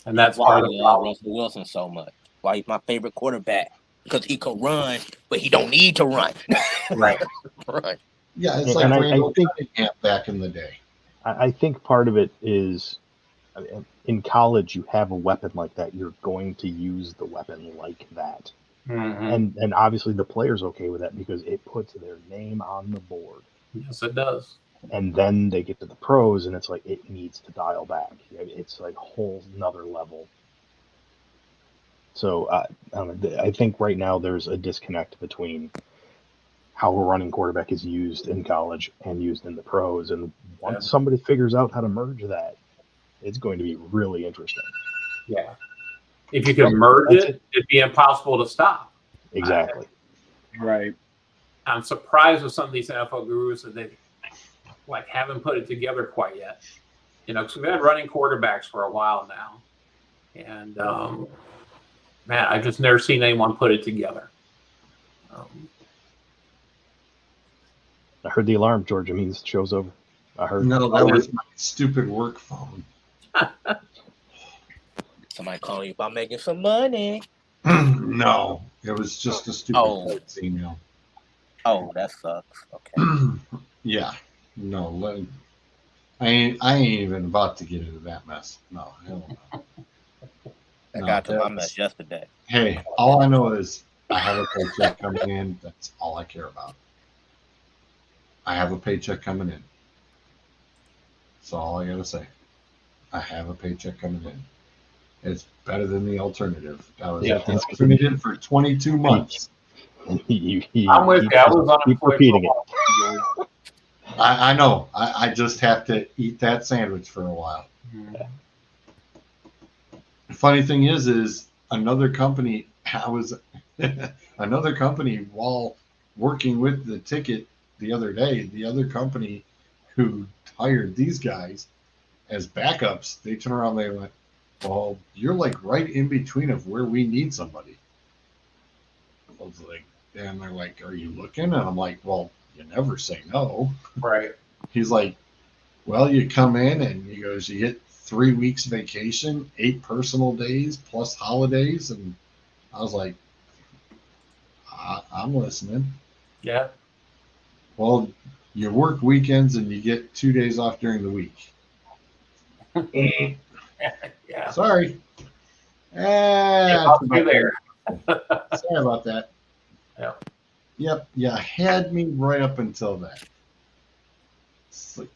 S7: And that's
S4: why
S7: part
S4: I
S7: of the
S4: love
S7: problem.
S4: Russell Wilson so much. Why he's my favorite quarterback. because he can run, but he don't need to run.
S1: Right.
S4: Right.
S1: Yeah, it's
S5: And
S1: like
S5: I
S1: Randall
S5: think-
S1: Cunningham back in the day.
S5: I think part of it is in college you have a weapon like that, you're going to use the weapon like that.
S7: Mhm.
S5: And obviously the player's okay with that because it puts their name on the board.
S7: Yes, it does.
S5: And then they get to the pros and it's like it needs to dial back. It's like a whole nother level. So I don't know, I think right now there's a disconnect between how a running quarterback is used in college and used in the pros. And once somebody figures out how to merge that, it's going to be really interesting.
S7: Yeah. If you could merge it, it'd be impossible to stop.
S5: Exactly.
S2: Right.
S7: I'm surprised with some of these NFL gurus that they haven't put it together quite yet. Because we've had running quarterbacks for a while now, and man, I've just never seen anyone put it together.
S5: I heard the alarm, Georgia. Means the show's over. I heard.
S1: No, that was my stupid work phone.
S4: Somebody calling you about making some money.
S1: No, it was just a stupid text email.
S4: Oh, that sucks. Okay.
S1: Yeah, no, I ain't even about to get into that mess. No, hell no.
S4: I got to my mess yesterday.
S1: Hey, all I know is I have a paycheck coming in. That's all I care about. I have a paycheck coming in. That's all I gotta say. I have a paycheck coming in. It's better than the alternative. I was at the alternative for 22 months.
S7: I'm with you. I was on
S5: keep repeating it.
S1: I know. I just have to eat that sandwich for a while.
S7: Mm-hmm.
S1: The funny thing is another company. Another company while working with the ticket the other day. The other company who hired these guys as backups, they turn around. They went, "Well, you're like right in between of where we need somebody." I was like, and they're like, "Are you looking?" And I'm like, "Well, you never say no."
S7: Right.
S1: He's like, "Well, you come in and he goes, you get 3 weeks vacation, 8 personal days plus holidays." And I was like, I'm listening.
S7: Yeah.
S1: Well, you work weekends and you get 2 days off during the week.
S7: Yeah.
S1: Sorry.
S7: I'll be there.
S1: Sorry about that.
S7: Yeah.
S1: Yep. You had me right up until that. It's like,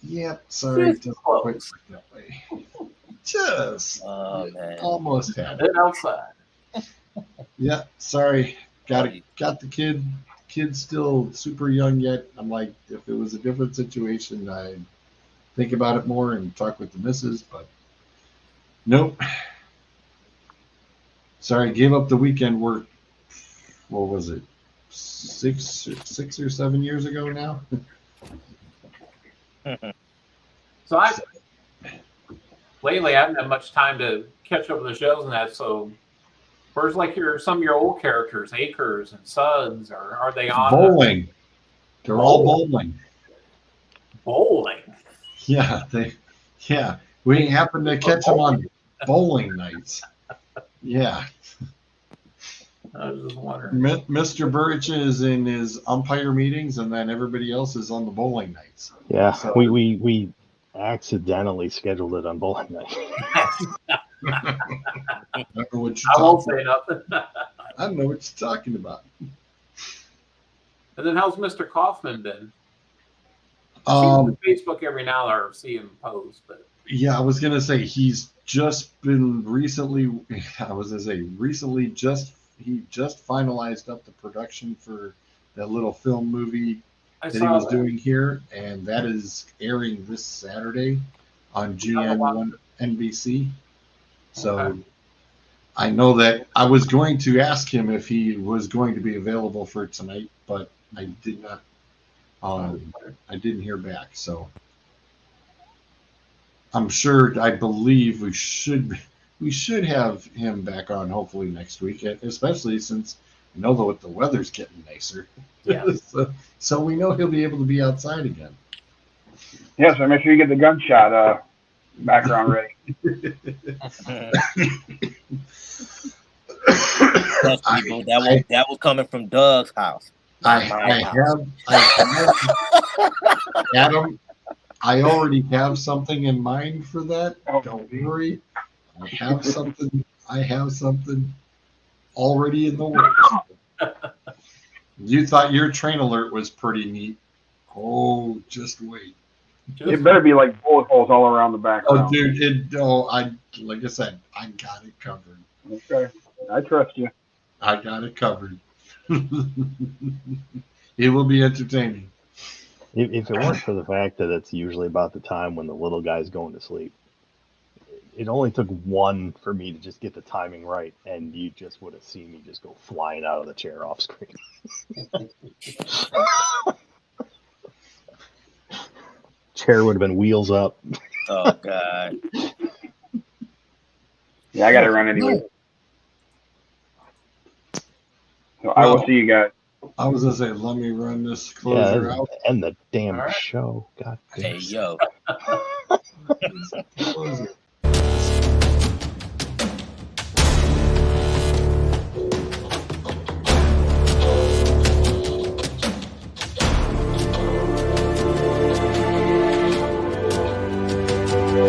S1: yep. Sorry.
S7: Just
S1: Just
S7: close.
S1: quite that way. Just
S4: Man.
S1: almost had
S7: Then
S1: it.
S7: outside.
S1: Yeah. Sorry. Got the kid's still super young yet. I'm like, if it was a different situation, I'd think about it more and talk with the missus, but nope. Sorry, gave up the weekend work. What was it? 6 or 7 years ago now.
S7: So lately I haven't had much time to catch up with the shows and that. So where's some of your old characters, Akers and Suds, or are they on
S1: Bowling? They're all bowling.
S7: Bowling.
S1: Yeah, we happened to catch them on bowling nights. Yeah.
S7: I was just wondering.
S1: Mr. Burrich is in his umpire meetings, and then everybody else is on the bowling nights.
S5: Yeah,
S1: So,
S5: we accidentally scheduled it on bowling night.
S1: I don't know what you're
S7: I won't
S1: talking
S7: say nothing.
S1: I don't know what you're talking about.
S7: And then how's Mr. Kaufman been? I see him on Facebook every now and then, or see him post, but
S1: Yeah, I was gonna say he's just been recently. He just finalized up the production for that little film movie that he was doing here, and that is airing this Saturday on GN1 NBC. So
S7: Okay.
S1: I know that I was going to ask him if he was going to be available for tonight, but I did not. I didn't hear back, so I believe we should have him back on hopefully next week, especially since we know that the weather's getting nicer.
S7: Yeah.
S1: so we know he'll be able to be outside again.
S2: Yeah, so make sure you get the gunshot background ready.
S4: Trust people. That was coming from Doug's house.
S1: I
S4: My house.
S1: have Adam. I already have something in mind for that.
S2: Oh,
S1: Don't worry. I have something already in the works. You thought your train alert was pretty neat. Oh, just wait.
S2: It better be like bullet holes all around the background.
S1: Oh, dude, like I said, I got it covered.
S2: Okay, I trust you.
S1: I got it covered. It will be entertaining.
S5: If it weren't for the fact that it's usually about the time when the little guy's going to sleep, it only took one for me to just get the timing right, and you just would have seen me just go flying out of the chair off screen. Chair would have been wheels up.
S4: Oh God.
S2: Yeah, I got to run anyway. So I will see you guys.
S1: I was gonna say, let me run this closer out.
S5: And the damn
S7: All right.
S5: show. God damn.
S4: Hey yo.
S1: Close it.